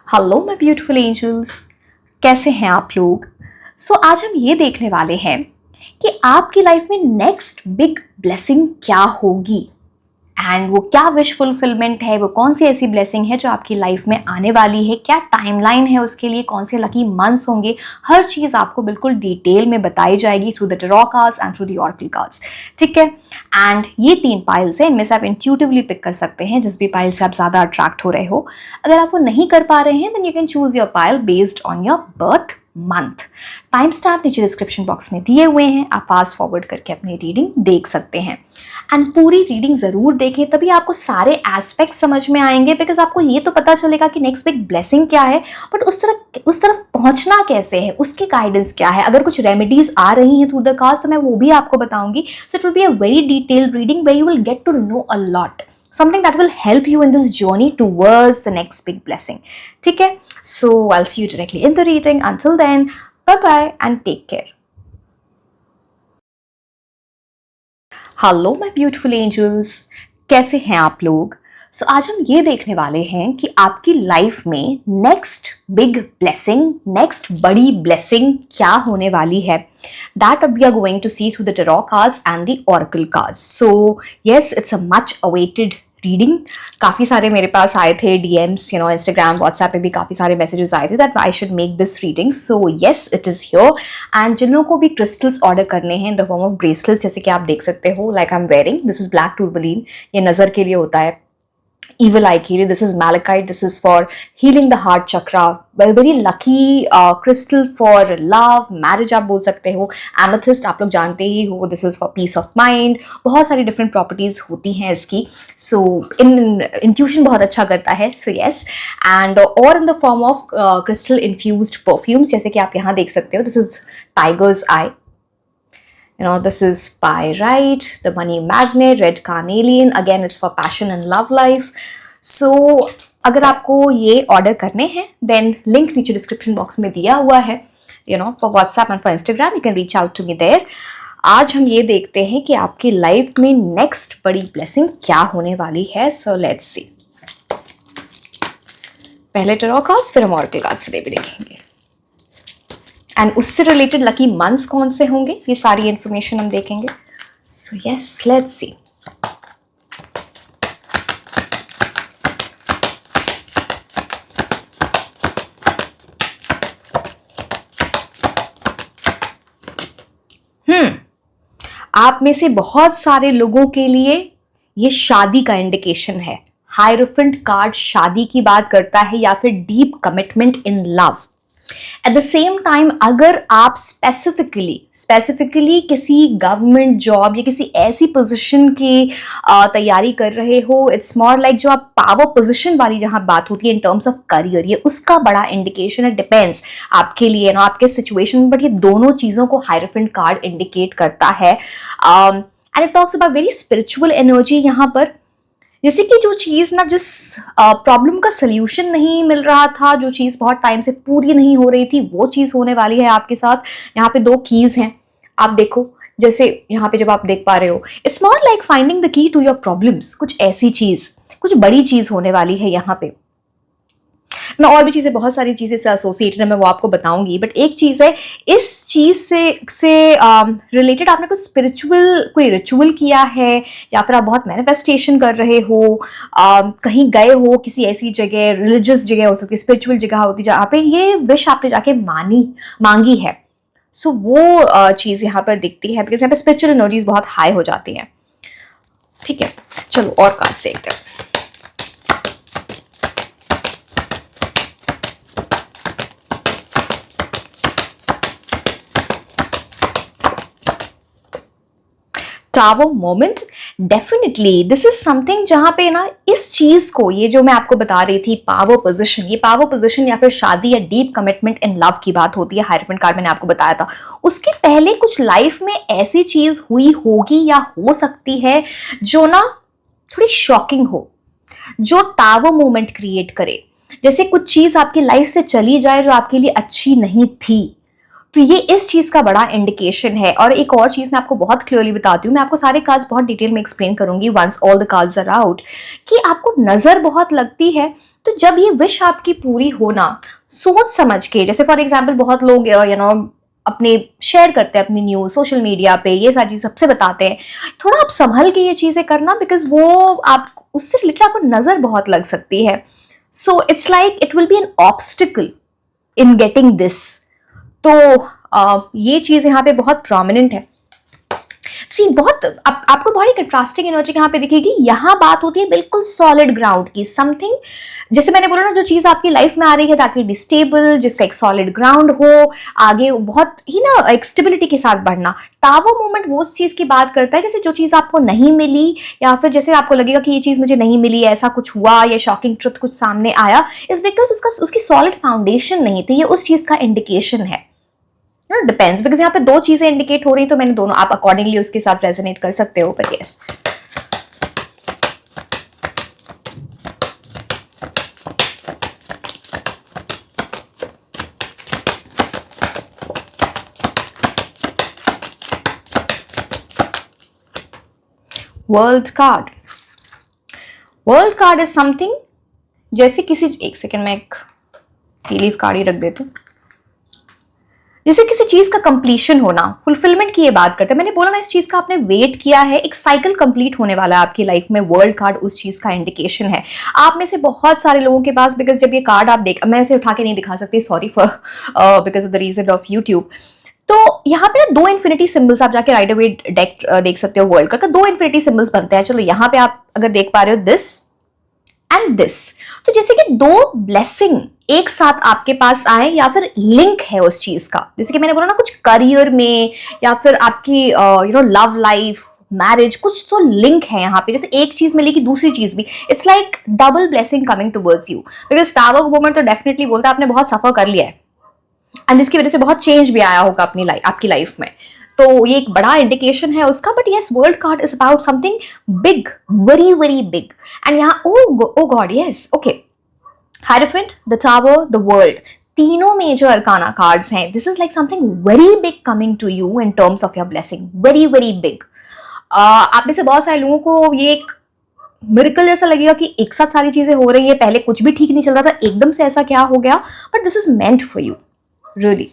Hello my beautiful angels, कैसे हैं आप लोग। आज हम ये देखने वाले हैं कि आपकी लाइफ में नेक्स्ट बिग ब्लेसिंग क्या होगी एंड वो क्या विश फुलफिलमेंट है, वो कौन सी ऐसी ब्लेसिंग है जो आपकी लाइफ में आने वाली है, क्या टाइमलाइन है उसके लिए, कौन से लकी मंथ्स होंगे। हर चीज़ आपको बिल्कुल डिटेल में बताई जाएगी through the tarot cards and through the oracle cards. ठीक है। एंड ये 3 पाइल्स हैं, इनमें से आप इंट्यूटिवली पिक कर सकते हैं जिस भी पाइल से आप ज़्यादा अट्रैक्ट हो रहे हो। अगर आप वो नहीं कर पा रहे हैं then you can choose your pile based on your birth month. Time stamp नीचे डिस्क्रिप्शन बॉक्स में दिए हुए हैं, आप फास्ट फॉरवर्ड करके अपनी रीडिंग देख सकते हैं। एंड पूरी रीडिंग ज़रूर देखें, तभी आपको सारे एस्पेक्ट समझ में आएंगे, बिकॉज आपको ये तो पता चलेगा कि नेक्स्ट बिग ब्लेसिंग क्या है, बट उस तरफ पहुंचना कैसे है, उसके गाइडेंस क्या है। अगर कुछ रेमेडीज आ रही हैं थ्रू द कार्ड्स तो मैं वो भी आपको बताऊंगी। So it will be a very detailed reading where you will get to know a lot, something that will help you in this journey towards the next big blessing. ठीक है? So I'll see you directly in the reading. Until then, bye bye and take care. Hello my beautiful angels, कैसे हैं आप लोग। आज हम ये देखने वाले हैं कि आपकी लाइफ में नेक्स्ट बिग ब्लेसिंग, नेक्स्ट बड़ी ब्लेसिंग क्या होने वाली है। That we are going to see through the tarot cards and the oracle cards. So yes, it's a much awaited reading. काफ़ी सारे मेरे पास आए थे डीएम्स, इंस्टाग्राम व्हाट्सएप पे भी काफ़ी सारे मैसेजेस आए थे that I should make this reading. So yes, it is here. And जिन लोगों को भी क्रिस्टल्स ऑर्डर करने हैं in the form of bracelets, जैसे कि आप देख सकते हो, like I am wearing, this is black tourmaline, ये नज़र के लिए होता है, evil eye के लिए। This is malachite, this is for healing the heart chakra, very lucky crystal for love marriage आप बोल सकते हो। एमेथिस्ट आप लोग जानते ही हो, this is for piece of mind. बहुत सारी डिफरेंट प्रॉपर्टीज होती हैं इसकी। सो इंट्यूशन बहुत अच्छा करता है। सो येस, एंड और इन the form of crystal infused perfumes, जैसे कि आप यहाँ देख सकते हो, this is tiger's I, this is pyrite, the money magnet, red carnelian, again it's for passion and love life. So अगर आपको ये ऑर्डर करने हैं देन लिंक नीचे डिस्क्रिप्शन बॉक्स में दिया हुआ है, for WhatsApp and for Instagram you can reach out to me there. आज हम ये देखते हैं कि आपकी लाइफ में नेक्स्ट बड़ी ब्लेसिंग क्या होने वाली है। So let's see. पहले टैरो कार्ड्स, फिर हम ऑरेकल कार्ड्स से भी देखेंगे एंड उससे रिलेटेड लकी मंथ्स कौन से होंगे, ये सारी इंफॉर्मेशन हम देखेंगे। सो यस, लेट्स सी। आप में से बहुत सारे लोगों के लिए ये शादी का इंडिकेशन है। हायरोफेंट कार्ड शादी की बात करता है या फिर deep commitment in love. Eight the same time अगर आप स्पेसिफिकली किसी गवर्नमेंट जॉब या किसी ऐसी पोजीशन की तैयारी कर रहे हो, इट्स मोर लाइक जो आप पावर पोजीशन वाली जहां बात होती है इन टर्म्स ऑफ करियर, ये उसका बड़ा इंडिकेशन है। डिपेंड्स आपके लिए ना आपके सिचुएशन में, बट ये दोनों चीजों को हायरोफेंट कार्ड इंडिकेट करता है। And it talks about very spiritual energy यहाँ पर, जैसे कि जो चीज़ ना, जिस प्रॉब्लम का सल्यूशन नहीं मिल रहा था, जो चीज़ बहुत टाइम से पूरी नहीं हो रही थी, वो चीज़ होने वाली है आपके साथ। यहाँ पे 2 कीज हैं, आप देखो, जैसे यहाँ पे जब आप देख पा रहे हो, it's not like finding the key to your problems. कुछ ऐसी चीज़, कुछ बड़ी चीज़ होने वाली है यहाँ पे। मैं और भी चीज़ें, बहुत सारी चीज़ें से एसोसिएटेड है, मैं वो आपको बताऊंगी, बट एक चीज़ है, इस चीज़ से रिलेटेड आपने कुछ स्पिरिचुअल कोई रिचुअल किया है, या फिर आप बहुत मैनिफेस्टेशन कर रहे हो, कहीं गए हो किसी ऐसी जगह, रिलीजियस जगह हो सकती है, स्पिरिचुअल जगह होती है जहाँ पे ये विश आपने जाके मांगी है। सो वो चीज़ यहाँ पर दिखती है, बिकॉज यहाँ पे स्पिरिचुअल एनर्जीज बहुत हाई हो जाती हैं। ठीक है, चलो और कार्ड से देखते हैं। Tower moment, definitely this is something जहां पे ना इस चीज को, ये जो मैं आपको बता रही थी पावर पोजीशन, ये पावर पोजीशन या फिर शादी या डीप कमिटमेंट इन लव की बात होती है। हायरोफेंट कार्ड मैंने आपको बताया था, उसके पहले कुछ लाइफ में ऐसी चीज हुई होगी या हो सकती है जो ना थोड़ी शॉकिंग हो, जो टावर मोमेंट क्रिएट करे। जैसे कुछ चीज आपकी लाइफ से चली जाए जो आपके लिए अच्छी नहीं थी, तो ये इस चीज का बड़ा इंडिकेशन है। और एक और चीज मैं आपको बहुत क्लियरली बताती हूँ, मैं आपको सारे कार्ड्स बहुत डिटेल में एक्सप्लेन करूंगी once all the cards are out, कि आपको नजर बहुत लगती है। तो जब ये विश आपकी पूरी होना, सोच समझ के, जैसे फॉर एग्जाम्पल बहुत लोग अपने शेयर करते हैं अपनी न्यूज सोशल मीडिया पे, ये सारी चीज सबसे बताते हैं, थोड़ा आप संभल के ये चीजें करना, बिकॉज वो आप उससे रिलेटेड आपको नजर बहुत लग सकती है। So it's like it will B an obstacle in getting this. तो ये चीज यहाँ पे बहुत प्रोमिनेंट है। सी बहुत आपको बहुत कंट्रास्टिंग एनर्जी यहाँ पे दिखेगी। यहाँ बात होती है बिल्कुल सॉलिड ग्राउंड की, समथिंग, जैसे मैंने बोला ना, जो चीज आपकी लाइफ में आ रही है दैट विल बी स्टेबल, जिसका एक सॉलिड ग्राउंड हो, आगे बहुत ही ना एक स्टेबिलिटी के साथ बढ़ना। टावर मोमेंट वो उस चीज की बात करता है जैसे जो चीज आपको नहीं मिली, या फिर जैसे आपको लगेगा कि ये चीज मुझे नहीं मिली, ऐसा कुछ हुआ, या शॉकिंग ट्रुथ कुछ सामने आया, इज बिकॉज उसकी सॉलिड फाउंडेशन नहीं थी। ये उस चीज का इंडिकेशन है। डिपेंड्स, बिकॉज यहाँ पे दो चीजें इंडिकेट हो रही, तो मैंने दोनों, आप अकॉर्डिंगली उसके साथ रेजोनेट कर सकते हो, पर yes. World card, world card is something, जैसे किसी, एक सेकेंड मैं एक टी लीफ कार्ड ही रख देती हूँ, जैसे किसी चीज का कंप्लीशन होना, फुलफिलमेंट की ये बात करते हैं। मैंने बोला ना, इस चीज का आपने वेट किया है, एक साइकिल कंप्लीट होने वाला है आपकी लाइफ में। वर्ल्ड कार्ड उस चीज का इंडिकेशन है। आप में से बहुत सारे लोगों के पास, बिकॉज जब ये कार्ड आप देख, मैं इसे उठा के नहीं दिखा सकती, sorry for because of the reason of YouTube. तो यहाँ पे ना दो इन्फिनिटी सिंबल्स, आप जाके राइट अवे डेक देख सकते हो, वर्ल्ड का दो इन्फिनिटी सिंबल्स बनते हैं। चलो यहाँ पे आप अगर देख पा रहे हो, दिस एंड दिस, तो जैसे कि दो ब्लेसिंग एक साथ आपके पास आए, या फिर लिंक है उस चीज का, जैसे कि मैंने बोला ना, कुछ करियर में, या फिर आपकी लव लाइफ, मैरिज, कुछ तो लिंक है यहाँ पे, जैसे एक चीज मिलेगी दूसरी चीज भी। It's like double blessing coming towards you, because tower moment तो डेफिनेटली बोलता है आपने बहुत सफर कर लिया है, एंड जिसकी वजह से बहुत चेंज भी आया होगा अपनी लाइफ, आपकी लाइफ में। तो ये एक बड़ा इंडिकेशन है उसका। But yes, world card is about something big, very very big. And यहाँ oh god, yes, okay, hierophant, the tower, the world, तीनों मेजर अरकाना कार्ड्स हैं। This is like something very big coming to you in terms of your blessing, very very big. आप में से बहुत सारे लोगों को ये एक मिरेकल जैसा लगेगा कि एक साथ सारी चीजें हो रही है, पहले कुछ भी ठीक नहीं चल रहा था, एकदम से ऐसा क्या हो गया, but this is meant for you, really.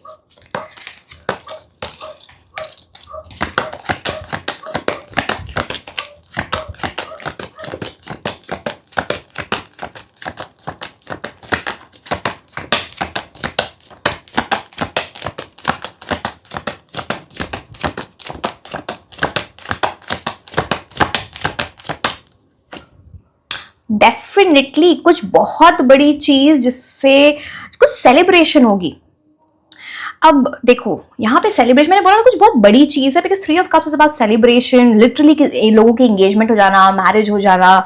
Definitely कुछ बहुत बड़ी चीज जिससे कुछ सेलिब्रेशन होगी। अब देखो यहाँ पे सेलिब्रेशन, मैंने बोला ना कुछ बहुत बड़ी चीज है, because three of cups is about celebration, literally लोगों की एंगेजमेंट हो जाना, मैरिज हो जाना,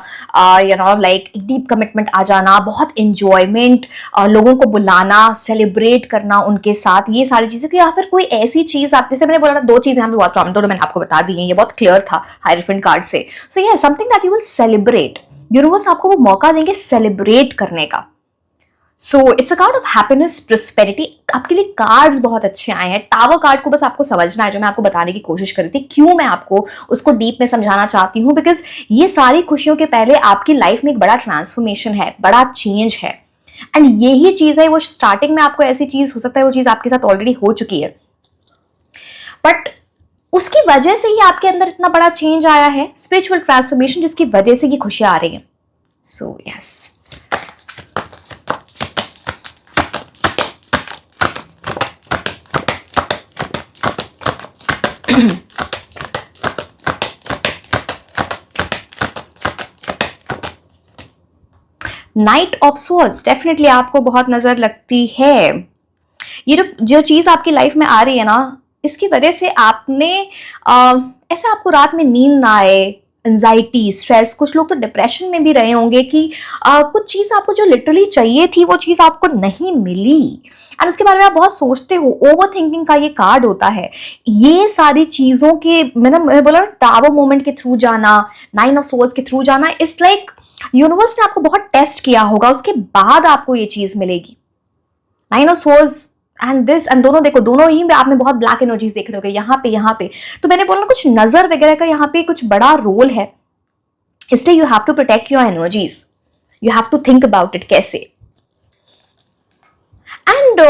लाइक डीप कमिटमेंट आ जाना, बहुत इंजॉयमेंट, लोगों को बुलाना, सेलिब्रेट करना उनके साथ, ये सारी चीजें। या फिर कोई ऐसी चीज, आप जैसे मैंने बोला ना, दो चीजें यहाँ पे बहुत प्रॉब्लम, तो मैंने आपको बता दी है, ये बहुत क्लियर था हायरोफेंट कार्ड से। सो ये something that you will celebrate, universe आपको वो मौका देंगे सेलिब्रेट करने का। So it's a card of happiness, prosperity. आपके लिए कार्ड्स बहुत अच्छे आए हैं। टावर कार्ड को बस आपको समझना है, जो मैं आपको बताने की कोशिश कर रही थी। क्यों मैं आपको उसको डीप में समझाना चाहती हूँ, बिकॉज ये सारी खुशियों के पहले आपकी लाइफ में एक बड़ा ट्रांसफॉर्मेशन है, बड़ा चेंज है। एंड यही चीज है, वो स्टार्टिंग में आपको ऐसी चीज हो सकता है, वो चीज आपके साथ ऑलरेडी हो चुकी है, बट उसकी वजह से ही आपके अंदर इतना बड़ा चेंज आया है, स्पिरिचुअल ट्रांसफॉर्मेशन, जिसकी वजह से ये खुशियां आ रही हैं। So yes, night of swords definitely आपको बहुत नजर लगती है। ये जो चीज आपकी लाइफ में आ रही है ना, इसकी वजह से आपने ऐसा आपको रात में नींद ना आए, एंजाइटी, स्ट्रेस, कुछ लोग तो डिप्रेशन में भी रहे होंगे कि कुछ चीज आपको जो लिटरली चाहिए थी वो चीज आपको नहीं मिली, एंड उसके बारे में आप बहुत सोचते हो। ओवर थिंकिंग का ये कार्ड होता है। ये सारी चीजों के मैंने बोला टावर मोमेंट के थ्रू जाना, नाइन ऑफ सोर्ड्स के थ्रू जाना, इट्स लाइक यूनिवर्स ने आपको बहुत टेस्ट किया होगा, उसके बाद आपको ये चीज मिलेगी। Nine of swords and this and दोनों देखो, दोनों ही में आप में बहुत ब्लैक एनर्जीज देख रहे होगे, यहाँ पे। तो मैंने बोला कुछ नजर वगैरह का यहाँ पे कुछ बड़ा रोल है, इसलिए you have to protect your energies, you have to think about it कैसे। एंड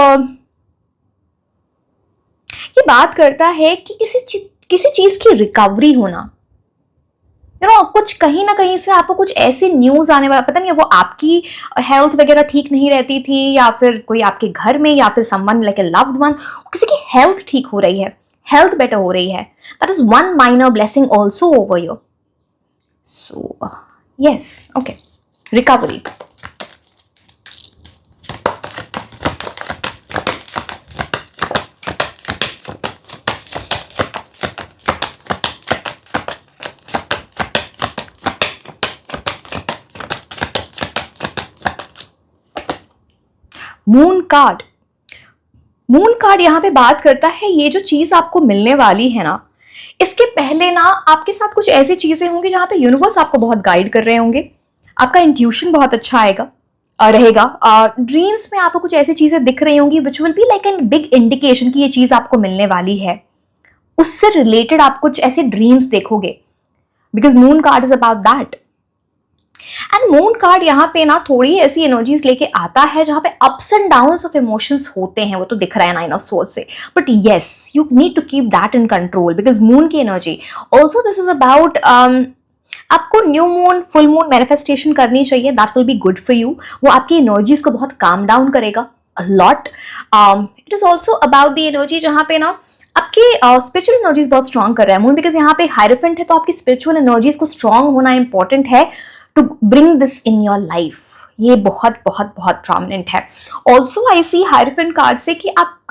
ये बात करता है कि किसी चीज की रिकवरी होना, कुछ कहीं ना कहीं से आपको कुछ ऐसी न्यूज आने वाला, पता नहीं वो आपकी हेल्थ वगैरह ठीक नहीं रहती थी, या फिर कोई आपके घर में, या फिर someone like a loved one, किसी की हेल्थ ठीक हो रही है, हेल्थ बेटर हो रही है, that is one minor blessing also over your. So yes, okay, recovery. Moon card, moon card यहाँ पे बात करता है ये जो चीज आपको मिलने वाली है ना, इसके पहले ना आपके साथ कुछ ऐसी चीजें होंगी जहां पे यूनिवर्स आपको बहुत गाइड कर रहे होंगे, आपका इंट्यूशन बहुत अच्छा आएगा रहेगा, ड्रीम्स में आपको कुछ ऐसी चीजें दिख रही होंगी विच will be like an big indication कि ये चीज आपको मिलने वाली है, उससे रिलेटेड आप कुछ ऐसे ड्रीम्स देखोगे, because moon card is about that. And moon card यहाँ पे ना थोड़ी ऐसी एनर्जीज लेके आता है जहां पे ups and downs of emotions होते हैं, वो तो दिख रहा है नाइन ऑफ सोर्स से, but yes you need to keep that in control, because moon की energy also this is about, आपको new moon full moon manifestation करनी चाहिए, that will be good for you, वो आपकी एनर्जीज को बहुत calm down करेगा a lot. It is also about the energy जहां पे ना आपकी स्पिरिचुअल एनर्जीज बहुत स्ट्रॉन्ग कर रहा है मून, बिकॉज यहाँ पे हायरफेंट है, तो आपकी स्पिरिचुअल एनर्जीज को स्ट्रॉन्ग होना इंपॉर्टेंट है to bring this in your life, ये बहुत बहुत बहुत प्रोमिनेंट है। ऑल्सो आई सी हायरफेंट कार्ड से कि आप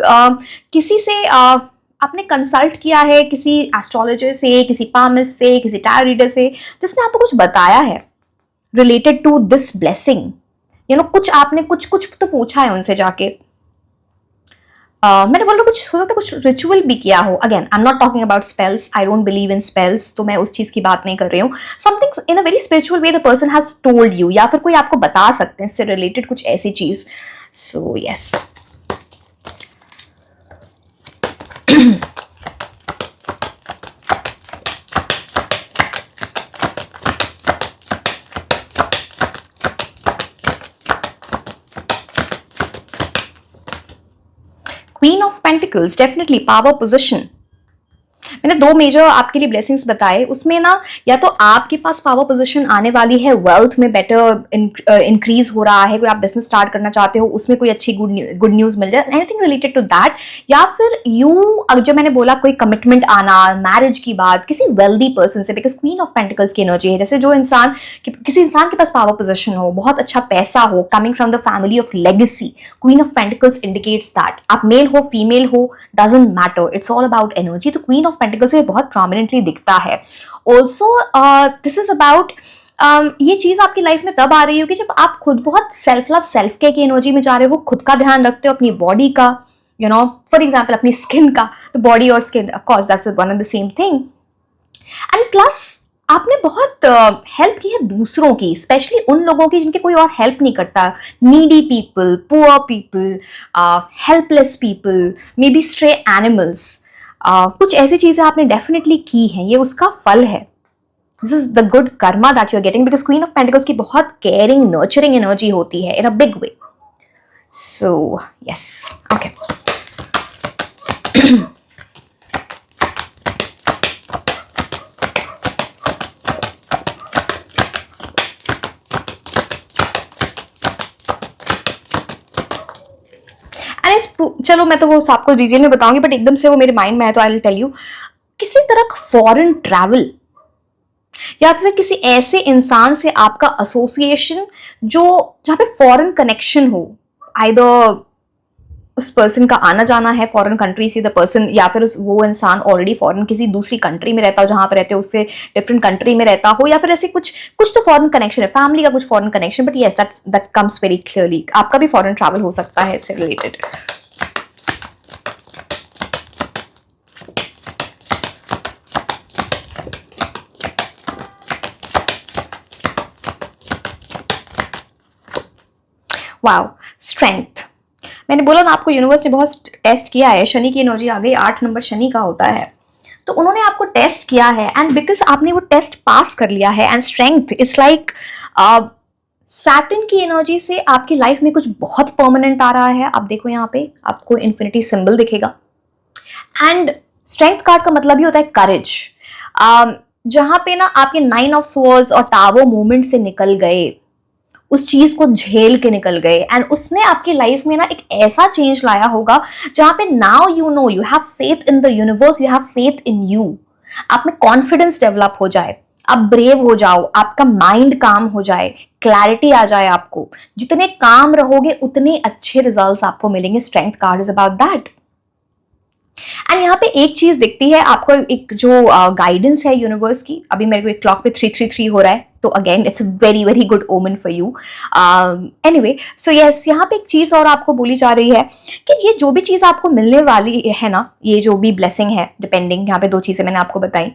किसी से आपने कंसल्ट किया है, किसी एस्ट्रोलॉजर से, किसी पामिस्ट से, किसी टैरो रीडर से, जिसने आपको कुछ बताया है रिलेटेड टू दिस ब्लेसिंग, कुछ आपने कुछ तो पूछा है उनसे जाके, मैंने बोला कुछ हो सकता है कुछ रिचुअल भी किया हो। Again I am not talking about spells, I don't believe in spells, तो मैं उस चीज की बात नहीं कर रही हूँ। Something in a very spiritual way the person has told you, या फिर कोई आपको बता सकते हैं इससे रिलेटेड कुछ ऐसी चीज। So yes, queen of pentacles, definitely power position. मैंने दो मेजर आपके लिए ब्लेसिंग्स बताए, उसमें ना या तो आपके पास पावर पोजीशन आने वाली है, वेल्थ में बेटर इंक्रीज हो रहा है, कोई आप बिजनेस स्टार्ट करना चाहते हो, उसमें कोई अच्छी गुड न्यूज मिल जाए, एनीथिंग रिलेटेड टू दैट, या फिर जो मैंने बोला कोई कमिटमेंट आना, मैरिज की बात किसी वेल्दी पर्सन से, बिकॉज क्वीन ऑफ पेंटिकल्स की एनर्जी है, जैसे जो इंसान किसी इंसान के पास पावर पोजीशन हो, बहुत अच्छा पैसा हो, coming from the family of legacy, queen of pentacles indicates that, आप मेल हो फीमेल हो doesn't matter, it's all about energy. तो क्वीन ऑफ पेंटिकल्स से बहुत प्रोमिनेंटली दिखता है। ऑल्सो दिस इज अबाउट, ये चीज आपकी लाइफ में तब आ रही होगी जब आप खुद बहुत सेल्फ लव सेल्फ केयर की एनर्जी में जा रहे हो, खुद का ध्यान रखते हो, अपनी बॉडी का, फॉर एग्जाम्पल अपनी स्किन का, तो बॉडी और skin of course that's one and the same thing. And plus आपने बहुत हेल्प की है दूसरों की, स्पेशली उन लोगों की जिनके कोई और हेल्प नहीं करता, needy people, poor people, helpless people, may be stray animals, कुछ ऐसी चीजें आपने डेफिनेटली की हैं, ये उसका फल है। This is the good karma that you are getting, because queen of pentacles की बहुत केयरिंग नर्चरिंग एनर्जी होती है in a big way. So yes, okay, चलो मैं तो वो आपको डिटेल में बताऊंगी, बट एकदम से वो मेरे माइंड में है तो आई विल टेल यू। किसी तरह का फॉरेन ट्रैवल या फिर किसी ऐसे इंसान से आपका एसोसिएशन जहां पे फॉरेन कनेक्शन हो, आइदर उस पर्सन का आना जाना है फॉरेन कंट्री से द पर्सन, या फिर वो इंसान ऑलरेडी फॉरेन किसी दूसरी कंट्री में रहता हो, जहां पर रहते हो उससे डिफरेंट कंट्री में रहता हो, या फिर ऐसे कुछ तो फॉरेन कनेक्शन है, फैमिली का कुछ foreign connection, but yes that comes very clearly. आपका भी फॉरेन ट्रैवल हो सकता है इससे रिलेटेड। वाओ, स्ट्रेंथ, मैंने बोला ना आपको यूनिवर्स ने बहुत टेस्ट किया है। शनि की एनर्जी आ गई, 8 नंबर शनि का होता है, तो उन्होंने आपको टेस्ट किया है एंड बिकॉज आपने वो टेस्ट पास कर लिया है and strength it's like Saturn की एनर्जी से आपकी लाइफ में कुछ बहुत परमानेंट आ रहा है। आप देखो यहाँ पे आपको इन्फिनिटी सिंबल दिखेगा एंड स्ट्रेंथ कार्ड का मतलब ही होता है करेज। जहां पे ना आपके 9 ऑफ स्वॉर्ड्स और टावर मूवमेंट से निकल गए, उस चीज को झेल के निकल गए एंड उसने आपकी लाइफ में ना एक ऐसा चेंज लाया होगा जहां पे now you know you have faith in the universe, you have faith in you. आप में कॉन्फिडेंस डेवलप हो जाए, आप ब्रेव हो जाओ, आपका माइंड काम हो जाए, क्लैरिटी आ जाए आपको। जितने काम रहोगे उतने अच्छे रिजल्ट्स आपको मिलेंगे। Strength card is about that. And यहाँ पे एक चीज दिखती है आपको, एक जो गाइडेंस है यूनिवर्स की। अभी मेरे को एक क्लॉक पे 333 हो रहा है, तो again it's very very good omen for you. Anyway so yes, यहाँ पे एक चीज और आपको बोली जा रही है कि ये जो भी चीज आपको मिलने वाली है ना, ये जो भी ब्लेसिंग है, डिपेंडिंग, यहाँ पे 2 चीजें मैंने आपको बताई।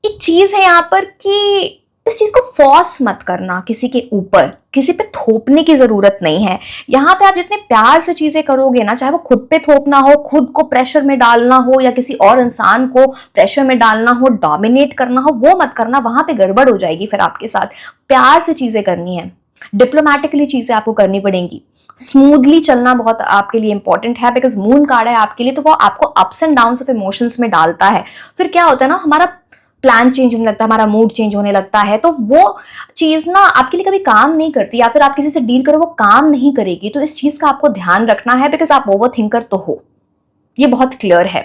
एक चीज है यहाँ पर कि इस चीज को फोर्स मत करना किसी के ऊपर, किसी पे थोपने की जरूरत नहीं है। यहाँ पे आप जितने प्यार से चीजें करोगे ना, चाहे वो खुद पे थोपना हो, खुद को प्रेशर में डालना हो, या किसी और इंसान को प्रेशर में डालना हो, डोमिनेट करना हो, वो मत करना। वहां पे गड़बड़ हो जाएगी फिर आपके साथ। प्यार से चीजें करनी है, डिप्लोमेटिकली चीजें आपको करनी पड़ेंगी। स्मूथली चलना बहुत आपके लिए इंपॉर्टेंट है, बिकॉज मून कार्ड है आपके लिए, तो वो आपको ups and downs of emotions में डालता है। फिर क्या होता है ना, हमारा प्लान चेंज होने लगता है, हमारा मूड चेंज होने लगता है, तो वो चीज ना आपके लिए कभी काम नहीं करती, या फिर आप किसी से डील करो वो काम नहीं करेगी। तो इस चीज का आपको ध्यान रखना है, बिकॉज आप ओवर थिंकर तो हो, ये बहुत क्लियर है।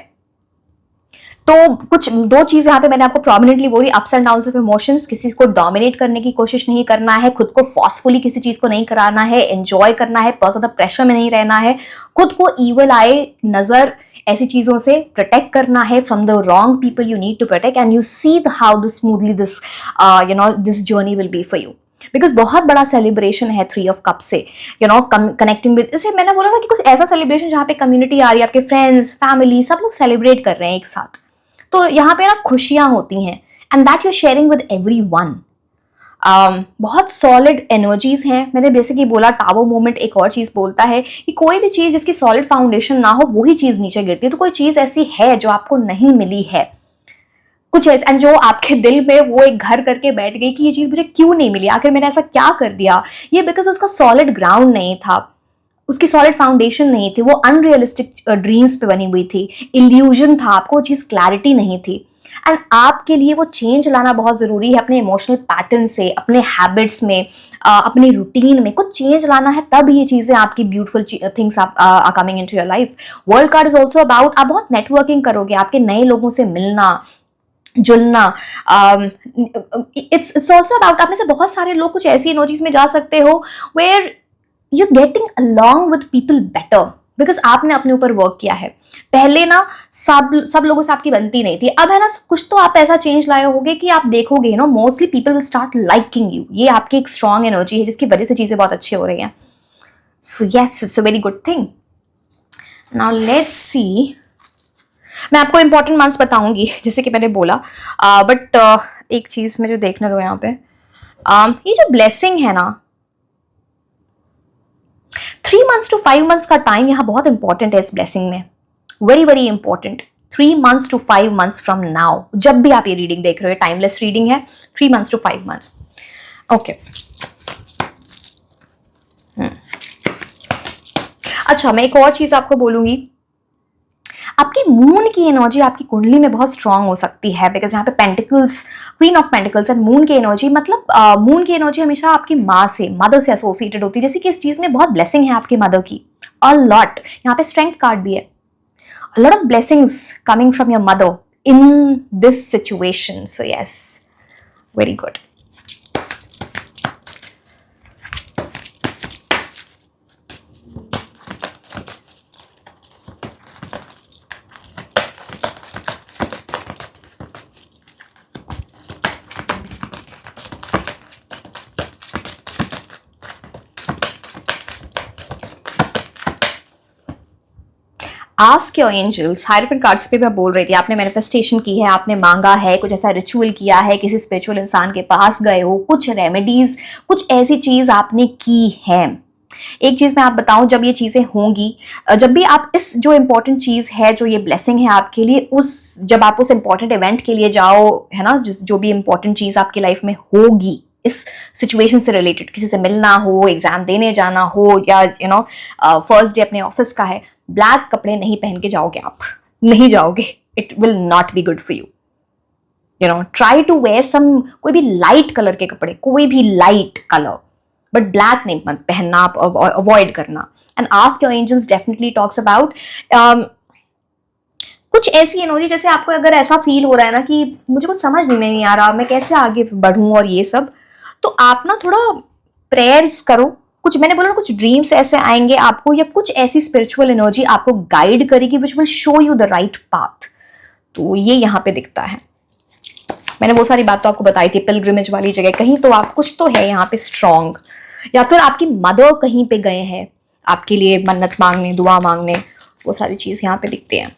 तो कुछ 2 चीज यहाँ पे मैंने आपको प्रोमिनेंटली बोली, ups and downs of emotions. किसी को डोमिनेट करने की कोशिश नहीं करना है, खुद को फोर्सफुली किसी चीज को नहीं कराना है, एंजॉय करना है, बहुत ज्यादा प्रेशर में नहीं रहना है, खुद को ईवल आए, नजर, ऐसी चीजों से प्रोटेक्ट करना है from the wrong people you need to protect, and you see how the smoothly this this journey will be for you. Because बहुत बड़ा सेलिब्रेशन है 3 ऑफ कप से, कनेक्टिंग विद, जैसे मैंने बोला ना कि कुछ ऐसा सेलिब्रेशन जहाँ पे कम्युनिटी आ रही है, आपके फ्रेंड्स, फैमिली, सब लोग सेलिब्रेट कर रहे हैं एक साथ। तो यहाँ पे ना खुशियां होती हैं and that you are sharing with everyone. बहुत सॉलिड एनर्जीज हैं। मैंने बेसिकली बोला टावर मूवमेंट एक और चीज बोलता है कि कोई भी चीज जिसकी सॉलिड फाउंडेशन ना हो वही चीज नीचे गिरती है। तो कोई चीज ऐसी है जो आपको नहीं मिली है, कुछ ऐसा, एंड जो आपके दिल में वो एक घर करके बैठ गई कि ये चीज मुझे क्यों नहीं मिली, आखिर मैंने ऐसा क्या कर दिया, ये बिकॉज उसका सॉलिड ग्राउंड नहीं था, उसकी सॉलिड फाउंडेशन नहीं थी, वो अनरियलिस्टिक ड्रीम्स पे बनी हुई थी, इल्यूजन था, आपको चीज क्लैरिटी नहीं थी। एंड आपके लिए वो चेंज लाना बहुत जरूरी है, अपने इमोशनल पैटर्न से, अपने हैबिट्स में, अपने रूटीन में कुछ चेंज लाना है, तब ये चीजें आपकी beautiful things are coming into your life. World card is also about, आप बहुत नेटवर्किंग करोगे, आपके नए लोगों से मिलना जुलना। इट्स ऑल्सो अबाउट, आप में से बहुत सारे लोग कुछ ऐसी एनर्जीज में जा सकते हो where you getting along with people better, because आपने अपने ऊपर वर्क किया है। पहले ना सब लोगों से आपकी बनती नहीं थी, अब है ना कुछ तो आप ऐसा चेंज लाए होगे कि आप देखोगे ना mostly people will start liking you. ये आपकी एक स्ट्रॉन्ग एनर्जी है जिसकी वजह से चीजें बहुत अच्छी हो रही हैं। सो yes, it's a very good thing. Now let's see, मैं आपको इंपॉर्टेंट मंथ्स बताऊंगी जैसे कि मैंने बोला, बट एक चीज मुझे देखने दो यहाँ पे। ये जो ब्लेसिंग है ना, 3 months to 5 months का टाइम यहाँ बहुत इंपॉर्टेंट है इस ब्लेसिंग में, very very important. 3 months to 5 months from now, जब भी आप ये रीडिंग देख रहे हो, टाइमलेस रीडिंग है, 3 months to 5 months। ओके, अच्छा मैं एक और चीज आपको बोलूंगी, आपकी मून की एनर्जी आपकी कुंडली में बहुत स्ट्रांग हो सकती है, बिकॉज यहाँ पे pentacles, queen of pentacles and moon की एनर्जी, मतलब मून की एनर्जी हमेशा आपकी माँ से, मदर से एसोसिएटेड होती है, जैसे कि इस चीज में बहुत ब्लेसिंग है आपकी मदर की, अ लॉट। यहाँ पे स्ट्रेंथ कार्ड भी है, a lot of blessings coming from your mother in this situation. So yes, very good. Ask your angels, hierophant cards पे मैं बोल रही थी, आपने मैनिफेस्टेशन की है, आपने मांगा है, कुछ ऐसा रिचुअल किया है, किसी स्पिरिचुअल इंसान के पास गए हो, कुछ रेमेडीज, कुछ ऐसी चीज आपने की है, एक चीज मैं आप बताऊं, जब ये चीजें होंगी, जब भी आप इस जो इंपॉर्टेंट चीज है, जो ये ब्लेसिंग है आपके लिए, उस जब आप उस इंपॉर्टेंट इवेंट के लिए जाओ, है ना, जो भी इंपॉर्टेंट चीज आपकी लाइफ में होगी, इस सिचुएशन से रिलेटेड, किसी से मिलना हो, एग्जाम देने जाना हो, या फर्स्ट डे अपने ऑफिस का है, ब्लैक कपड़े नहीं पहन के जाओगे, आप नहीं जाओगे, it will not be good for you. Try to wear some, कोई भी लाइट कलर के कपड़े, कोई भी लाइट कलर, बट ब्लैक नहीं मत पहनना, आप अवॉइड करना। And ask your angels definitely talks about कुछ ऐसी एनर्जी, जैसे आपको अगर ऐसा फील हो रहा है ना कि मुझे कुछ समझ नहीं आ रहा, मैं कैसे आगे बढ़ूं और ये सब, तो आप ना थोड़ा प्रेयर्स करो। कुछ मैंने बोला ना, कुछ ड्रीम्स ऐसे आएंगे आपको, या कुछ ऐसी स्पिरिचुअल एनर्जी आपको गाइड करेगी which will show you the right path. तो ये यहाँ पे दिखता है। मैंने वो सारी बात तो आपको बताई थी, पिलग्रिमेज वाली जगह कहीं तो आप, कुछ तो है यहाँ पे स्ट्रॉन्ग, या फिर आपकी मदर कहीं पे गए हैं आपके लिए मन्नत मांगने, दुआ मांगने, वो सारी चीज यहाँ पे दिखती हैं।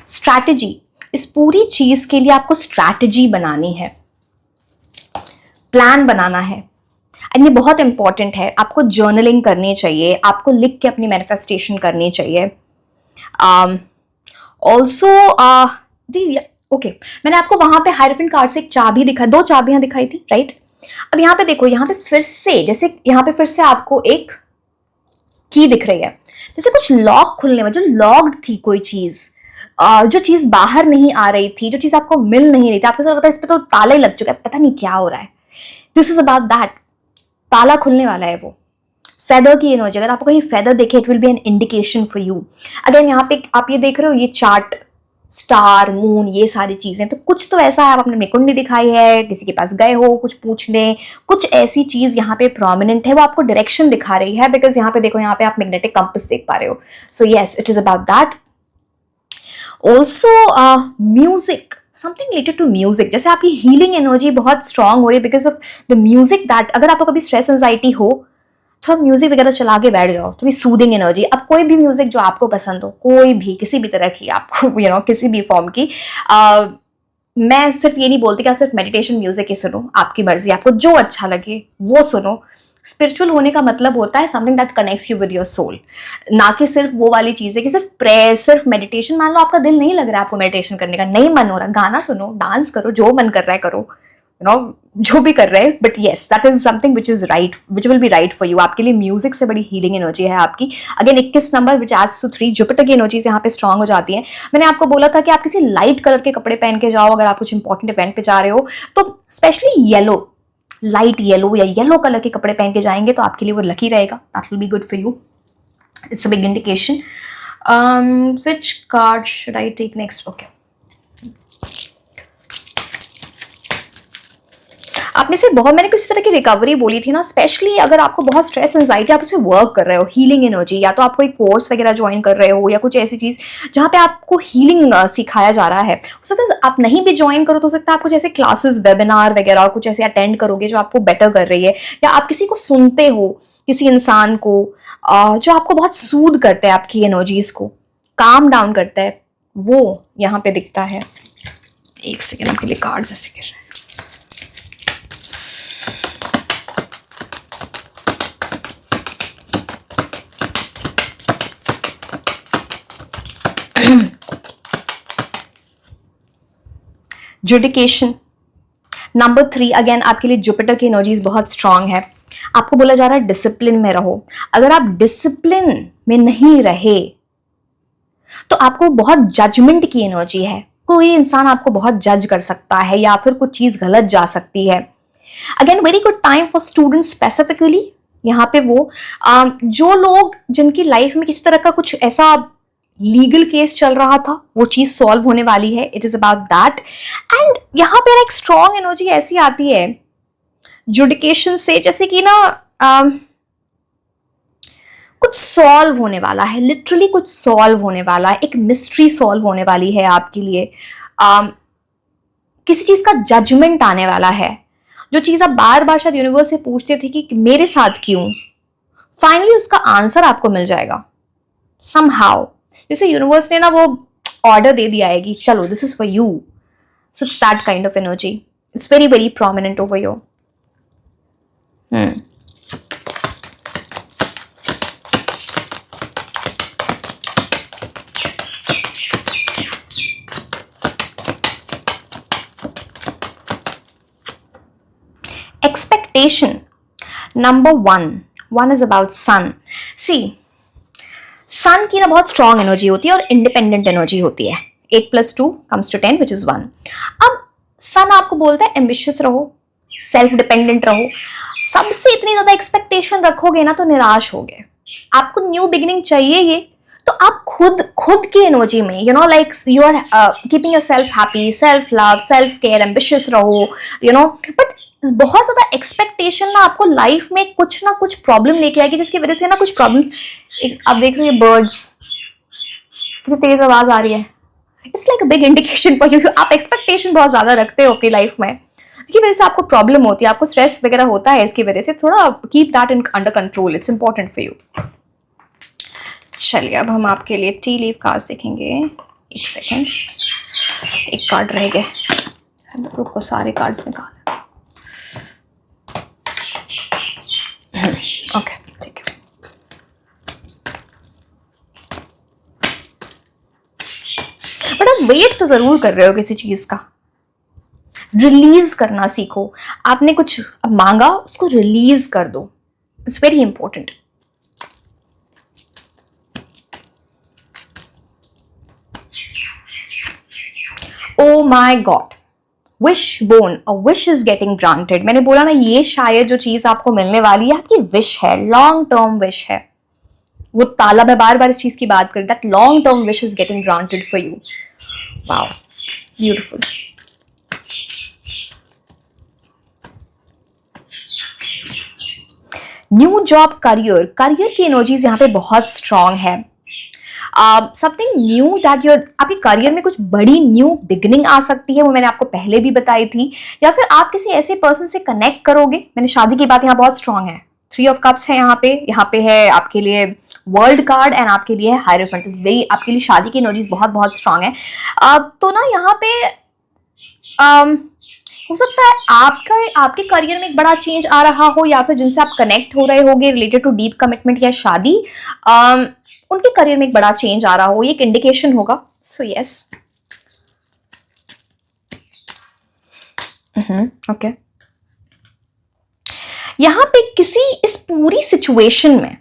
स्ट्रैटेजी, इस पूरी चीज के लिए आपको स्ट्रैटेजी बनानी है, प्लान बनाना है, एंड ये बहुत इंपॉर्टेंट है। आपको जर्नलिंग करनी चाहिए, आपको लिख के अपनी मैनिफेस्टेशन करनी चाहिए। ऑल्सो ओके, मैंने आपको वहां पे हायरफेंट कार्ड से एक चाबी दिखा, 2 चाबियां दिखाई थी, राइट? अब यहाँ पे देखो, यहाँ पे फिर से, जैसे यहाँ पे फिर से आपको एक की दिख रही है, जैसे कुछ लॉक खुलने में, जो लॉक्ड थी कोई चीज, जो चीज बाहर नहीं आ रही थी, जो चीज आपको मिल नहीं रही थी, आपको लगता है इस पे तो ताला ही लग चुका है, पता नहीं क्या हो रहा है। दिस इज अबाउट दैट, ताला खुलने वाला है वो। फेदर की एनर्जी, अगर आपको कहीं फेदर देखे, it will B an indication for you. Again यहाँ पे आप ये देख रहे हो, ये चार्ट, स्टार, मून, ये सारी चीजें, तो कुछ तो ऐसा है, आप अपने कुंडली दिखाई है, किसी के पास गए हो कुछ पूछने, कुछ ऐसी चीज यहाँ पे प्रोमिनेंट है, वो आपको डायरेक्शन दिखा रही है। बिकॉज यहाँ पे देखो, यहाँ पे आप मैग्नेटिक कंपास देख पा रहे हो। So yes, it is about that. Also music, something related to music, जैसे आपकी हीलिंग एनर्जी बहुत स्ट्रांग हो रही है because of the music that, अगर आपको कभी स्ट्रेस एंजाइटी हो, थोड़ा म्यूजिक वगैरह चला के बैठ जाओ, थोड़ी सूदिंग एनर्जी। अब कोई भी म्यूजिक जो आपको पसंद हो, कोई भी, किसी भी तरह की, आपको किसी भी फॉर्म की, मैं सिर्फ ये नहीं बोलती कि आप सिर्फ मेडिटेशन म्यूजिक ही सुनो, आपकी मर्जी, आपको जो अच्छा लगे वो सुनो। स्पिरिचुअल होने का मतलब होता है something that connects you with your soul, ना कि सिर्फ वो वाली चीज है कि सिर्फ प्रेयर, सिर्फ मेडिटेशन। मान लो आपका दिल नहीं लग रहा है आपको मेडिटेशन करने का, नहीं मन हो रहा, गाना सुनो, डांस करो, जो मन कर रहा है करो, जो भी कर रहे हैं, but yes, that is something which is right, which will be right for you. आपके लिए म्यूजिक से बड़ी हीलिंग एनर्जी है आपकी। Again 21 number which adds to 3, Jupiter की एनर्जीज यहाँ पे स्ट्रांग हो जाती है। मैंने आपको बोला था कि आप किसी लाइट कलर के कपड़े पहन के जाओ, अगर आप कुछ इंपॉर्टेंट इवेंट पे जा रहे हो, तो स्पेशली येलो, लाइट येलो या येलो कलर के कपड़े पहन के जाएंगे तो आपके लिए वो लकी रहेगा, that will be good for you. It's a big indication. Which card should I take next? Okay, आपने से बहुत, मैंने किसी तरह की रिकवरी बोली थी ना, स्पेशली अगर आपको बहुत स्ट्रेस एंजाइटी, आप उसमें वर्क कर रहे हो, हीलिंग एनर्जी, या तो आप कोई कोर्स वगैरह ज्वाइन कर रहे हो, या कुछ ऐसी चीज जहाँ पे आपको हीलिंग सिखाया जा रहा है। हो सकता है आप नहीं भी ज्वाइन करो तो हो सकता है आप कुछ ऐसे क्लासेस, वेबिनार वगैरह कुछ ऐसे अटेंड करोगे जो आपको बेटर कर रही है, या आप किसी को सुनते हो, किसी इंसान को जो आपको बहुत सूद करता है, आपकी एनर्जीज को काम डाउन करता है, वो यहाँ पे दिखता है। एक सेकेंड, आपके लिए कार्ड्स ऐसे गिर रहे हैं। जुडिकेशन नंबर 3, अगेन आपके लिए जुपिटर की एनर्जीज बहुत स्ट्रांग है। आपको बोला जा रहा है डिसिप्लिन में रहो। अगर आप डिसिप्लिन में नहीं रहे तो आपको बहुत जजमेंट की एनर्जी है, कोई इंसान आपको बहुत जज कर सकता है, या फिर कुछ चीज गलत जा सकती है। Again very good time for student specifically. यहाँ पे वो जो लोग जिनकी लाइफ में किसी तरह का कुछ ऐसा लीगल केस चल रहा था, वो चीज सॉल्व होने वाली है। It is about that. And यहाँ पे एक स्ट्रॉन्ग एनर्जी ऐसी आती है जुडिकेशन से, जैसे कि ना कुछ सॉल्व होने वाला है, लिटरली कुछ सॉल्व होने वाला है, एक मिस्ट्री सॉल्व होने वाली है आपके लिए। किसी चीज का जजमेंट आने वाला है, जो चीज आप बार बार शायद यूनिवर्स से पूछते थे कि मेरे साथ क्यों, फाइनली उसका आंसर आपको मिल जाएगा somehow. जैसे यूनिवर्स ने ना वो ऑर्डर दे दिया है कि चलो this is for you. So it's that kind of energy. It's very very prominent over your. Expectation. Number one is about sun. See, sun की ना बहुत strong energy होती है और independent energy होती है. 8 + 2 comes to 10, which is 1. अब sun आपको बोलता है ambitious रहो, self dependent रहो. सबसे इतनी ज्यादा expectation रखोगे ना तो निराश होगे. आपको न्यू बिगिनिंग चाहिए ये, तो आप खुद की एनर्जी में like you are keeping yourself happy, self love, self care, ambitious रहो, बट बहुत ज्यादा एक्सपेक्टेशन ना आपको लाइफ में कुछ ना कुछ प्रॉब्लम लेके आएगी, जिसकी वजह से ना कुछ प्रॉब्लम्स. आप देख रहे हो बर्ड्स कितनी तेज आवाज आ रही है. It's like a big indication for you. आप एक्सपेक्टेशन बहुत ज्यादा रखते हो अपनी लाइफ में, इसकी वजह से आपको प्रॉब्लम होती है, आपको स्ट्रेस वगैरह होता है. इसकी वजह से थोड़ा keep that in under control. It's important for you. चलिए अब हम आपके लिए टी लीफ कार्ड्स देखेंगे. एक सेकेंड, एक कार्ड रह गए. रुको, सारे कार्ड्स निकाल. ओके, ठीक है. बट आप वेट तो जरूर कर रहे हो किसी चीज का. रिलीज करना सीखो. आपने कुछ मांगा, उसको रिलीज कर दो. It's very important. Oh my God, wish born, a wish is getting granted. मैंने बोला ना, ये शायद जो चीज आपको मिलने वाली है आपकी विश है, लॉन्ग टर्म विश है. वो ताला, मैं बार बार इस चीज की बात करी, that long term wish is getting granted for you. Wow, beautiful. New job, career की एनर्जीज यहाँ पे बहुत स्ट्रांग है. समथिंग न्यू दैट यूर, आपके करियर में कुछ बड़ी न्यू बिगिनिंग आ सकती है, वो मैंने आपको पहले भी बताई थी. या फिर आप किसी ऐसे पर्सन से कनेक्ट करोगे. मैंने शादी की बात यहाँ बहुत स्ट्रांग है. 3 ऑफ कप्स है यहाँ पे है आपके लिए वर्ल्ड कार्ड एंड आपके लिए हायरोफेंट. वेरी आपके लिए शादी की एनर्जीज बहुत बहुत स्ट्रांग है. तो ना यहाँ पे हो सकता है आपके करियर में एक बड़ा चेंज आ रहा हो, या फिर जिनसे आप कनेक्ट हो रहे होगे रिलेटेड टू डीप कमिटमेंट या शादी, उनके करियर में एक बड़ा चेंज आ रहा हो, ये एक इंडिकेशन होगा. सो यस, ओके. यहां पे इस पूरी सिचुएशन में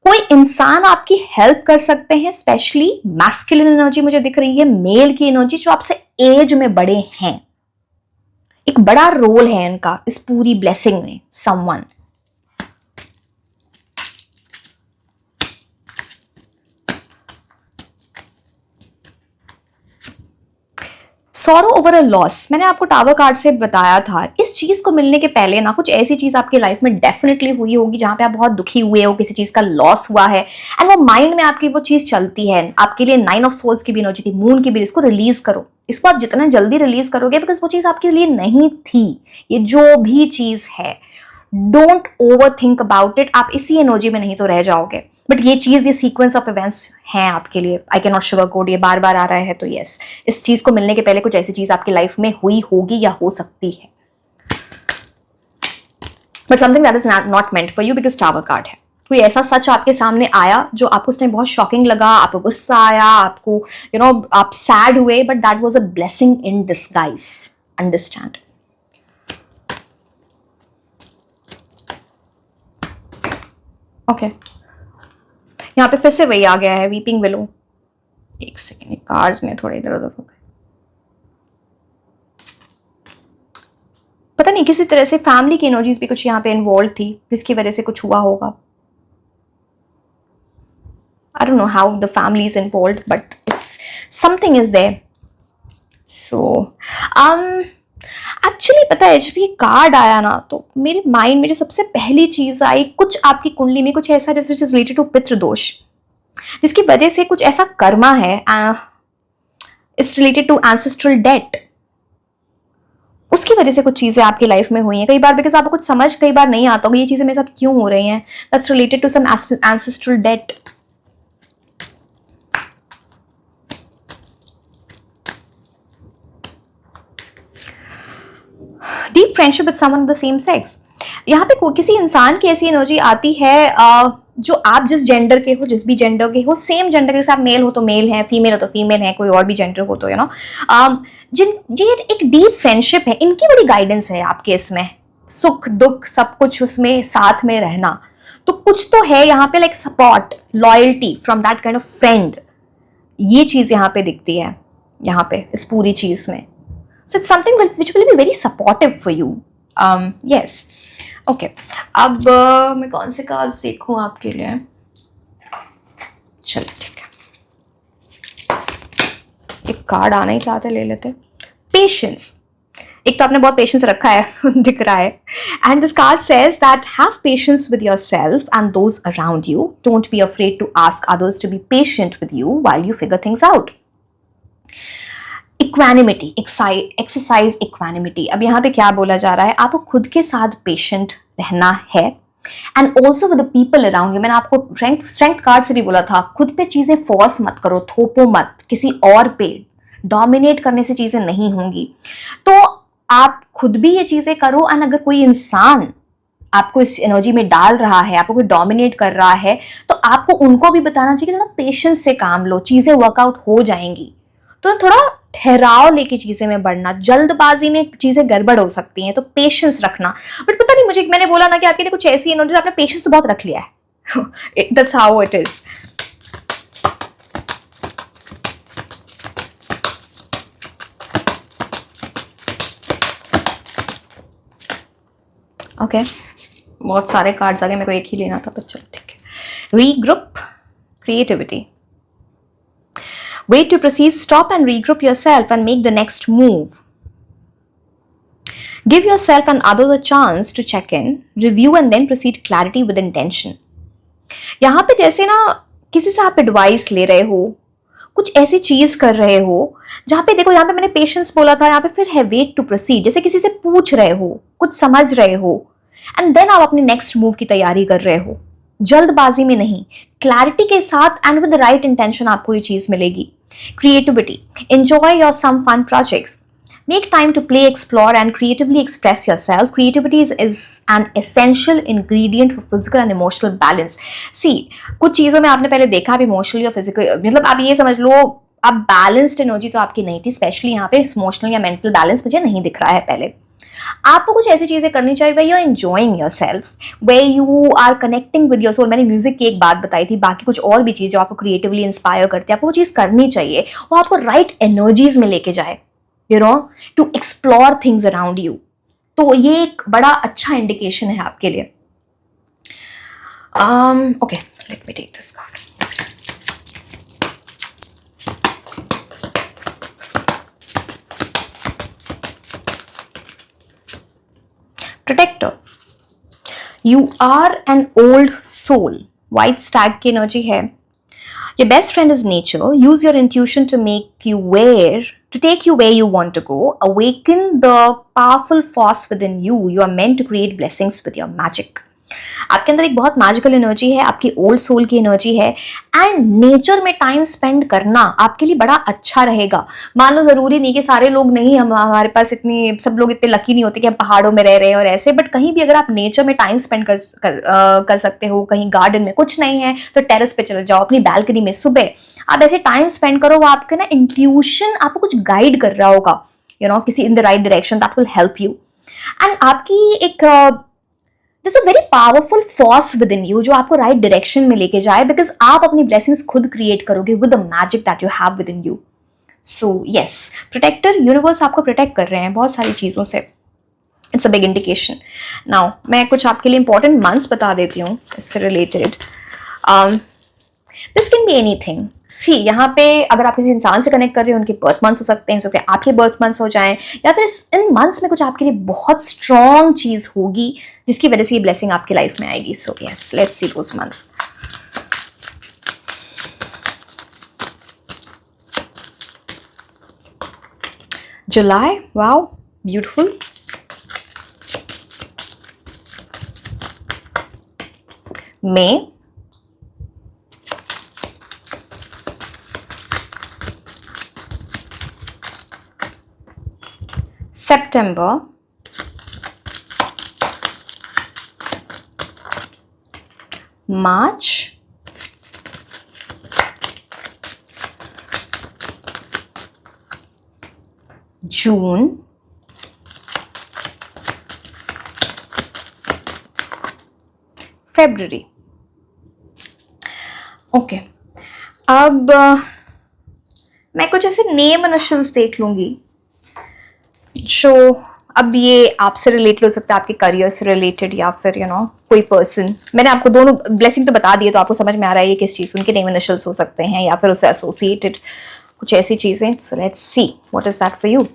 कोई इंसान आपकी हेल्प कर सकते हैं. स्पेशली मैस्कुलिन एनर्जी मुझे दिख रही है, मेल की एनर्जी जो आपसे एज में बड़े हैं. एक बड़ा रोल है इनका इस पूरी ब्लेसिंग में. Someone, sorrow over a loss. मैंने आपको टावर कार्ड से बताया था, इस चीज को मिलने के पहले ना कुछ ऐसी चीज आपकी लाइफ में डेफिनेटली हुई होगी जहां पे आप बहुत दुखी हुए हो, किसी चीज का लॉस हुआ है, एंड वो माइंड में आपकी वो चीज चलती है. आपके लिए 9 ऑफ सोल्स की भी एनर्जी थी, मून की भी. इसको रिलीज करो. इसको आप जितना जल्दी रिलीज करोगे, बिकॉज वो चीज आपके लिए नहीं थी. ये जो भी चीज है, don't over think about it. आप इसी एनर्जी में नहीं तो रह जाओगे. बट ये चीज, ये सीक्वेंस ऑफ इवेंट्स हैं आपके लिए. I can not sugar code, ये बार बार आ रहा है. तो यस, इस चीज को मिलने के पहले कुछ ऐसी चीज आपकी लाइफ में हुई होगी या हो सकती है. But something that is not meant for you, because tower card है. कोई ऐसा सच आपके सामने आया जो आपको उसने बहुत शॉकिंग लगा, आपको गुस्सा आया, आपको आप सैड हुए, but that was a blessing in disguise. Understand. Okay, यहाँ पे फिर से वही आ गया है, वीपिंग विलो. एक सेकेंड, कार्ड्स में थोड़े इधर उधर हो गए. पता नहीं, किसी तरह से फैमिली की एनर्जीज भी कुछ यहाँ पे इन्वॉल्व थी, जिसकी वजह से कुछ हुआ होगा. I don't know how the family is involved, but it's something is there. So, actually पता है, जब ये कार्ड आया ना तो मेरे माइंड में जो सबसे पहली चीज आई, कुछ आपकी कुंडली में कुछ ऐसा जैसे रिलेटेड टू पितृदोष, जिसकी वजह से कुछ ऐसा कर्मा है. It's related to ancestral debt. उसकी वजह से कुछ चीजें आपकी लाइफ में हुई हैं कई बार, बिकॉज आपको कुछ समझ कई बार नहीं आता होगा ये चीजें मेरे साथ क्यों हो रही हैं. That's related to some ancestral debt. Deep friendship with someone of the same sex. यहाँ पे किसी इंसान की ऐसी एनर्जी आती है जो आप जिस जेंडर के हो, जिस भी जेंडर के हो, सेम जेंडर के साथ, मेल हो तो मेल है, फीमेल हो तो फीमेल है, कोई और भी जेंडर हो तो यू नो, जिन ये एक डीप फ्रेंडशिप है, इनकी बड़ी गाइडेंस है आपके इसमें, सुख दुख सब कुछ उसमें साथ में रहना. तो कुछ तो है यहाँ पे, like support, loyalty from that kind of friend. ये चीज यहाँ पे दिखती है, यहाँ पे इस पूरी चीज में. So it's something which will be very supportive for you. Yes. Okay. अब मैं कौन से कार्ड्स देखूं आपके लिए? चलो ठीक है. एक कार्ड आना ही चाहते, ले लेते. पेशेंस. एक तो आपने बहुत पेशेंस रखा है दिख रहा है. And this card says that have patience with yourself and those around you. Don't be afraid to ask others to be patient with you while you figure things out. Equanimity, exercise equanimity. अब यहाँ पे क्या बोला जा रहा है, आपको खुद के साथ पेशेंट रहना है and also with the people around you. मैंने आपको स्ट्रेंथ कार्ड से भी बोला था, खुद पे चीजें फोर्स मत करो, थोपो मत, किसी और पे डोमिनेट करने से चीजें नहीं होंगी. तो आप खुद भी ये चीजें करो, एंड अगर कोई इंसान आपको इस एनर्जी में डाल रहा है, आपको कोई डोमिनेट कर रहा है, तो आपको उनको भी बताना चाहिए कि थोड़ा पेशेंस से काम लो, चीजें वर्कआउट हो जाएंगी. तो थोड़ा ठहराव लेके चीजें में बढ़ना, जल्दबाजी में चीजें गड़बड़ हो सकती हैं, तो पेशेंस रखना. बट पता नहीं, मुझे मैंने बोला ना कि आपके लिए कुछ ऐसी एनर्जी, आपने पेशेंस तो बहुत रख लिया है. That's how it is. Okay, बहुत सारे कार्ड्स आ गए, मेरे को एक ही लेना था, तो चलो ठीक है. Regroup, creativity. Wait to proceed, stop and regroup yourself and make the next move. Give yourself and others a chance to check in, review and then proceed clarity with intention. यहाँ पे जैसे ना किसी से आप एडवाइस ले रहे हो, कुछ ऐसी चीज कर रहे हो जहाँ पे देखो, यहाँ पे मैंने पेशेंस बोला था, यहाँ पे फिर है वेट टू प्रोसीड. जैसे किसी से पूछ रहे हो, कुछ समझ रहे हो, एंड देन आप अपने नेक्स्ट मूव की तैयारी कर रहे हो. जल्दबाजी में नहीं, क्लैरिटी के साथ and with the right intention आपको ये चीज मिलेगी. Creativity. Enjoy your some fun projects. Make time to play, explore and creatively express yourself. Creativity is an essential ingredient for physical and emotional balance. See, कुछ चीज़ों में आपने पहले देखा, आप इमोशनली और फिजिकल, मतलब आप ये समझ लो, आप बैलेंस्ड एनर्जी तो आपकी नहीं थी, स्पेशली यहाँ पे इमोशनल या मेंटल बैलेंस मुझे नहीं दिख रहा है पहले. आपको कुछ ऐसी चीजें करनी चाहिए where you are enjoying yourself, where you are connecting with your soul. मैंने म्यूजिक की एक बात बताई थी, बाकी कुछ और भी चीज जो आपको क्रिएटिवली इंस्पायर करती है, आपको वो चीज करनी चाहिए, वो आपको राइट एनर्जीज में लेके जाए, you know, to explore things around you. तो ये एक बड़ा अच्छा इंडिकेशन है आपके लिए. Okay, let me take this card. Protector. You are an old soul. White stag की एनर्जी है. Your best friend is nature. Use your intuition to take you where you want to go. Awaken the powerful force within you. You are meant to create blessings with your magic. आपके अंदर एक बहुत magical energy है, आपकी old soul की energy है, and nature में time spend करना आपके लिए बड़ा अच्छा रहेगा. मान लो जरूरी नहीं कि सारे लोग नहीं, हमारे पास इतनी, सब लोग इतने लकी नहीं होते कि हम पहाड़ों में रह रहे हैं और ऐसे, बट कहीं भी अगर आप नेचर में टाइम स्पेंड कर सकते हो, कहीं गार्डन में कुछ नहीं है तो टेरेस पे चले जाओ, अपनी बैल्कनी में सुबह आप ऐसे टाइम स्पेंड करो. वो आपका ना इंट्यूशन आपको कुछ गाइड कर रहा होगा, यू नो, किसी in the right direction, that will help you. And आपकी एक There's a very powerful force within you जो आपको राइट डायरेक्शन में लेके जाए, बिकॉज आप अपनी ब्लेसिंग्स खुद क्रिएट करोगे with the magic that you have within you. So yes, protector, universe आपको प्रोटेक्ट कर रहे हैं बहुत सारी चीज़ों से. It's a big indication. Now मैं कुछ आपके लिए इंपॉर्टेंट मंथ्स बता देती हूँ इससे related. This can be anything. See, यहाँ पे अगर आप किसी इंसान से कनेक्ट कर रहे हो, उनके बर्थ मंथ्स हो सकते हैं आपके बर्थ मंथ्स हो जाएं, या फिर इन मंथ्स में कुछ आपके लिए बहुत स्ट्रॉन्ग चीज होगी जिसकी वजह से ये ब्लेसिंग आपकी लाइफ में आएगी. So yes, let's see those months. July, wow, beautiful. May, September, March, June, February। Okay, अब मैं कुछ ऐसे नेम इनिशियल्स देख लूंगी जो अब ये आपसे रिलेटेड हो सकता है, आपके करियर से रिलेटेड, या फिर कोई पर्सन। मैंने आपको दोनों ब्लेसिंग तो बता दिए, तो आपको समझ में आ रहा है ये किस चीज़, उनके नेम इनिशियल्स हो सकते हैं या फिर उससे एसोसिएटेड कुछ ऐसी चीज़ें। So let's see what is that for you.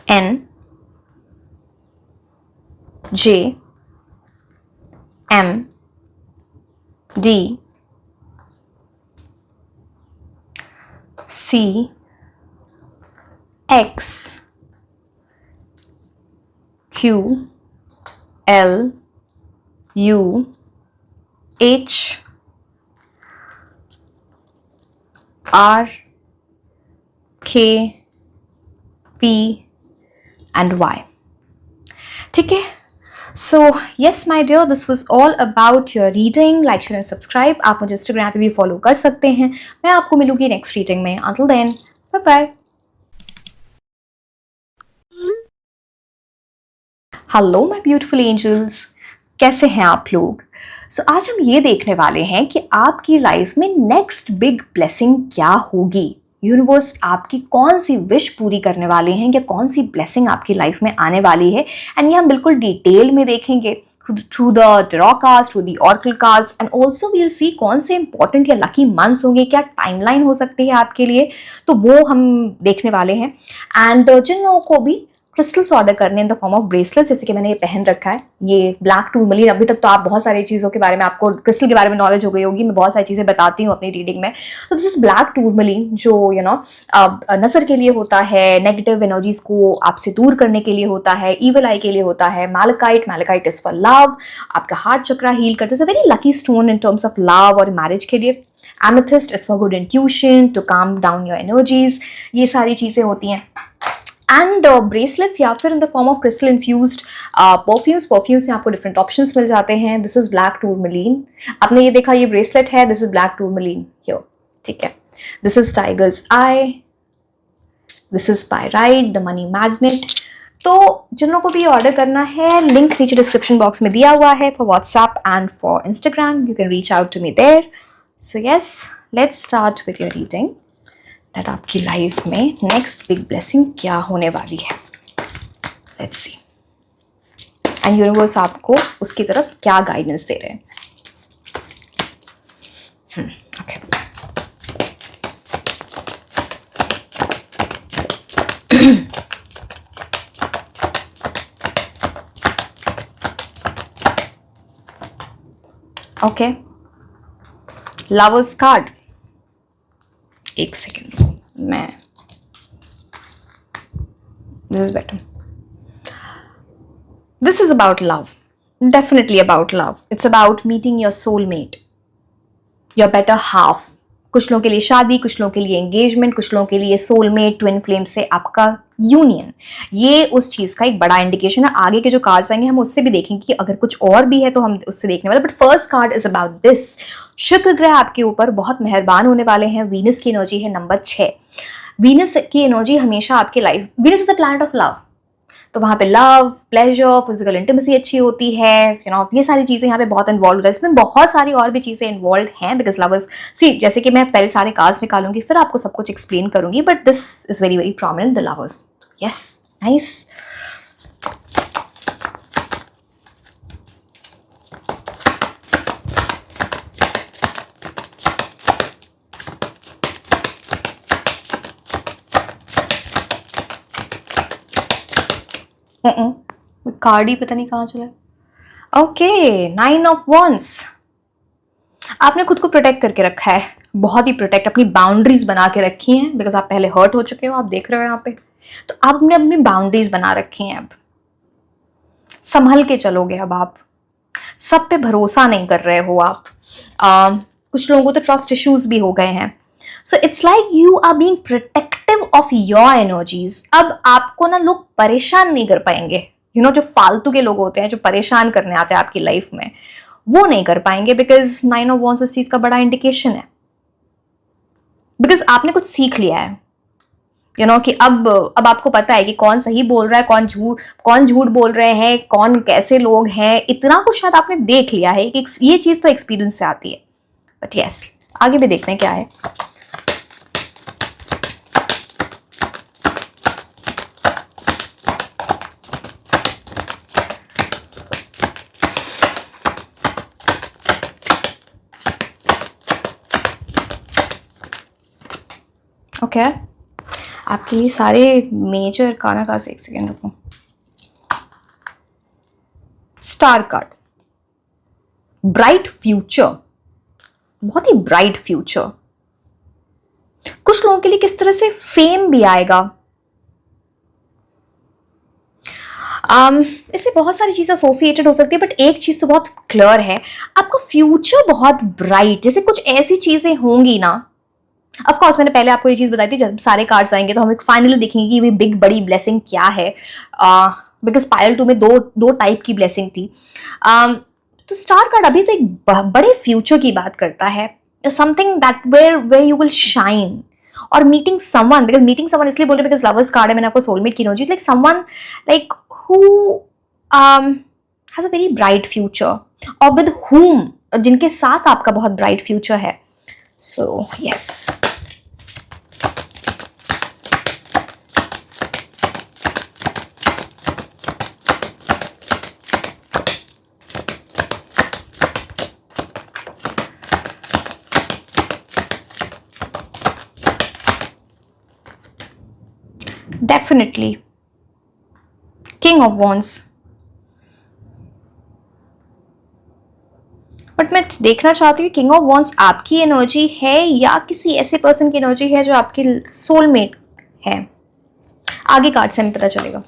N, J, M, D, C, X, Q, L, U, H, R, K, P and Y। ठीक है, so yes my dear, this was all about your reading. Like, share and subscribe. आप मुझे Instagram पे भी follow कर सकते हैं। मैं आपको मिलूंगी नेक्स्ट रीडिंग में। Until then, bye bye. Hello my beautiful angels, कैसे हैं आप लोग? आज हम ये देखने वाले हैं कि आपकी लाइफ में नेक्स्ट बिग ब्लेसिंग क्या होगी। यूनिवर्स आपकी कौन सी विश पूरी करने वाले हैं, या कौन सी ब्लेसिंग आपकी लाइफ में आने वाली है। एंड ये हम बिल्कुल डिटेल में देखेंगे through the tarot cards, through the oracle cards, and also we'll see कौन से इंपॉर्टेंट या लकी मंथ्स होंगे, क्या टाइमलाइन हो सकती है आपके लिए, तो वो हम देखने वाले हैं। एंड जिन लोगों को भी क्रिस्टल्स ऑर्डर करने इन द फॉर्म ऑफ ब्रेसलेट्स, जैसे कि मैंने ये पहन रखा है, ये ब्लैक टूरमलीन। अभी तक तो आप बहुत सारी चीज़ों के बारे में, आपको क्रिस्टल के बारे में नॉलेज हो गई होगी, मैं बहुत सारी चीज़ें बताती हूँ अपनी रीडिंग में। तो दिस इज ब्लैक टूरमलीन, जो नज़र के लिए होता है, नेगेटिव एनर्जीज को आपसे दूर करने के लिए होता है, ईवल आई के लिए होता है। मैलेकाइट इज फॉर लव, आपका हार्ट चक्रा हील करता है। Very lucky stone in terms of love और मैरिज के लिए। Amethyst is for good intuition, to calm down your energies, ये सारी चीज़ें होती हैं। एंड ब्रेसलेट्स या फिर in the form of crystal infused perfumes में आपको डिफरेंट ऑप्शंस मिल जाते हैं। This is black tourmaline. आपने ये देखा, ये ब्रेसलेट है, दिस इज ब्लैक टूरमलीन हियर, ठीक है। This is tiger's I, this is pyrite, the money magnet. तो जिन लोगों को भी ऑर्डर करना है, लिंक नीचे डिस्क्रिप्शन बॉक्स में दिया हुआ है for WhatsApp and for Instagram. You can reach out to me there. So yes, let's start with your reading that आपकी लाइफ में नेक्स्ट बिग ब्लेसिंग क्या होने वाली है। लेट्स सी, एंड यूनिवर्स आपको उसकी तरफ क्या गाइडेंस दे रहे हैं। Okay, okay, lovers card. एक सेकेंड, मैं this is better. This is about love, definitely about love. It's about meeting your soulmate, your better half. कुछ लोगों के लिए शादी, कुछ लोगों के लिए एंगेजमेंट, कुछ लोगों के लिए सोलमेट, ट्विन फ्लेम से आपका यूनियन। ये उस चीज़ का एक बड़ा इंडिकेशन है। आगे के जो कार्ड्स आएंगे हम उससे भी देखेंगे कि अगर कुछ और भी है तो हम उससे देखने वाले। But first card is about this. शुक्र ग्रह आपके ऊपर बहुत मेहरबान होने वाले हैं। वीनस की एनर्जी है नंबर 6। वीनस की एनर्जी हमेशा आपके life, Venus is the planet of love, तो वहाँ पे लव, प्लेजर, फिजिकल इंटिमेसी अच्छी होती है। ये सारी चीज़ें यहाँ पे बहुत इन्वॉल्व होता है। इसमें बहुत सारी और भी चीज़ें इन्वॉल्व हैं, बिकॉज लवर्स सी, जैसे कि मैं पहले सारे कार्ड्स निकालूंगी फिर आपको सब कुछ एक्सप्लेन करूंगी, but this is very very prominent, the lovers. Yes, nice. Card ही पता नहीं कहाँ चला। Okay, 9 of wands. आपने खुद को प्रोटेक्ट करके रखा है, बहुत ही प्रोटेक्ट, अपनी बाउंड्रीज बना के रखी हैं, बिकॉज आप पहले हर्ट हो चुके हो, आप देख रहे हो यहाँ पे। तो आपने अपनी बाउंड्रीज बना रखी हैं, अब संभल के चलोगे। अब आप सब पे भरोसा नहीं कर रहे हो आप। कुछ लोगों को तो ट्रस्ट इश्यूज भी हो गए हैं। So it's like you are being protective of your energies. अब आपको ना लोग परेशान नहीं कर पाएंगे, जो फालतू के लोग होते हैं जो परेशान करने आते हैं आपकी लाइफ में, वो नहीं कर पाएंगे, बिकॉज 9 ऑफ वॉन्ड्स इस चीज का बड़ा इंडिकेशन है। बिकॉज आपने कुछ सीख लिया है, कि अब आपको पता है कि कौन सही बोल रहा है, कौन झूठ बोल रहे हैं, कौन कैसे लोग हैं। इतना कुछ शायद आपने देख लिया है कि ये चीज तो एक्सपीरियंस से आती है। बट यस, आगे भी देखते हैं क्या है। ओके, आपके ये सारे मेजर काना का से एक सेकेंड रुको। स्टार कार्ड, ब्राइट फ्यूचर, बहुत ही ब्राइट फ्यूचर। कुछ लोगों के लिए किस तरह से फेम भी आएगा। इससे बहुत सारी चीजें एसोसिएटेड हो सकती है, बट एक चीज तो बहुत क्लियर है, आपका फ्यूचर बहुत ब्राइट। जैसे कुछ ऐसी चीजें होंगी ना, ऑफ कोर्स मैंने पहले आपको ये चीज बताई थी, जब सारे कार्ड्स आएंगे तो हम एक फाइनली देखेंगे कि ये बिग बड़ी ब्लेसिंग क्या है। बिकॉज पायल 2 में दो टाइप की ब्लेसिंग थी। तो स्टार कार्ड अभी तो एक बड़े फ्यूचर की बात करता है, something that where you will shine, और meeting someone. Because meeting someone इसलिए बोल रहे बिकॉज लवर्स कार्ड है, मैंने आपको सोलमेट की energy, like someone like who has a very bright future, और विद हुम, जिनके साथ आपका बहुत ब्राइट फ्यूचर है। So, yes. Definitely. King of Wands. But मैं देखना चाहती हूँ किंग ऑफ वॉन्ड्स आपकी एनर्जी है या किसी ऐसे पर्सन की एनर्जी है जो आपकी सोलमेट है। आगे कार्ड से हमें पता चलेगा।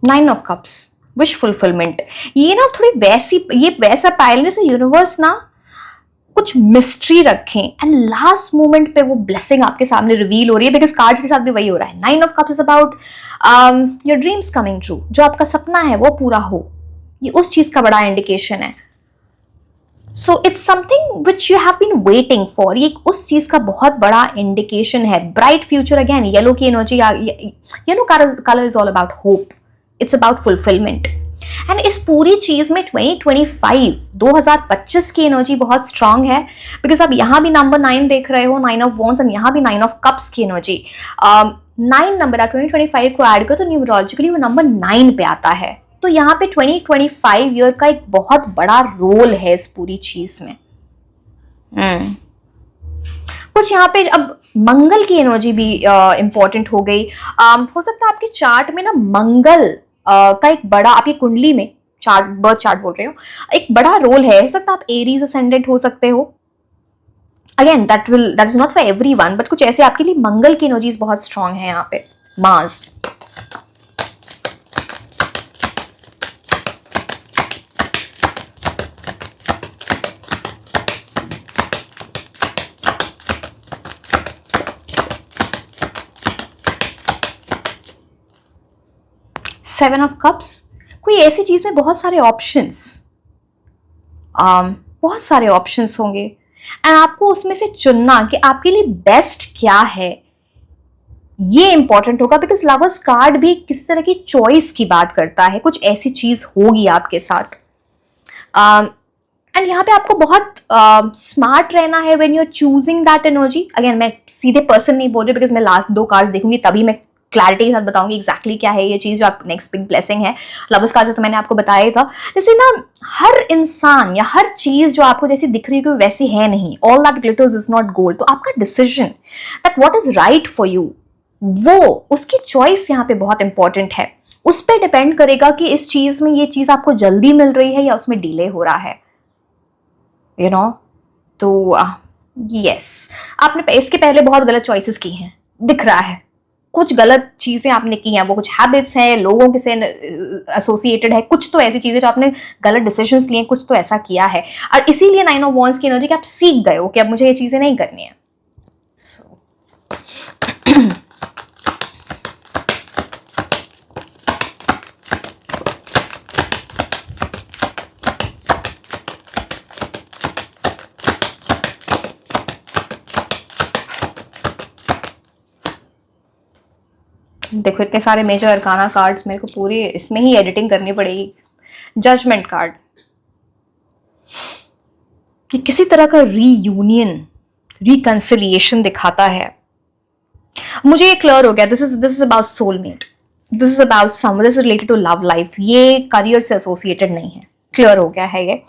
Nine of cups, wish fulfilment. ये ना थोड़ी वैसा पायल से यूनिवर्स ना कुछ मिस्ट्री रखें, एंड लास्ट मोमेंट पे वो ब्लेसिंग आपके सामने रिवील हो रही है। बिकॉज कार्ड्स के साथ भी वही हो रहा है। 9 of cups is about your dreams coming true, जो आपका सपना है वो पूरा हो, ये उस चीज का बड़ा इंडिकेशन है। So it's something which you have been waiting for, ये उस चीज का बहुत बड़ा इंडिकेशन है। ब्राइट फ्यूचर, अगेन येलो की energy, yellow colour is all about hope, it's about fulfilment. And इस पूरी चीज में 2025 की एनर्जी बहुत स्ट्रांग है, बिकॉज आप यहां भी नंबर 9 देख रहे हो, 9 ऑफ वॉन्ड्स, एंड यहां भी 9 ऑफ कप्स की एनर्जी। 9 नंबर आप 2025 को ऐड करो तो न्यूमरोलॉजिकली वो नंबर 9 पे आता है। तो यहाँ पे 2025 ईयर का एक बहुत बड़ा रोल है इस पूरी चीज में। कुछ यहाँ पे अब मंगल की एनर्जी भी इंपॉर्टेंट हो गई। हो सकता है आपके चार्ट में ना मंगल का एक बड़ा, आपकी कुंडली में बर्थ चार्ट बोल रहे हो, एक बड़ा रोल है। हो सकता है आप एरीज असेंडेंट हो सकते हो। Again that is not for everyone, but कुछ ऐसे आपके लिए मंगल की एनर्जीज बहुत स्ट्रांग है यहाँ पे। मार्स, सेवन ऑफ कप्स, कोई ऐसी चीज में बहुत सारे ऑप्शंस होंगे, एंड आपको उसमें से चुनना कि आपके लिए बेस्ट क्या है, ये इंपॉर्टेंट होगा। बिकॉज लवर्स कार्ड भी किस तरह की चॉइस की बात करता है, कुछ ऐसी चीज होगी आपके साथ। एंड यहाँ पे आपको बहुत स्मार्ट रहना है when you are choosing that energy. Again मैं सीधे पर्सन नहीं बोल रही, बिकॉज मैं लास्ट 2 कार्ड्स देखूंगी तभी मैं क्लैरिटी के साथ बताऊंगी एग्जैक्टली क्या है ये चीज जो आप नेक्स्ट बिग ब्लेसिंग है। लवर्स कार्ड से तो मैंने आपको बताया ही था। जैसे ना हर इंसान या हर चीज जो आपको जैसी दिख रही है वैसी है नहीं, all that glitters is not gold. तो आपका decision that what is right for you, वो उसकी चॉइस यहाँ पे बहुत इंपॉर्टेंट है। उस पर डिपेंड करेगा कि इस चीज में ये चीज आपको जल्दी मिल रही है या उसमें डिले हो रहा है, यू नो। तो यस, आपने इसके पहले बहुत गलत चॉइसेस की हैं, दिख रहा है कुछ गलत चीजें आपने की हैं, वो कुछ हैबिट्स हैं, लोगों के से एसोसिएटेड है, कुछ तो ऐसी चीजें जो आपने गलत डिसीजंस लिए, कुछ तो ऐसा किया है। और इसीलिए 9 ऑफ वॉन्ड्स की एनर्जी कि आप सीख गए हो कि अब मुझे ये चीजें नहीं करनी है। So, देखो इतने सारे मेजर अरकाना कार्ड्स, मेरे को पूरी इसमें ही एडिटिंग करनी पड़ेगी। जजमेंट कार्ड, कि किसी तरह का रीयूनियन, रिकंसिलिएशन दिखाता है। मुझे ये क्लियर हो गया, this is about soulmate, this is about some, this is related to love life, ये करियर से एसोसिएटेड नहीं है। क्लियर हो गया है ये।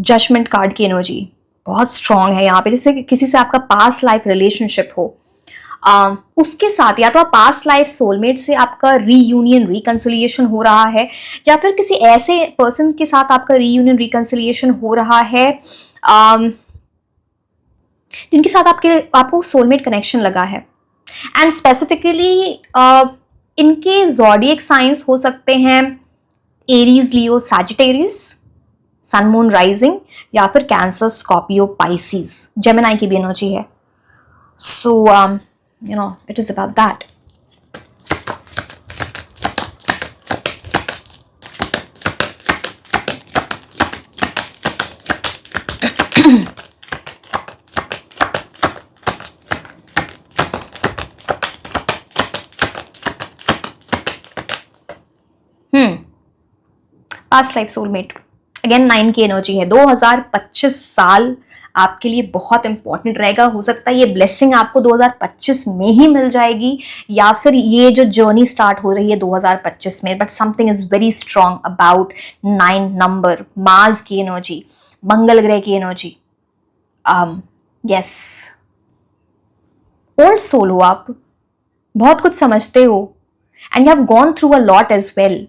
जजमेंट कार्ड की एनर्जी बहुत स्ट्रांग है यहाँ पे, जैसे किसी से आपका पास्ट लाइफ रिलेशनशिप हो, उसके साथ या तो आप पास्ट लाइफ सोलमेट से आपका रीयूनियन रिकंसिलिएशन हो रहा है, या फिर किसी ऐसे पर्सन के साथ आपका रीयूनियन रिकंसिलिएशन हो रहा है जिनके साथ आपको सोलमेट कनेक्शन लगा है। एंड स्पेसिफिकली इनके ज़ोडिएक साइंस हो सकते हैं एरीज, लियो, सैजिटेरियस, सन मून राइजिंग, या फिर कैंसर, स्कॉर्पियो, पाइसिस, जेमिनाई की भी एनर्जी है। सो you know, it is about that. Past life soulmate, again 9 की एनर्जी है। 2025 साल आपके लिए बहुत इंपॉर्टेंट रहेगा। हो सकता है ये ब्लेसिंग आपको 2025 में ही मिल जाएगी, या फिर ये जो जर्नी स्टार्ट हो रही है 2025 में, but something is very strong about 9 number, Mars की एनर्जी, मंगल ग्रह की एनर्जी। यस, ओल्ड सोल हो आप, बहुत कुछ समझते हो, and you have gone through a lot as well.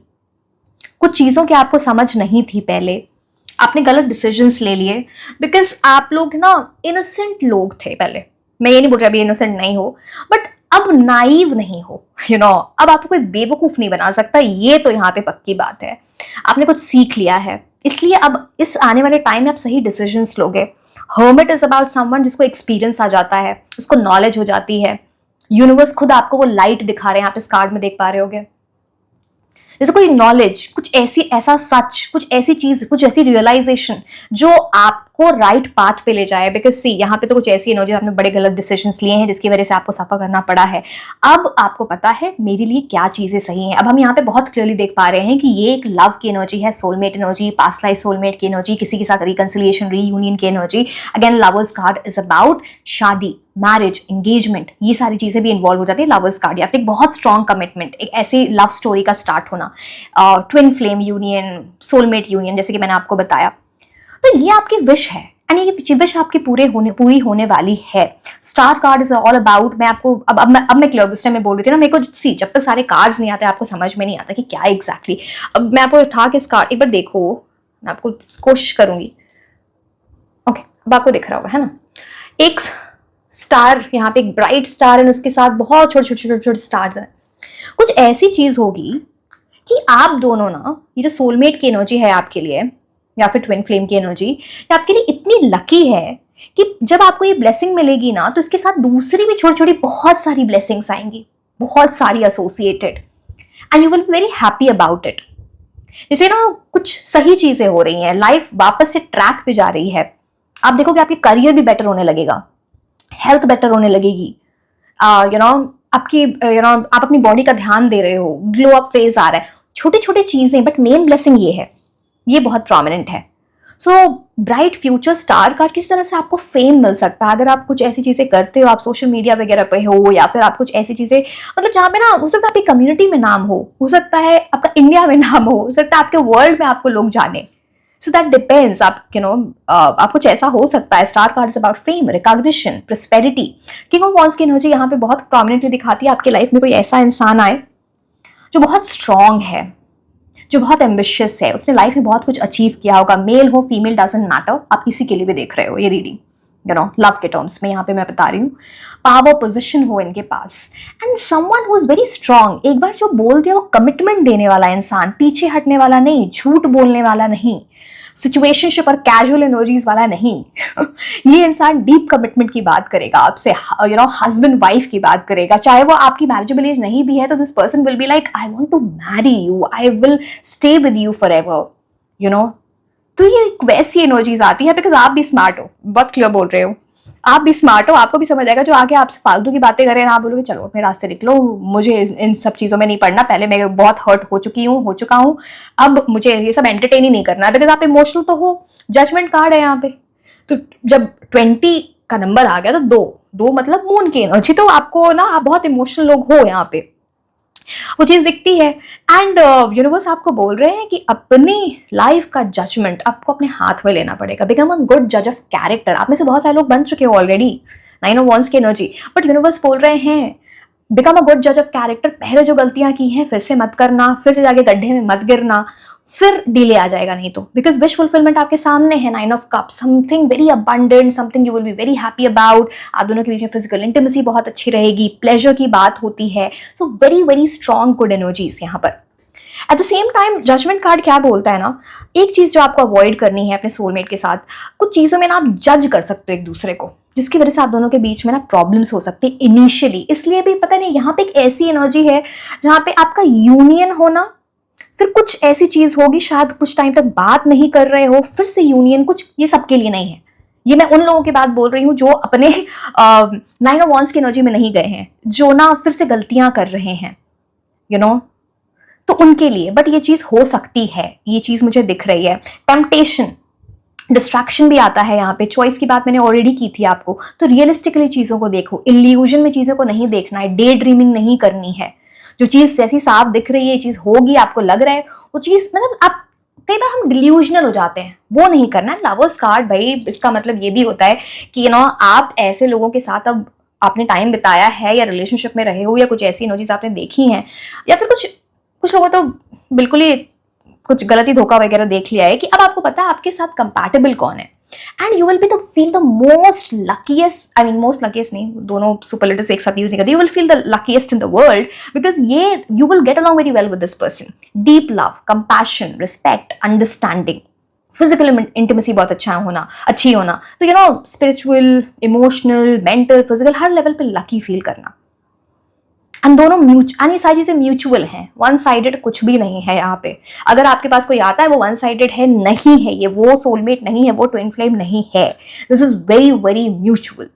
कुछ चीजों की आपको समझ नहीं थी पहले, आपने गलत डिसीजंस ले लिए, बिकॉज आप लोग ना इनोसेंट लोग थे पहले। मैं ये नहीं बोल रही अभी इनोसेंट नहीं हो, बट अब नाइव नहीं हो, यू नो। अब आपको कोई बेवकूफ नहीं बना सकता, ये तो यहाँ पे पक्की बात है। आपने कुछ सीख लिया है, इसलिए अब इस आने वाले टाइम में आप सही डिसीजंस लोगे। हर्मिट इज अबाउट समवन जिसको एक्सपीरियंस आ जाता है, उसको नॉलेज हो जाती है। यूनिवर्स खुद आपको वो लाइट दिखा रहे हैं, आप इस कार्ड में देख पा रहे होगे। जैसे कोई नॉलेज, कुछ ऐसा सच, कुछ ऐसी चीज, कुछ ऐसी रियलाइजेशन जो आपको राइट पाथ पे ले जाए। बिकॉज सी यहाँ पे तो कुछ ऐसी एनर्जी, आपने बड़े गलत डिसीजंस लिए हैं जिसकी वजह से आपको सफर करना पड़ा है। अब आपको पता है मेरे लिए क्या चीजें सही हैं। अब हम यहाँ पे बहुत क्लियरली देख पा रहे हैं कि ये एक लव की एनर्जी है, soulmate energy, past life soulmate की एनर्जी, किसी के साथ रिकंसिलिएशन, रीयूनियन की energy. Again lovers card is about शादी, मैरिज, एंगेजमेंट, ये सारी चीजें भी इन्वॉल्व हो जाती है लवर्स कार्ड, या फिर एक बहुत स्ट्रॉन्ग कमिटमेंट, एक ऐसी लव स्टोरी का स्टार्ट होना, twin flame union, soulmate union, जैसे कि मैंने आपको बताया। तो ये आपकी विश है, एंड ये विश आपकी पूरी होने वाली है। Star card is all about, मैं आपको अब मैं क्लियर उस टाइम में बोल रही थी ना, मेरे को सी जब तक सारे कार्ड्स नहीं आते आपको समझ में नहीं आता कि क्या एग्जैक्टली। अब मैं आपको उठा के इस कार्ड एक बार देखो, मैं आपको कोशिश करूंगी। ओके, अब आपको दिख रहा होगा, है ना, एक स्टार, यहाँ पे एक ब्राइट स्टार है, उसके साथ बहुत छोटे छोटे स्टार्स हैं। कुछ ऐसी चीज होगी कि आप दोनों ना, ये जो सोलमेट की एनर्जी है आपके लिए, या फिर ट्विन फ्लेम की एनर्जी, ये आपके लिए इतनी लकी है कि जब आपको ये ब्लेसिंग मिलेगी ना, तो इसके साथ दूसरी भी छोटी छोटी बहुत सारी ब्लेसिंग्स आएंगी, बहुत सारी associated, and you will be very happy about it. जैसे ना कुछ सही चीजें हो रही हैं, लाइफ वापस से ट्रैक पे जा रही है। आप देखोगे आपकी करियर भी बेटर होने लगेगा, हेल्थ बेटर होने लगेगी, यू नो आपकी आप अपनी बॉडी का ध्यान दे रहे हो, ग्लो अप फेज आ रहा है, छोटी छोटी चीजें, बट मेन ब्लेसिंग ये है, ये बहुत प्रोमिनेंट है। So bright future star card किस तरह से आपको फेम मिल सकता है अगर आप कुछ ऐसी चीजें करते हो, आप सोशल मीडिया वगैरह पे हो, या फिर आप कुछ ऐसी चीजें मतलब जहाँ पे ना हो सकता है आपकी कम्युनिटी में नाम हो सकता है आपका इंडिया में नाम हो सकता है आपके वर्ल्ड में आपको लोग जाने। सो दैट डिपेंड्स, आप आप कुछ ऐसा हो सकता है। Star card is about fame, recognition, prosperity. King of wands की एनर्जी यहाँ पे बहुत प्रोमिनेंटली दिखाती है आपकी लाइफ में कोई ऐसा इंसान आए जो बहुत स्ट्रांग है, जो बहुत एम्बिशियस है, उसने लाइफ में बहुत कुछ अचीव किया होगा। मेल हो फीमेल डजंट मैटर, आप किसी के लिए भी देख रहे हो ये रीडिंग, लव के टर्म्स में यहाँ पे मैं बता रही हूँ। पावर पोजीशन हो इनके पास, and someone who is very strong. एक बार जो बोल दिया वो कमिटमेंट देने वाला इंसान, पीछे हटने वाला नहीं, झूठ बोलने वाला नहीं, सिचुएशनशिप और कैजुअल एनर्जीज वाला नहीं। ये इंसान डीप कमिटमेंट की बात करेगा आपसे, हस्बैंड वाइफ की बात करेगा। चाहे वो आपकी मैरिजेबल एज नहीं भी है तो this person will be like I want to marry you, I will stay with you forever, तो ये एक वैसी एनर्जीज आती है बिकॉज आप भी स्मार्ट हो, बहुत क्लियर बोल रहे हो, आप भी स्मार्ट हो, आपको भी समझ आएगा। जो आगे आपसे फालतू की बातें करें ना, आप बोलोगे चलो अपने रास्ते निकलो, मुझे इन सब चीजों में नहीं पड़ना, पहले मैं बहुत हर्ट हो चुका हूँ, अब मुझे ये सब एंटरटेन ही नहीं करना। बिकॉज आप इमोशनल तो हो, जजमेंट कार्ड है यहाँ पे। तो जब 20 का नंबर आ गया तो दो मतलब मून की एनर्जी, तो आपको ना आप बहुत इमोशनल लोग हो यहाँ पे, वो चीज दिखती है। एंड यूनिवर्स आपको बोल रहे हैं कि अपनी लाइफ का जजमेंट आपको अपने हाथ में लेना पड़ेगा। बिकम अ गुड जज ऑफ कैरेक्टर। आप में से बहुत सारे लोग बन चुके हो ऑलरेडी 9 ऑफ वॉन्ड्स की एनर्जी, बट यूनिवर्स बोल रहे हैं बिकम अ गुड जज ऑफ कैरेक्टर। पहले जो गलतियां की हैं फिर से मत करना, फिर से जाके गड्ढे में मत गिरना, फिर डिले आ जाएगा नहीं तो। बिकॉज विश फुलफिलमेंट आपके सामने है, 9 of cup, something very abundant, something you will be very happy about. आप दोनों के बीच में फिजिकल इंटीमेसी बहुत अच्छी रहेगी, प्लेजर की बात होती है। So very very strong good energies यहाँ पर। At the same time judgement card क्या बोलता है ना, एक चीज जो आपको अवॉइड करनी है अपने सोलमेट के साथ, कुछ चीजों में ना आप जज कर सकते हो एक दूसरे को, जिसकी वजह से आप दोनों के बीच में ना प्रॉब्लम्स हो सकती है इनिशियली। इसलिए भी पता नहीं, यहाँ पे एक ऐसी एनर्जी है जहाँ पे आपका यूनियन होना, फिर कुछ ऐसी चीज होगी, शायद कुछ टाइम तक बात नहीं कर रहे हो, फिर से यूनियन, कुछ ये सबके लिए नहीं है। ये मैं उन लोगों की बात बोल रही हूँ जो अपने 9 ऑफ वॉन्ड्स की एनर्जी में नहीं गए हैं, जो ना फिर से गलतियां कर रहे हैं, तो उनके लिए। बट ये चीज हो सकती है, ये चीज मुझे दिख रही है। टेम्पटेशन, डिस्ट्रैक्शन भी आता है यहाँ पे। चॉइस की बात मैंने ऑलरेडी की थी आपको, तो रियलिस्टिकली चीजों को देखो, इल्यूजन में चीजों को नहीं देखना है, डे ड्रीमिंग नहीं करनी है। जो चीज जैसी साफ दिख रही है, ये चीज होगी, आपको लग रहा है वो चीज, मतलब आप कई बार हम डिल्यूजनल हो जाते हैं, वो नहीं करना है। लवर्स कार्ड भाई, इसका मतलब ये भी होता है कि आप ऐसे लोगों के साथ अब आपने टाइम बिताया है, या रिलेशनशिप में रहे हो, या कुछ ऐसी एनर्जीज आपने देखी हैं, या फिर कुछ लोगों तो बिल्कुल ही कुछ गलती धोखा वगैरह देख लिया है कि अब आपको पता है आपके साथ कंपैटिबल कौन है। And you will be the feel the most luckiest, I mean most luckiest नहीं, दोनों सुपरलेटिव्स एक साथ यूज नहीं करते, you will feel the luckiest in the world, because ये you will get along very well with this person. Deep love, compassion, respect, understanding, physical intimacy बहुत अच्छी होना, तो स्पिरिचुअल, इमोशनल, मेंटल, फिजिकल, हर लेवल पे lucky feel करना। And दोनों ये सारी चीजें म्यूचुअल हैं, वन साइडेड कुछ भी नहीं है यहाँ पे। अगर आपके पास कोई आता है वो वन साइडेड है, नहीं है, ये वो सोलमेट नहीं है, वो ट्विन फ्लेम नहीं है। This is very very mutual.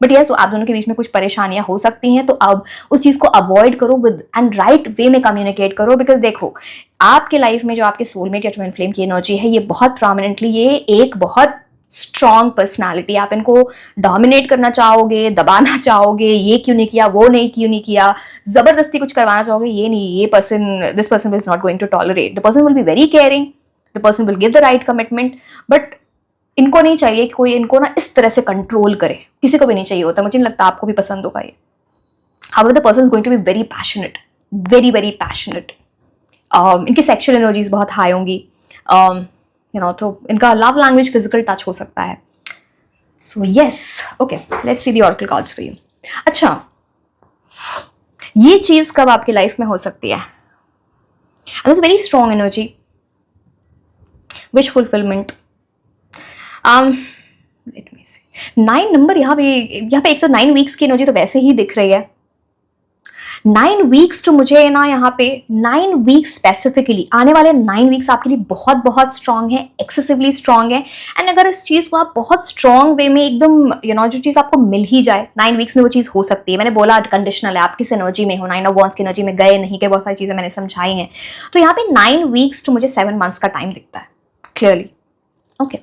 But yes, आप दोनों के बीच में कुछ परेशानियां हो सकती हैं, तो अब उस चीज को अवॉइड करो विद एंड राइट वे में कम्युनिकेट करो। बिकॉज देखो, आपके लाइफ में जो आपके सोलमेट या ट्विन फ्लेम की एनर्जी है, ये बहुत प्रोमिनेंटली, ये एक बहुत स्ट्रॉन्ग पर्सनालिटी। आप इनको डोमिनेट करना चाहोगे, दबाना चाहोगे, ये क्यों नहीं किया, वो नहीं क्यों नहीं किया, जबरदस्ती कुछ करवाना चाहोगे, ये नहीं, ये person, this person is not going to tolerate. The person will be very caring, the person will give the right commitment, but इनको नहीं चाहिए कि कोई इनको ना इस तरह से कंट्रोल करे। किसी को भी नहीं चाहिए होता, मुझे नहीं लगता आपको भी पसंद होगा ये। However the person is going to be very passionate, very very passionate. इनकी सेक्सुअल एनर्जीज बहुत हाई होंगी, तो इनका लव लैंग्वेज फिजिकल टच हो सकता है। So yes, okay, let's see the oracle cards for you. अच्छा, ये चीज कब आपकी लाइफ में हो सकती है? This very strong energy, wish fulfilment. Let me see, 9 number यहाँ पे एक तो 9 वीक्स की एनर्जी तो वैसे ही दिख रही है। 9 वीक्स तो मुझे ना यहाँ पे 9 वीक्स स्पेसिफिकली, आने वाले 9 वीक्स आपके लिए बहुत बहुत स्ट्रांग है, एक्सेसिवली स्ट्रांग है। एंड अगर इस चीज को आप बहुत स्ट्रांग वे में एकदम जो चीज आपको मिल ही जाए 9 वीक्स में, वो चीज हो सकती है। मैंने बोला कंडीशनल है, आप किस एनर्जी में हो, 9 ऑफ वॉन्ड्स की एनर्जी में गए नहीं गए, बहुत सारी चीजें मैंने समझाई हैं। तो यहाँ पे 9 वीक्स तो मुझे 7 मंथ्स का टाइम दिखता है क्लियरली। ओके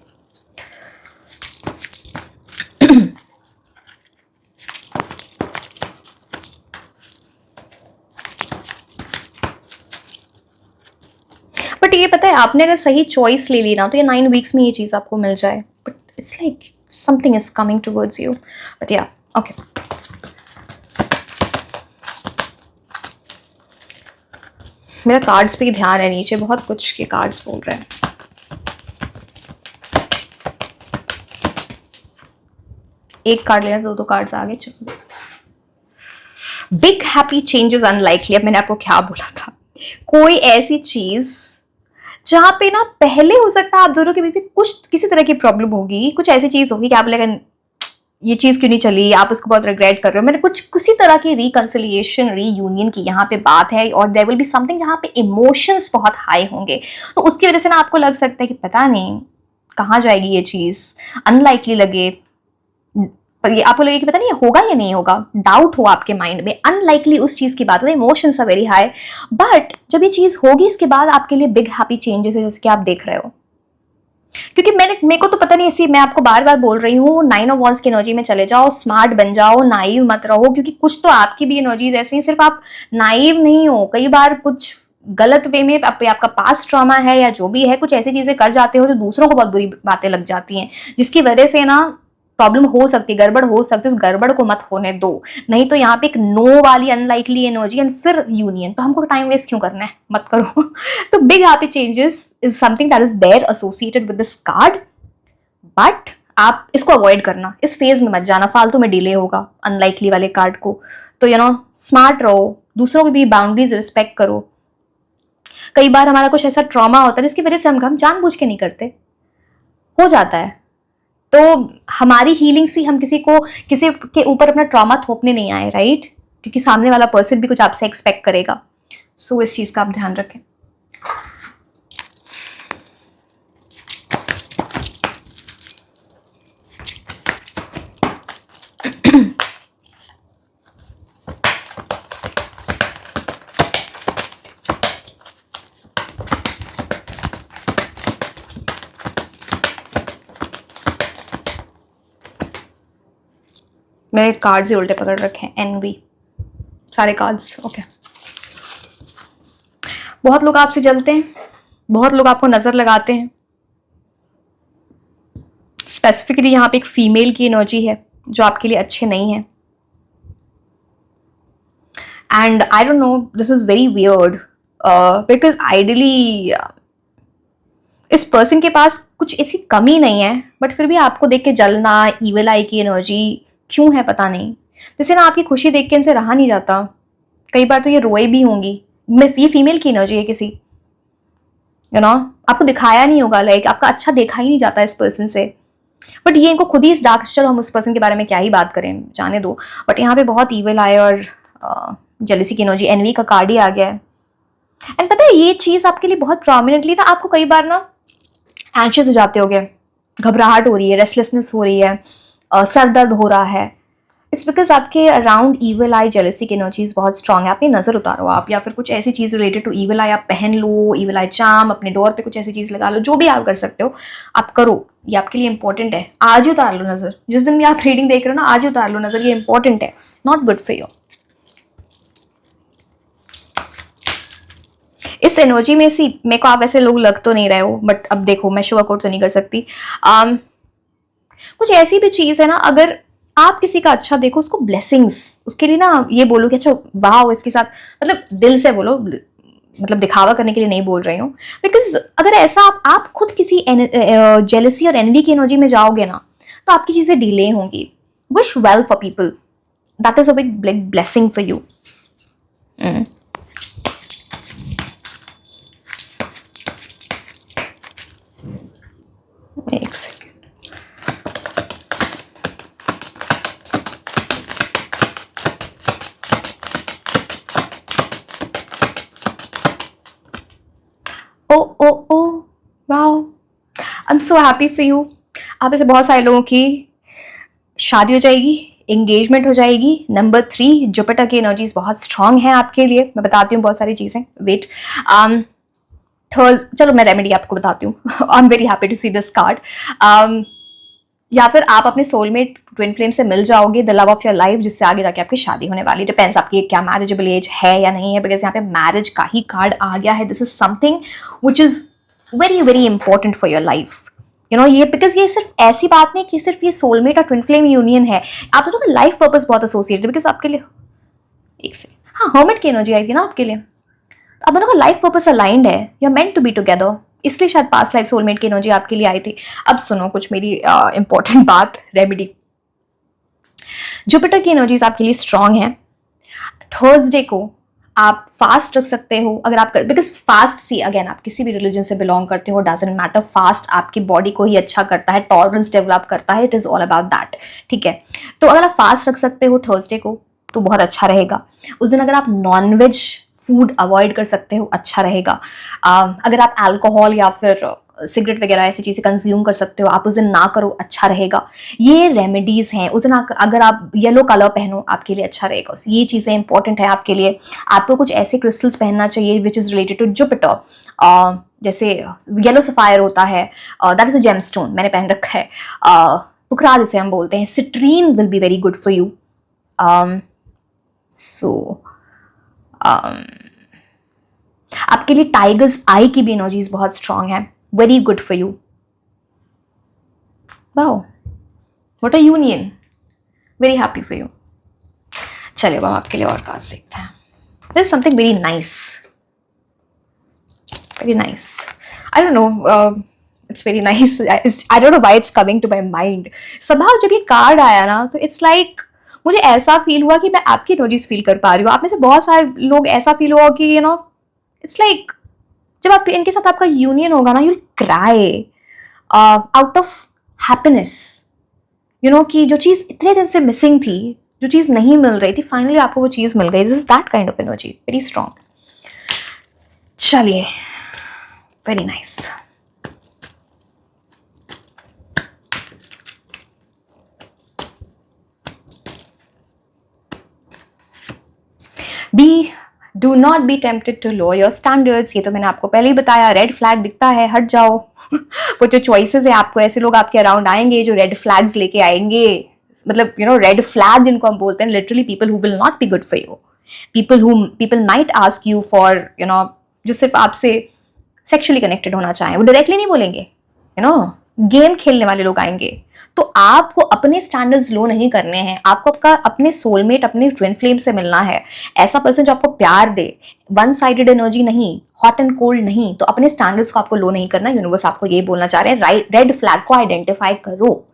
बट ये पता है, आपने अगर सही चॉइस ले ली ना तो ये 9 वीक्स में ये चीज़ आपको मिल जाए, but it's like something is coming towards you, but या ओके। मेरा कार्ड्स पे ध्यान है, नीचे बहुत कुछ के कार्ड्स बोल रहे हैं। एक कार्ड लेना, दो कार्ड्स आगे चलो। Big happy changes unlikely. अब मैंने आपको क्या बोला था, कोई ऐसी चीज जहां पे ना पहले हो सकता है आप दोनों के बीच में कुछ किसी तरह की प्रॉब्लम होगी, कुछ ऐसी चीज होगी कि आप लगा ये चीज क्यों नहीं चली, आप उसको बहुत रिग्रेट कर रहे हो, मैंने कुछ किसी तरह की रिकंसिलिएशन रीयूनियन की यहाँ पे बात है, और देयर विल बी समथिंग जहाँ पे इमोशंस बहुत हाई होंगे, तो उसकी वजह से ना आपको लग सकता है कि पता नहीं कहाँ जाएगी ये चीज, अनलाइकली लगे, पर ये आपको लगे कि पता नहीं ये होगा या नहीं होगा, डाउट हो आपके माइंड में, अनलाइकली उस चीज की बात है, emotions are very high, but जब ये चीज होगी इसके बाद आपके लिए बिग हैप्पी चेंजेस है, जैसे कि आप देख रहे हो। क्योंकि मेरे को तो पता नहीं, ऐसी मैं आपको बार बार बोल रही हूँ, 9 ऑफ वॉन्ड्स की एनर्जी में चले जाओ, स्मार्ट बन जाओ, नाइव मत रहो, क्योंकि कुछ तो आपकी भी एनर्जीज ऐसी हैं, सिर्फ आप नाइव नहीं हो, कई बार कुछ गलत वे में आपका पास्ट ट्रॉमा है या जो भी है, कुछ ऐसी चीजें कर जाते हो जो दूसरों को बहुत बुरी बातें लग जाती हैं, जिसकी वजह से ना प्रॉब्लम हो सकती है, गड़बड़ हो सकती है, उस गड़बड़ को मत होने दो, नहीं तो यहाँ पे एक नो वाली अनलाइकली एनर्जी एंड फिर यूनियन, तो हमको टाइम वेस्ट क्यों करना है, मत करो। तो big happy changes is something that is there associated with this card, but आप इसको अवॉइड करना, इस फेज में मत जाना, फालतू में डिले होगा अनलाइकली वाले कार्ड को, तो स्मार्ट रहो, दूसरों की भी बाउंड्रीज रिस्पेक्ट करो। कई बार हमारा कुछ ऐसा ट्रॉमा होता है जिसकी वजह से हम जानबूझ के नहीं करते, हो जाता है, तो हमारी हीलिंग से हम किसी के ऊपर अपना ट्रॉमा थोपने नहीं आए, राइट, क्योंकि सामने वाला पर्सन भी कुछ आपसे एक्सपेक्ट करेगा, सो इस चीज का आप ध्यान रखें। मेरे कार्ड्स ही उल्टे पकड़ रखे हैं, एनवी सारे कार्ड्स, ओके। बहुत लोग आपसे जलते हैं, बहुत लोग आपको नजर लगाते हैं, स्पेसिफिकली यहाँ पे एक फीमेल की एनर्जी है जो आपके लिए अच्छे नहीं है, and I don't no, this is very weird, because ideally इस पर्सन के पास कुछ ऐसी कमी नहीं है, बट फिर भी आपको देख के जलना, ईविल आई की एनर्जी क्यों है पता नहीं, जैसे ना आपकी खुशी देख के इनसे रहा नहीं जाता, कई बार तो ये रोए भी होंगी, ये फीमेल की एनर्जी है किसी, आपको दिखाया नहीं होगा, लाइक आपका अच्छा देखा ही नहीं जाता इस पर्सन से, बट ये इनको खुद ही इस डार्क, चलो हम उस पर्सन के बारे में क्या ही बात करें, जाने दो, बट यहाँ पे बहुत ईविल आए और जेलसी की एनर्जी, एनवी का कार्ड ही आ गया है, एंड पता है ये चीज आपके लिए बहुत प्रोमिनेंटली ना, आपको कई बार ना एंशियस हो जाते होगे, घबराहट हो रही है, रेस्टलेसनेस हो रही है, सर दर्द हो रहा है, इट्स बिकॉज आपके अराउंड ईविल आई जेलसी की एनर्जीज बहुत स्ट्रांग है, अपनी नजर उतारो आप, या फिर कुछ ऐसी चीज रिलेटेड टू ईविल आई आप पहन लो, ईविल आई चार्म अपने डोर पे कुछ ऐसी चीज लगा लो, जो भी आप कर सकते हो आप करो, ये आपके लिए इंपॉर्टेंट है, आज ही उतार लो नजर, जिस दिन भी आप रीडिंग देख रहे हो ना आज ही उतार लो नजर, ये इंपॉर्टेंट है, नॉट गुड फॉर यू। इस एनर्जी में सी मेरे को आप ऐसे लोग लग तो नहीं रहे हो, बट अब देखो मैं शुगर कोट तो नहीं कर सकती, कुछ ऐसी भी चीज है ना, अगर आप किसी का अच्छा देखो, उसको ब्लेसिंग्स, उसके लिए ना ये बोलो कि अच्छा वाह इसके साथ, मतलब दिल से बोलो, मतलब दिखावा करने के लिए नहीं बोल रही हूँ, बिकॉज अगर ऐसा आप खुद किसी जेलसी और एनवी की एनर्जी में जाओगे ना तो आपकी चीजें डिले होंगी। Wish well for people, that is a big blessing for you. एक second, oh oh wow, I am so happy for you. आप ऐसे बहुत सारे लोगों की शादी हो जाएगी, एंगेजमेंट हो जाएगी। नंबर 3 जुपिटर की एनर्जीज बहुत स्ट्रांग है आपके लिए, मैं बताती हूँ बहुत सारी चीजें, वेट। चलो मैं रेमेडी आपको बताती हूँ। I am very happy to see this card. या फिर आप अपने सोलमेट ट्विन फ्लेम से मिल जाओगे, the love of your life, जिससे आगे जाके आपकी शादी होने वाली। डिपेंड्स आपकी क्या मैरिजेबल एज है या नहीं है, बिकॉज यहाँ पे मैरिज का ही कार्ड आ गया है। This is something which is very very important for your life, you know. ये बिकॉज ये सिर्फ ऐसी बात नहीं कि सिर्फ ये सोलमेट और ट्विन फ्लेम यूनियन है, आप लोगों का लाइफ पर्पस बहुत एसोसिएटेड, बिकॉज आपके लिए एक से हाँ हर्मिट की एनर्जी आई थी ना आपके लिए, अब दोनों का लाइफ पर्पस अलाइंड है, you are meant to be together, इसलिए शायद पास्ट लाइफ सोलमेट की एनर्जी आपके लिए आई थी। अब सुनो कुछ मेरी इंपॉर्टेंट बात, रेमेडी। जुपिटर की एनर्जीज आपके लिए स्ट्रांग है। थर्सडे को आप फास्ट रख सकते हो अगर आप, बिकॉज फास्ट सी अगेन आप किसी भी रिलीजन से बिलोंग करते हो, डजंट मैटर, फास्ट आपकी बॉडी को ही अच्छा करता है, टॉलरेंस डेवलप करता है, it is all about that, ठीक है। तो अगर आप फास्ट रख सकते हो थर्सडे को तो बहुत अच्छा रहेगा। उस दिन अगर आप नॉनवेज फूड अवॉइड कर सकते हो, अच्छा रहेगा। अगर आप अल्कोहल या फिर सिगरेट वगैरह ऐसी चीज़ें कंज्यूम कर सकते हो, आप उस दिन ना करो, अच्छा रहेगा। ये रेमेडीज हैं। उस दिन अगर आप येलो कलर पहनो आपके लिए अच्छा रहेगा। ये चीज़ें इंपॉर्टेंट है आपके लिए। आपको कुछ ऐसे क्रिस्टल्स पहनना चाहिए which is related to Jupiter, जैसे येलो सफायर होता है, दैट इज अ जेमस्टोन, मैंने पहन रखा है। पुखरा जिसे हम बोलते हैं, citrine will be very good for you. So आपके लिए टाइगर्स आई की भी एनर्जीज बहुत स्ट्रांग है, very good for you. Wow, what a union, very happy for you. चलिए हम आपके लिए और कार्ड्स देखते हैं। This is something very nice, very nice. I don't know, it's very nice, I don't know why it's coming to my mind. स्वभाव जब ये कार्ड आया ना तो इट्स लाइक मुझे ऐसा फील हुआ कि मैं आपकी एनर्जीज फील कर पा रही हूँ। आप में से बहुत सारे लोग ऐसा फील हुआ कि यू नो इट्स लाइक जब आप इनके साथ आपका यूनियन होगा ना, you'll cry out of happiness, you know, कि जो चीज़ इतने दिन से मिसिंग थी, जो चीज़ नहीं मिल रही थी, फाइनली आपको वो चीज़ मिल गई। This is that kind of energy, very strong. चलिए, very nice. Do not be tempted to lower your standards. ये तो मैंने आपको पहले ही बताया, रेड फ्लैग दिखता है हट जाओ। वो जो चॉइसेस है, आपको ऐसे लोग आपके अराउंड आएंगे जो रेड फ्लैग्स लेके आएंगे, मतलब यू नो रेड फ्लैग जिनको हम बोलते हैं, literally people who will not be good for you, people might ask you for you know, जो सिर्फ आपसे सेक्सुअली कनेक्टेड होना चाहें, वो डायरेक्टली नहीं बोलेंगे, यू नो, गेम खेलने वाले लोग आएंगे। तो आपको अपने स्टैंडर्ड्स लो नहीं करने हैं, आपको आपका अपने सोलमेट, अपने ट्विन फ्लेम से मिलना है, ऐसा पर्सन जो आपको प्यार दे, वन साइडेड एनर्जी नहीं, हॉट एंड कोल्ड नहीं। तो अपने स्टैंडर्ड्स को आपको लो नहीं करना। यूनिवर्स आपको ये बोलना चाह रहे हैं, रेड फ्लैग को आइडेंटिफाई करो,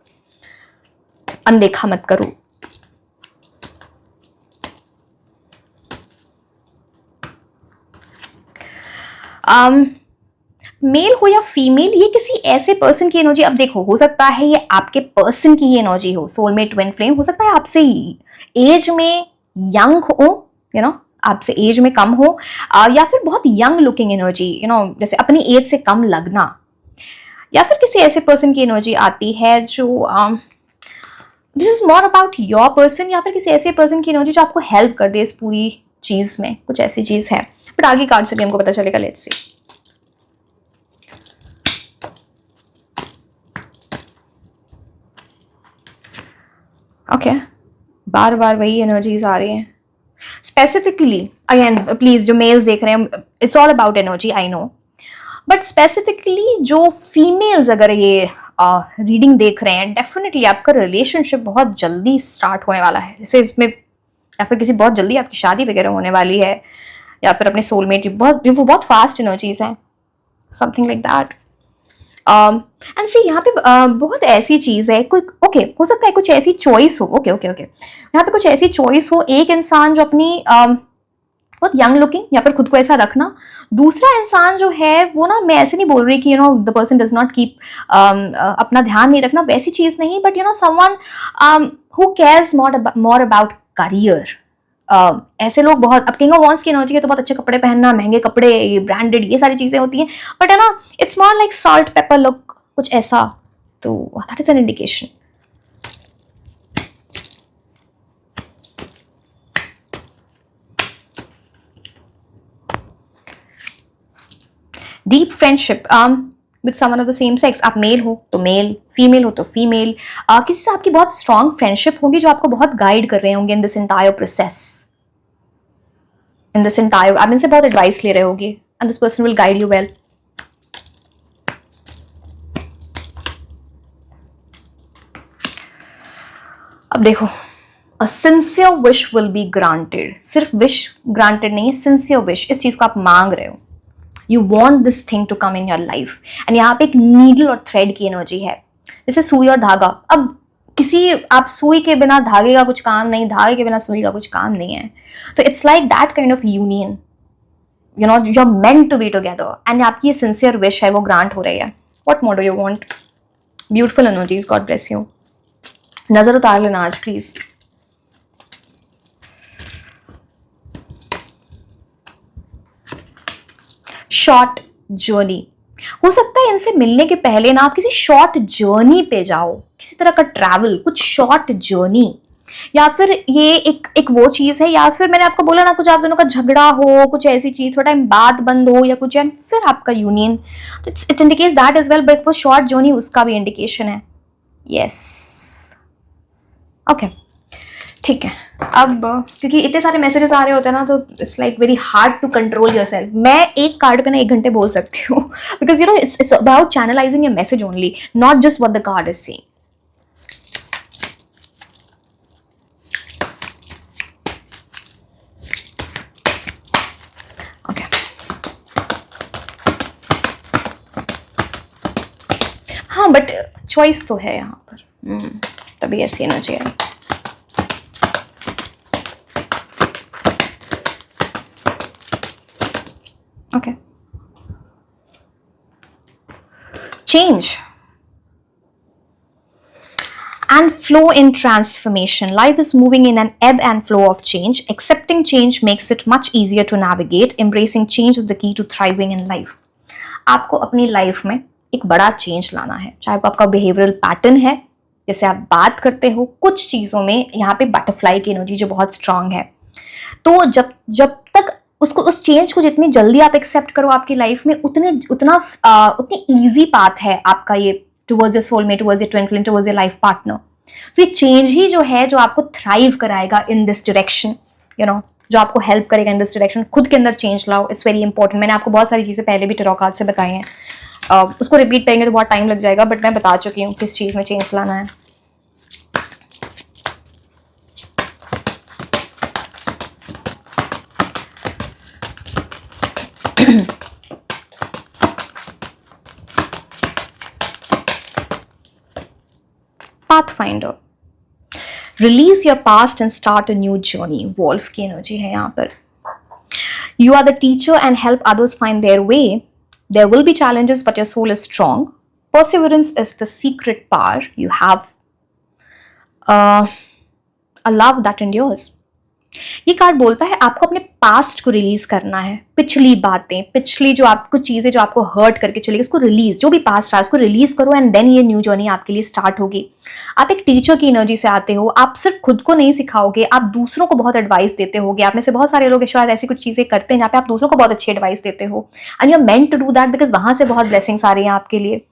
अनदेखा मत करो। मेल हो या फीमेल, ये किसी ऐसे पर्सन की एनर्जी, अब देखो हो सकता है ये आपके पर्सन की ही एनर्जी हो, सोलमेट ट्विन फ्लेम, हो सकता है आपसे ही एज में यंग हो, यू नो, आपसे एज में कम हो, या फिर बहुत young looking energy, you know, जैसे अपनी एज से कम लगना, या फिर किसी ऐसे पर्सन की एनर्जी आती है जो this is more about your person, या फिर किसी ऐसे पर्सन की एनर्जी जो आपको हेल्प कर दे इस पूरी चीज में, कुछ ऐसी चीज है। बट आगे कार्ड से भी हमको पता चलेगा, लेट्स सी। ओके, बार बार वही एनर्जीज आ रही हैं। स्पेसिफिकली अगेन प्लीज जो मेल्स देख रहे हैं, it's all about energy, I know, but specifically जो फीमेल्स अगर ये रीडिंग देख रहे हैं, डेफिनेटली आपका रिलेशनशिप बहुत जल्दी स्टार्ट होने वाला है, जैसे इसमें, या फिर किसी बहुत जल्दी आपकी शादी वगैरह होने वाली है, या फिर अपने सोलमेट, वो बहुत फास्ट एनर्जीज हैं, समथिंग लाइक दैट। एंड सी यहाँ पे बहुत ऐसी चीज है, कोई ओके हो सकता है कुछ ऐसी चॉइस हो, ओके ओके ओके, यहाँ पे कुछ ऐसी चॉइस हो, एक इंसान जो अपनी बहुत यंग लुकिंग, या फिर खुद को ऐसा रखना, दूसरा इंसान जो है वो ना, मैं ऐसे नहीं बोल रही कि you know the person does not keep, अपना ध्यान नहीं रखना, वैसी चीज नहीं, but you know someone who cares more about career. ऐसे लोग बहुत, अब किंग ऑफ वॉन्स की एनर्जी है तो बहुत अच्छे कपड़े पहनना, महंगे कपड़े, ब्रांडेड, ये सारी चीजें होती हैं, बट है ना, it's more like salt pepper look, कुछ ऐसा, तो that is an indication. Deep friendship with someone of the same sex, आप मेल हो तो मेल, फीमेल हो तो फीमेल, किसी से आपकी बहुत स्ट्रॉन्ग फ्रेंडशिप होगी जो आपको बहुत गाइड कर रहे होंगे in this entire process, in this entire, आप इनसे बहुत एडवाइस ले रहे होगे and this person will guide you well. अब देखो, a sincere wish will be granted. सिर्फ wish granted नहीं है, sincere wish, इस चीज को आप मांग रहे हो. You want this thing to come in your life. And यहाँ पे एक needle और thread की एनर्जी है, जैसे सुई और धागा. अब किसी, आप सुई के बिना धागे का कुछ काम नहीं, धागे के बिना सुई का कुछ काम नहीं है. So it's like that kind of union. You know, you're meant to be together. And आपकी ये sincere wish है, वो grant हो रही है. What more do you want? Beautiful energies. God bless you. नजर उतार लेना आज प्लीज. शॉर्ट जर्नी, हो सकता है इनसे मिलने के पहले ना आप किसी शॉर्ट जर्नी पे जाओ, किसी तरह का ट्रैवल, कुछ शॉर्ट जर्नी, या फिर ये एक वो चीज है, या फिर मैंने आपको बोला ना कुछ आप दोनों का झगड़ा हो, कुछ ऐसी चीज, थोड़ा टाइम बात बंद हो या कुछ, एंड फिर आपका यूनियन. तो it indicates that as well, but वो शॉर्ट जर्नी उसका भी इंडिकेशन है. यस, ओके, ठीक है. अब क्योंकि इतने सारे मैसेजेस आ रहे होते हैं ना, तो it's like very hard to control yourself. मैं एक कार्ड पे ना 1 घंटे बोल सकती हूँ, because you know it's about channelising your message only, not just what the card is saying. Okay, हाँ, बट चॉइस तो है यहाँ पर, तभी ऐसी एनर्जी है. Okay. Change and flow in transformation. Life is moving in an ebb and flow of change. Accepting change makes it much easier to navigate. Embracing change is the key to thriving in life. आपको अपनी life में एक बड़ा change लाना है, चाहे वो आपका बिहेवियरल पैटर्न है, जैसे आप बात करते हो, कुछ चीज़ों में यहाँ पे बटरफ्लाई की एनर्जी जो बहुत स्ट्रांग है. तो जब तक उसको, उस चेंज को जितनी जल्दी आप एक्सेप्ट करो आपकी लाइफ में, उतनी ईजी पाथ है आपका ये towards your soulmate, towards your twin flame, towards your life partner. तो ये चेंज ही जो है जो आपको थ्राइव कराएगा in this direction, you know, जो आपको हेल्प करेगा इन दिस डायरेक्शन. खुद के अंदर चेंज लाओ, इट्स वेरी इंपॉर्टेंट. मैंने आपको बहुत सारी चीज़ें पहले भी टैरो कार्ड से बताई हैं, उसको रिपीट करेंगे तो बहुत टाइम लग जाएगा, बट मैं बता चुकी हूँ किस चीज़ में चेंज लाना है. Pathfinder. Release your past and start a new journey. Wolf की एनर्जी है यहाँ पर. You are the teacher and help others find their way. There will be challenges, but your soul is strong. Perseverance is the secret power you have. A love that endures. ये card बोलता है आपको अपने past को release करना है, पिछली बातें, पिछली जो आपको चीजें जो आपको हर्ट करके चली गई, उसको रिलीज, जो भी पास्ट रहा उसको रिलीज करो, एंड देन ये न्यू जर्नी आपके लिए स्टार्ट होगी. आप एक टीचर की एनर्जी से आते हो, आप सिर्फ खुद को नहीं सिखाओगे, आप दूसरों को बहुत एडवाइस देते होगे. आप में से बहुत सारे लोग शायद ऐसी कुछ चीजें करते हैं जहाँ पे आप दूसरों को बहुत अच्छी एडवाइस देते हो, and you are meant to do that, because वहां से बहुत ब्लेसिंग्स आ रही हैं आपके लिए.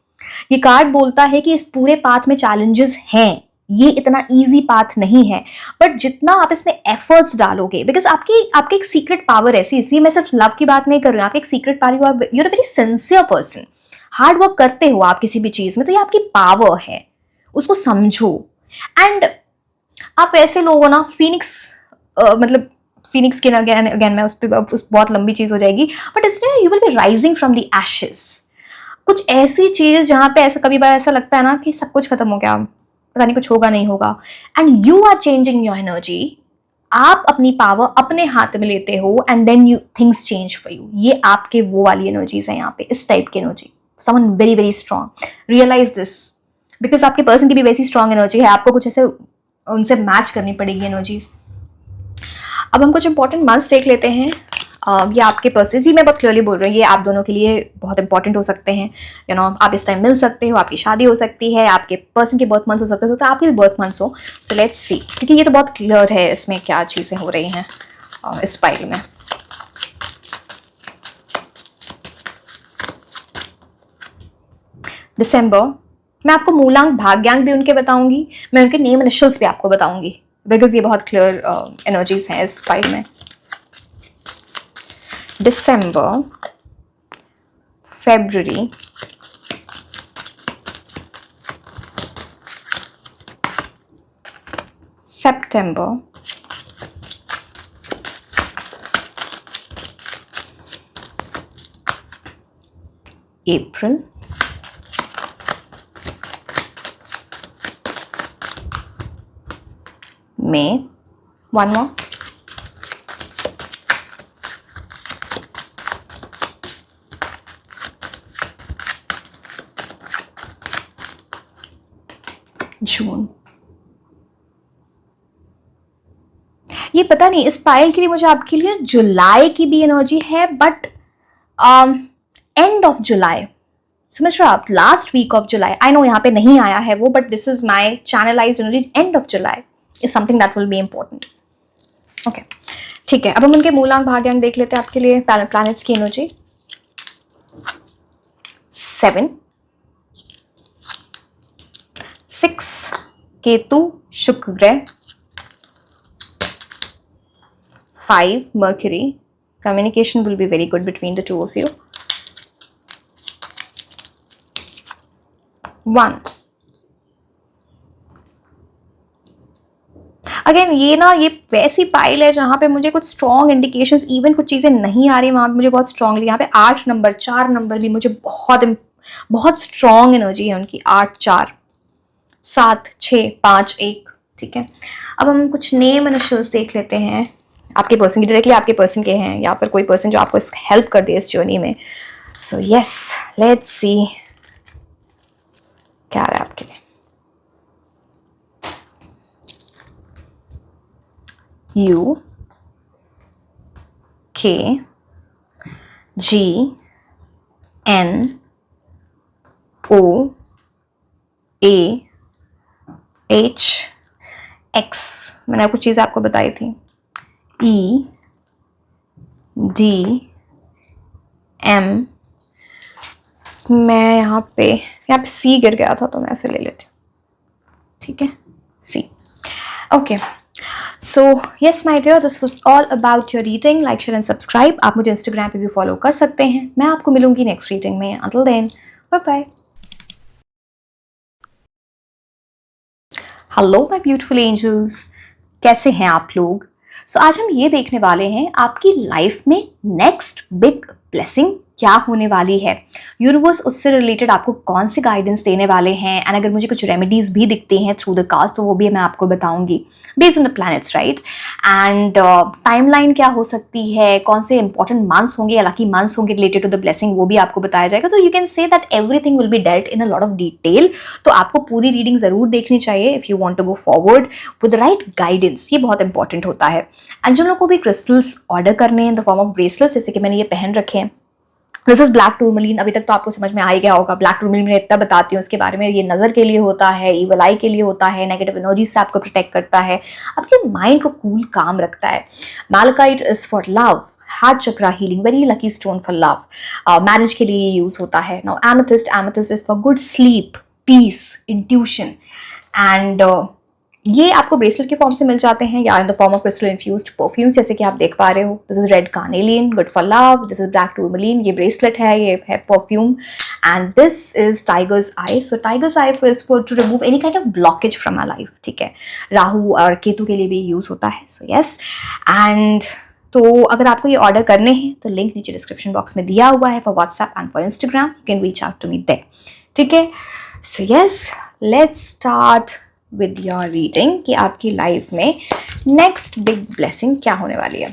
ये कार्ड बोलता है कि इस पूरे पाथ में चैलेंजेस हैं, ये इतना इजी पाथ नहीं है, बट जितना आप इसमें एफर्ट्स डालोगे, बिकॉज आपकी एक सीक्रेट पावर है. इसलिए मैं सिर्फ लव की बात नहीं कर रही हूँ, आपकी एक secret power, you are a very sincere person, hard work करते हो आप किसी भी चीज में, तो ये आपकी पावर है, उसको समझो. एंड आप ऐसे लोग हो ना, फिनिक्स, मतलब फिनिक्स के अगेन मैं उस बहुत लंबी चीज हो जाएगी, but it's you will B rising from the ashes. कुछ ऐसी चीज जहां पे ऐसा कभी बार ऐसा लगता है ना कि सब कुछ खत्म हो गया, पता नहीं कुछ होगा नहीं होगा, and you are changing your energy. आप अपनी पावर अपने हाथ में लेते हो, and then you things change for you. ये आपके वो वाली एनर्जीज है यहाँ पे, इस टाइप की energy. Someone very very strong, realise this, because आपके पर्सन की भी वैसी स्ट्रांग एनर्जी है, आपको कुछ ऐसे उनसे मैच करनी पड़ेगी एनर्जीज. अब हम कुछ इंपॉर्टेंट मंथ्स देख लेते हैं. ये आपके पर्सन, जी मैं बहुत क्लियरली बोल रही हूँ, ये आप दोनों के लिए बहुत इंपॉर्टेंट हो सकते हैं. यू नो, आप इस टाइम मिल सकते हो, आपकी शादी हो सकती है, आपके पर्सन के बर्थ मंथ्स हो सकते हैं, तो आपके भी बर्थ मंथ्स हो. सो लेट्स सी, क्योंकि ये तो बहुत क्लियर है इसमें क्या चीज़ें हो रही हैं इस पाइल में. दिसंबर, मैं आपको मूलांक भाग्यांक भी उनके बताऊंगी, मैं उनके नेम इनिशियल्स भी आपको बताऊंगी, बिकॉज ये बहुत क्लियर एनर्जीज हैं इस फाइल में। दिसंबर, फरवरी, सितंबर, अप्रैल, मई, वन मोर, जून। ये पता नहीं इस पायल के लिए मुझे आपके लिए जुलाई की भी एनर्जी है, बट एंड ऑफ जुलाई, समझ रहे हो आप, last week of July. I know यहाँ पे नहीं आया है वो, but this is my channelized energy. End of July is something that will be important. Okay, ठीक है, अब हम उनके मूलांक भाग्यांक देख लेते हैं आपके लिए, प्लैनेट्स की एनर्जी। 7, 6 केतु शुक्र ग्रह, 5 Mercury, communication will be very good between the two of you, 1 again ये ना, ये वैसी पाइल है जहां पे मुझे कुछ स्ट्रॉन्ग इंडिकेशंस, इवन कुछ चीजें नहीं आ रही वहां पे मुझे बहुत स्ट्रांगली, यहाँ पे 8 नंबर 4 नंबर भी मुझे बहुत स्ट्रॉन्ग एनर्जी है उनकी, 8 4 7 6 5 1। ठीक है, अब हम कुछ नेम इनिशियल्स देख लेते हैं आपके पर्सन की, डायरेक्टली आपके पर्सन के हैं या फिर कोई पर्सन जो आपको हेल्प कर दे इस जर्नी में। सो यस, लेट्स सी क्या रहा है आपके लिए। U K G N O A H X, मैंने कुछ चीज़ आपको बताई थी, E D M, मैं यहाँ पे C गिर गया था तो मैं ऐसे ले लेती हूँ। ठीक है, C। Okay, so yes my dear, this was all about your reading. Like share and subscribe. आप मुझे इंस्टाग्राम पे भी फॉलो कर सकते हैं। मैं आपको मिलूंगी नेक्स्ट रीडिंग में। Until then, bye bye. Hello my beautiful angels, कैसे हैं आप लोग? सो आज हम ये देखने वाले हैं आपकी लाइफ में नेक्स्ट बिग ब्लेसिंग क्या होने वाली है। यूनिवर्स उससे रिलेटेड आपको कौन से गाइडेंस देने वाले हैं, एंड अगर मुझे कुछ रेमेडीज भी दिखती हैं थ्रू द कास्ट तो वो भी मैं आपको बताऊंगी based on the planets, right. And timeline क्या हो सकती है, कौन से इंपॉर्टेंट मंथ्स होंगे या लकी मंथ्स होंगे रिलेटेड टू द ब्लेसिंग, वो भी आपको बताया जाएगा। तो you can say that everything will be dealt in a lot of detail. तो आपको पूरी रीडिंग जरूर देखनी चाहिए if you want to go forward with the right guidance. ये बहुत इंपॉर्टेंट होता है। एंड जिन लोगों को भी क्रिस्टल्स ऑर्डर करने हैं in the form of bracelets, जैसे कि मैंने ये पहन रखे हैं, दिस इज ब्लैक टूरमलीन। अभी तक तो आपको समझ में आ ही गया होगा। ब्लैक टूरमलीन मैं इतना बताती हूँ इसके बारे में, ये नजर के लिए होता है, इवल आई के लिए होता है, नेगेटिव एनर्जी से आपको प्रोटेक्ट करता है, आपके माइंड को कूल काम रखता है। Malachite is for love, heart चक्रा healing, very lucky stone for love. Marriage के लिए यूज होता है। Now amethyst is for good sleep, peace, intuition. And ये आपको ब्रेसलेट के फॉर्म से मिल जाते हैं या in the form of crystal infused perfumes, जैसे कि आप देख पा रहे हो। This is red carnelian, good for love. This is black tourmaline, ये ब्रेसलेट है, ये है perfume. And this is tiger's eye. So tiger's eye is for to remove any kind of blockage from our life. ठीक है, राहु और केतु के लिए भी यूज होता है। सो यस, एंड तो अगर आपको ये ऑर्डर करने हैं तो लिंक नीचे डिस्क्रिप्शन बॉक्स में दिया हुआ है for WhatsApp and for Instagram. You can reach out to me there. ठीक है, so yes, let's start with your reading कि आपकी लाइफ में नेक्स्ट बिग ब्लेसिंग क्या होने वाली है।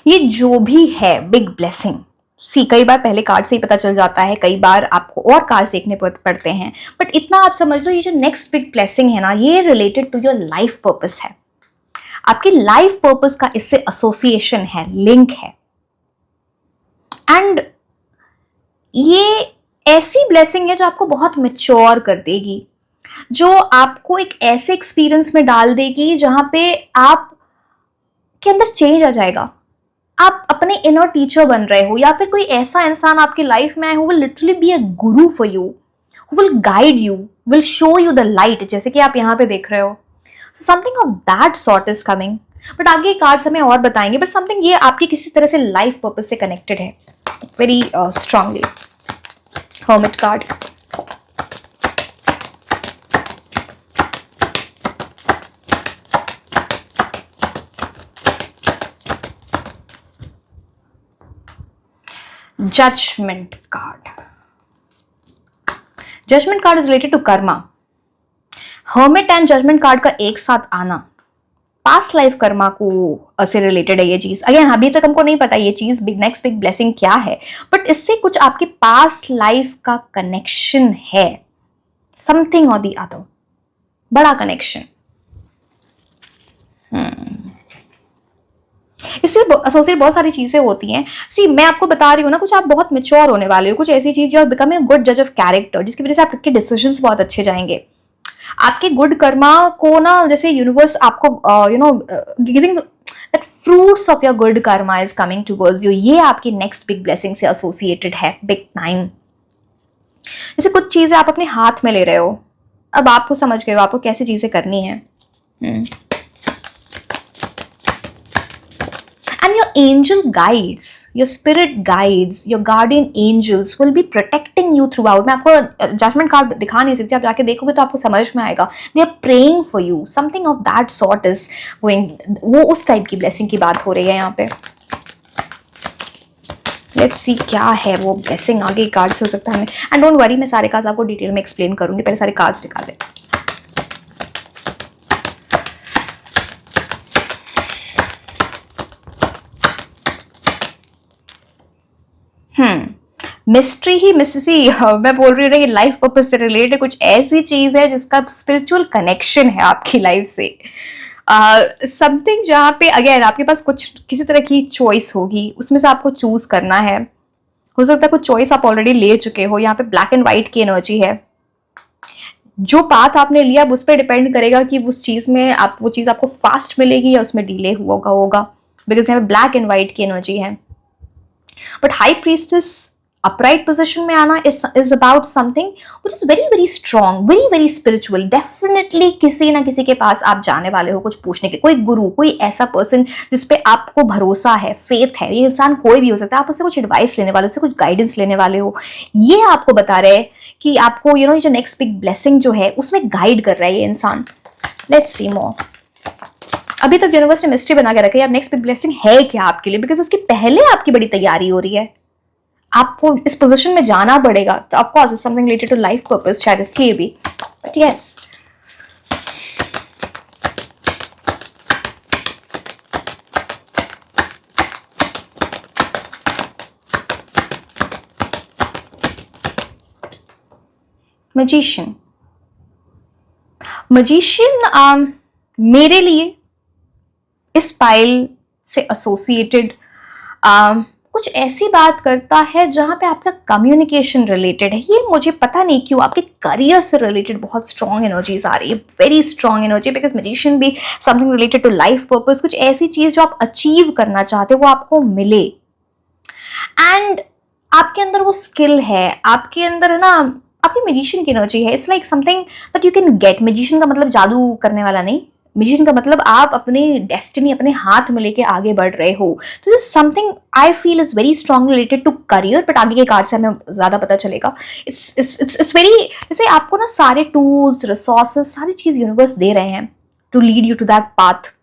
ये जो भी है बिग ब्लेसिंग, कई बार पहले कार्ड से ही पता चल जाता है, कई बार आपको और कार्ड देखने पड़ते हैं, बट इतना आप समझ लो ये जो नेक्स्ट बिग ब्लेसिंग है ना, ये related to your life purpose है। आपकी लाइफ पर्पस का इससे एसोसिएशन है, लिंक है। एंड ये ऐसी ब्लेसिंग है जो आपको बहुत मैच्योर कर देगी, जो आपको एक ऐसे एक्सपीरियंस में डाल देगी जहां पे आप के अंदर चेंज आ जाएगा। आप अपने इनर टीचर बन रहे हो, या फिर कोई ऐसा इंसान आपकी लाइफ में आए who will literally be a guru for you, who will guide you, will show you the light, जैसे कि आप यहाँ पे देख रहे हो। So something of that sort is coming. But आगे कार्ड्स हमें और बताएंगे, बट समथिंग ये आपकी किसी तरह से लाइफ पर्पस से कनेक्टेड है very strongly. Hermit card, judgement card. Judgement card is related to कर्मा। हर्मिट एंड जजमेंट कार्ड का एक साथ आना पास्ट लाइफ कर्मा को से रिलेटेड है ये चीज। अगेन अभी तक हमको नहीं पता ये चीज नेक्स्ट बिग ब्लेसिंग क्या है, बट इससे कुछ आपके पास्ट लाइफ का कनेक्शन है, समथिंग और दी अदर, बड़ा कनेक्शन। इससे एसोसिएट बहुत सारी चीजें होती हैं। सी मैं आपको बता रही हूँ ना, कुछ आप बहुत मेच्योर होने वाले हो, कुछ ऐसी चीज जो बिकम ए गुड जज ऑफ कैरेक्टर, जिसकी वजह से आपके डिसीजंस बहुत अच्छे जाएंगे। आपके गुड कर्मा को ना, जैसे यूनिवर्स आपको giving that fruits of your good Karma is coming towards you. ये आपकी नेक्स्ट बिग ब्लेसिंग से एसोसिएटेड है, बिग 9। जैसे कुछ चीजें आप अपने हाथ में ले रहे हो, अब आपको समझ गए हो आपको कैसी चीजें करनी है। And your angel guides, your spirit guides, your guardian angels will be protecting you throughout. मैं आपको जजमेंट कार्ड दिखा नहीं सकती, आप जाके देखोगे तो आपको समझ में आएगा। They are praying for you. Something of that sort is going. वो उस टाइप की ब्लेसिंग की बात हो रही है यहाँ पे। Let's see क्या है वो ब्लेसिंग, आगे कार्ड से हो सकता है हमें। एंड डोंट वरी, मैं सारे कार्ड्स आपको डिटेल में एक्सप्लेन करूंगी, पहले सारे कार्ड्स निकाले। मिस्ट्री ही मिस्ट्री, मैं बोल रही हूँ ना, ये लाइफ पर्पस से रिलेटेड कुछ ऐसी चीज है जिसका स्पिरिचुअल कनेक्शन है आपकी लाइफ से। समथिंग जहाँ पे अगेन आपके पास कुछ किसी तरह की चॉइस होगी, उसमें से आपको चूज करना है। हो सकता है कुछ चॉइस आप ऑलरेडी ले चुके हो, यहाँ पे ब्लैक एंड व्हाइट की एनर्जी है। जो पाथ आपने लिया अब उस पर डिपेंड करेगा कि उस चीज में आप वो चीज आपको फास्ट मिलेगी या उसमें डिले होगा, बिकॉज यहाँ पे ब्लैक एंड व्हाइट की एनर्जी है। But high priestess upright position में आना is about something which is very very strong, very very spiritual. Definitely किसी ना किसी के पास आप जाने वाले हो कुछ पूछने के, कोई गुरु, कोई ऐसा पर्सन जिसपे आपको भरोसा है, फेथ है। ये इंसान कोई भी हो सकता है, आप उससे कुछ एडवाइस लेने वाले हो, उससे कुछ गाइडेंस लेने वाले हो। ये आपको बता रहे हैं कि आपको ये जो नेक्स्ट बिग ब्लेसिंग जो है उसमें गाइड कर रहा है ये इंसान। लेट्स सी मोर। अभी तक यूनिवर्स ने मिस्ट्री बना के रखी है, अब नेक्स्ट बिग ब्लेसिंग है क्या आपके लिए, बिकॉज उसके पहले आपकी बड़ी तैयारी हो रही है, आपको इस पोजीशन में जाना पड़ेगा। तो of course it's something related to life purpose, शायद इसलिए भी, बट यस। मैजिशियन, मैजिशियन मेरे लिए इस पाइल से एसोसिएटेड कुछ ऐसी बात करता है जहां पे आपका कम्युनिकेशन रिलेटेड है। ये मुझे पता नहीं क्यों आपके करियर से रिलेटेड बहुत स्ट्रॉन्ग एनर्जीज आ रही है, very strong energy, because magician भी something related to life purpose. कुछ ऐसी चीज जो आप अचीव करना चाहते हो वो आपको मिले, एंड आपके अंदर वो स्किल है, आपके अंदर है ना, आपकी मैजिशियन की एनर्जी है। It's like something that you can get. Magician का मतलब जादू करने वाला नहीं, मैजिशियन का मतलब आप अपनी डेस्टिनी अपने हाथ में लेके आगे बढ़ रहे हो। तो this something I feel is very strong related to career, but आगे के कार्ड से हमें ज्यादा पता चलेगा। इट्स वेरी, जैसे आपको ना सारे टूल्स, रिसोर्सेस, सारी चीज यूनिवर्स दे रहे हैं to lead you to that path.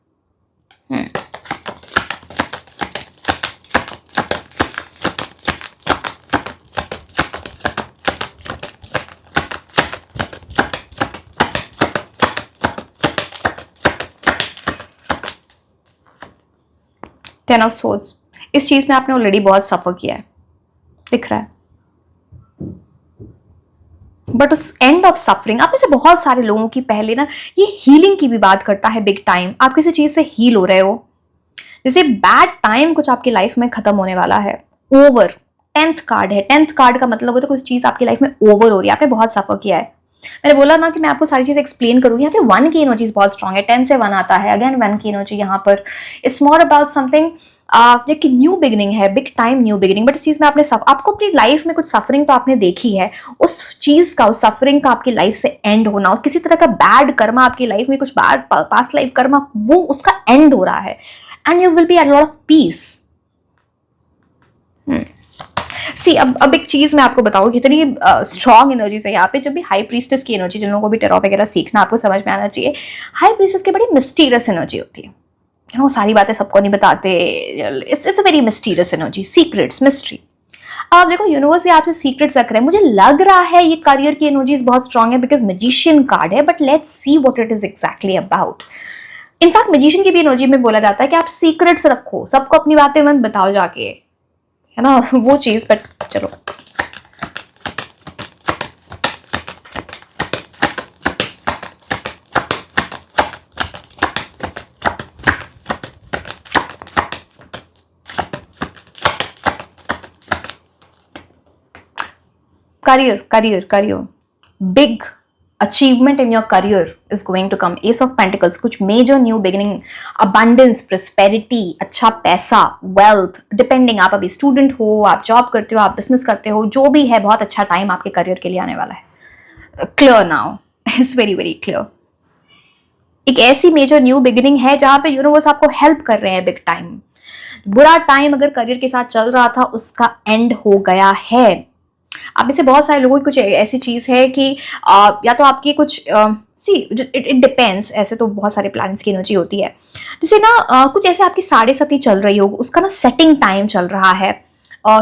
Ten of swords, इस चीज में आपने ऑलरेडी बहुत सफर किया है, दिख रहा है। बट उस एंड ऑफ सफरिंग, आप में से बहुत सारे लोगों की पहले ना ये हीलिंग की भी बात करता है बिग टाइम। आप किसी चीज से हील हो रहे हो, जैसे बैड टाइम कुछ आपकी लाइफ में खत्म होने वाला है, ओवर। 10th कार्ड है, 10th कार्ड का मतलब होता है कुछ चीज आपकी लाइफ में ओवर हो रही है, आपने बहुत सफर किया है। मैंने बोला ना कि मैं आपको सारी चीज एक्सप्लेन करूंगी। यहाँ पे 1 की एनर्जी बहुत स्ट्रांग है, 10 से 1 आता है, अगेन 1 की एनर्जी यहाँ पर। इट्स मोर अबाउट समथिंग कि न्यू बिगिनिंग है, big time new beginning. But इस चीज में आपको अपनी लाइफ में कुछ सफरिंग तो आपने देखी है, उस चीज का, उस सफरिंग का आपकी लाइफ से एंड होना, और किसी तरह का बैड कर्मा आपकी लाइफ में, कुछ बैड पास्ट लाइफ कर्मा, वो उसका एंड हो रहा है, and you will be at lot of peace. See अब एक चीज मैं आपको बताऊँ कितनी स्ट्रॉन्ग एनर्जी है यहाँ पे। जब भी हाई प्रीस्टेस की एनर्जी, जिन लोगों को भी टेरो वगैरह सीखना, आपको समझ में आना चाहिए, हाई प्रीस्टेस की बड़ी मिस्टीरियस एनर्जी होती है। वो सारी बातें सबको नहीं बताते, it's a very mysterious energy, secrets, mystery. अब देखो यूनिवर्स भी आपसे सीक्रेट्स रख रहे हैं। मुझे लग रहा है ये करियर की एनर्जीज बहुत स्ट्रॉन्ग है बिकॉज मैजिशियन कार्ड है, but let's see what it is exactly about. In fact magician की भी एनर्जी में बोला जाता है कि आप सीक्रेट्स रखो, सबको अपनी बातें मत बताओ जाके, है ना, वो चीज। बट चलो, career, big achievement in your career is going to come. Ace of Pentacles, कुछ major new beginning, abundance, prosperity, अच्छा पैसा, wealth, depending आप अभी स्टूडेंट हो, आप जॉब करते हो, आप बिजनेस करते हो, जो भी है, बहुत अच्छा टाइम आपके करियर के लिए आने वाला है। Clear now, it's very very clear. एक ऐसी मेजर न्यू बिगिनिंग है जहां पे यूनिवर्स आपको हेल्प कर रहे हैं बिग टाइम। बुरा टाइम अगर करियर के साथ चल रहा था, उसका एंड हो गया है। आप में से बहुत सारे लोगों की कुछ ऐसी चीज है कि या तो आपकी कुछ सी इट डिपेंड्स, ऐसे तो बहुत सारे प्लैनेट्स की एनर्जी होती है। जैसे ना कुछ ऐसे आपकी 7.5 चल रही हो, उसका ना सेटिंग टाइम चल रहा है,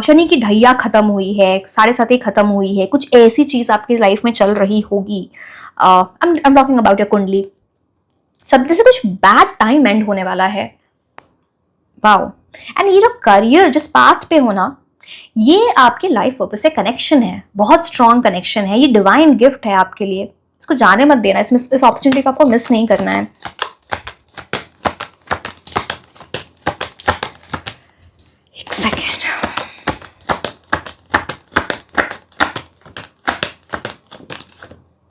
शनि की ढैया खत्म हुई है, 7.5 खत्म हुई है, कुछ ऐसी चीज आपकी लाइफ में चल रही होगी। I am talking about your कुंडली। सब से कुछ बैड टाइम एंड होने वाला है। वाओ। एंड ये जो करियर जिस पाथ पे हो ना, ये आपके लाइफ पर्पस से कनेक्शन है, बहुत स्ट्रॉन्ग कनेक्शन है, ये डिवाइन गिफ्ट है आपके लिए। इसको जाने मत देना, इसमें इस अपॉर्चुनिटी को आपको मिस नहीं करना है। एक सेकेंड,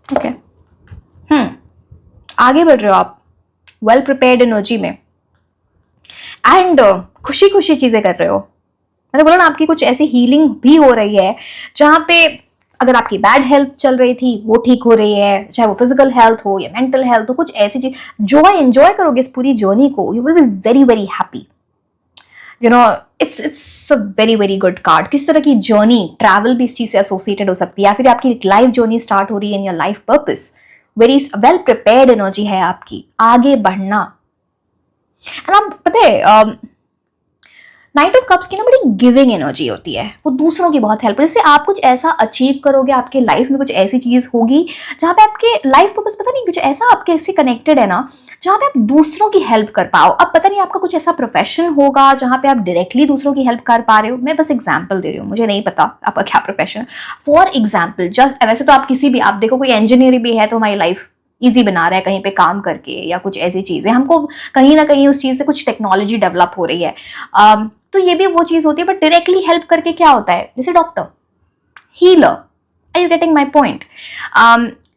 ओके। आगे बढ़ रहे हो आप वेल प्रिपेयर्ड एनर्जी में, एंड खुशी खुशी चीजें कर रहे हो। मैंने बोला ना, आपकी कुछ ऐसी हीलिंग भी हो रही है जहां पे अगर आपकी बैड हेल्थ चल रही थी वो ठीक हो रही है, चाहे वो फिजिकल हेल्थ हो या मेंटल हेल्थ हो, कुछ ऐसी चीज जो एंजॉय करोगे इस पूरी जर्नी को, you will be very very happy. You know, it's a very very good card. किस तरह की जर्नी, ट्रैवल भी इस चीज से एसोसिएटेड हो सकती है, या फिर आपकी लाइफ जर्नी स्टार्ट हो रही है इन your life purpose. Very well prepared energy है आपकी, आगे बढ़ना। एंड आप पता है, नाइट ऑफ कप्स की ना बड़ी गिविंग एनर्जी होती है, वो दूसरों की बहुत हेल्प। जैसे आप कुछ ऐसा अचीव करोगे, आपके लाइफ में कुछ ऐसी चीज होगी जहां पे आपके लाइफ पर्पस, पता नहीं, कुछ ऐसा आपके से कनेक्टेड है ना, जहां पे आप दूसरों की हेल्प कर पाओ। अब पता नहीं आपका कुछ ऐसा प्रोफेशन होगा जहां पे आप डायरेक्टली दूसरों की हेल्प कर पा रहे हो। मैं बस एग्जाम्पल दे रही हूँ, मुझे नहीं पता आपका क्या प्रोफेशन। फॉर एग्जाम्पल, जस्ट वैसे तो आप किसी भी, आप देखो कोई इंजीनियर भी है तो हमारी लाइफ इजी बना रहा है कहीं पे काम करके, या कुछ ऐसी चीजें, हमको कहीं ना कहीं उस चीज से कुछ टेक्नोलॉजी डेवलप हो रही है। तो ये भी वो चीज होती है, बट डायरेक्टली हेल्प करके क्या होता है, जैसे doctor, healer. Are you getting my point?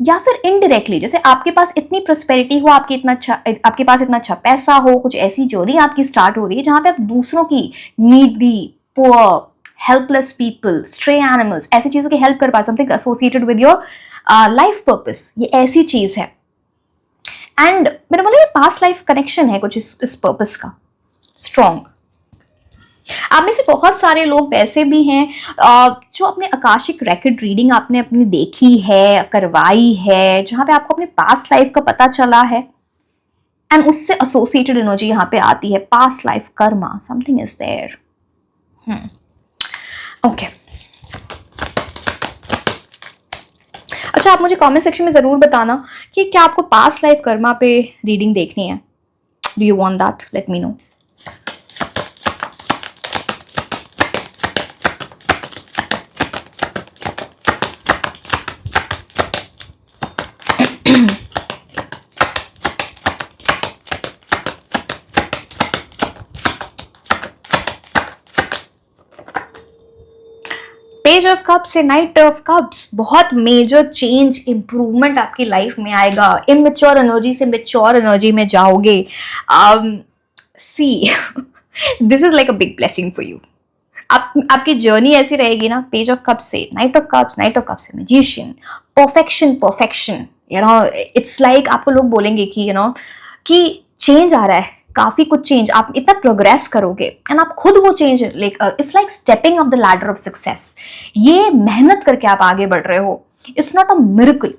या फिर इनडायरेक्टली, जैसे आपके पास इतनी प्रोस्पेरिटी हो, आपके पास इतना अच्छा पैसा हो, कुछ ऐसी जर्नी आपकी स्टार्ट हो रही है जहां पे आप दूसरों की, needy, poor, helpless people, stray animals, ऐसी चीजों की हेल्प कर पा, something associated with your life purpose, ये ऐसी चीज है। एंड मैंने बोला ये पास्ट लाइफ कनेक्शन है कुछ इस पर्पस का स्ट्रॉन्ग। आप में से बहुत सारे लोग वैसे भी हैं जो अपने आकाशिक रिकॉर्ड रीडिंग आपने अपनी देखी है, करवाई है, जहां पे आपको अपने पास्ट लाइफ का पता चला है, एंड उससे एसोसिएटेड एनर्जी यहां पे आती है, past life karma, something is there. Okay, अच्छा, आप मुझे कमेंट सेक्शन में जरूर बताना कि क्या आपको पास्ट लाइफ कर्मा पे रीडिंग देखनी है। Do you want that? Let me know. Page of cups से नाइट ऑफ कप्स, बहुत मेजर चेंज इंप्रूवमेंट आपकी लाइफ में आएगा। इमेच्योर एनर्जी से मेच्योर एनर्जी में जाओगे। See this is like a big blessing for you. आपकी जर्नी ऐसी रहेगी ना, पेज ऑफ कप्स से knight of cups, knight of cups से magician, perfection perfection, you know it's like आपको लोग बोलेंगे कि यू नो कि चेंज आ रहा है, काफी कुछ चेंज, आप इतना प्रोग्रेस करोगे एंड आप खुद वो change it's like stepping up the ladder of success. ये मेहनत करके आप आगे बढ़ रहे हो, it's not a miracle,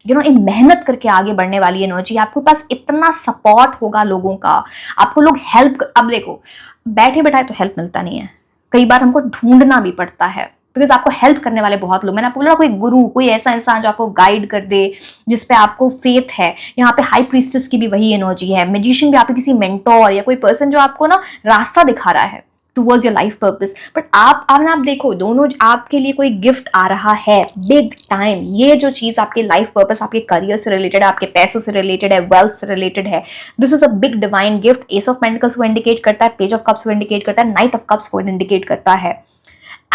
you know ये मेहनत करके आगे बढ़ने वाली एनर्जी। आपके पास इतना सपोर्ट होगा लोगों का, आपको लोग हेल्प, अब देखो बैठे बैठाए तो हेल्प मिलता नहीं है, कई बार हमको ढूंढना भी पड़ता है, बिकॉज आपको हेल्प करने वाले बहुत लोग, मैंने आपको बोला कोई गुरु, कोई ऐसा इंसान जो आपको गाइड कर दे, जिसपे आपको फेथ है। यहाँ पे हाई प्रीस्टेस की भी वही एनर्जी है, मैजिशियन भी आपके किसी मेंटोर या कोई पर्सन जो आपको ना रास्ता दिखा रहा है towards your life purpose. But आप देखो दोनों आपके लिए कोई गिफ्ट आ रहा है बिग टाइम। ये जो चीज आपके लाइफ पर्पस, आपके करियर से रिलेटेड है, आपके पैसों से रिलेटेड है, वेल्थ से रिलेटेड है, this is a big divine gift. S of pentacles को इंडिकेट करता है, पेज ऑफ कप्स को इंडिकेट करता है, नाइट ऑफ कप्स को इंडिकेट करता है।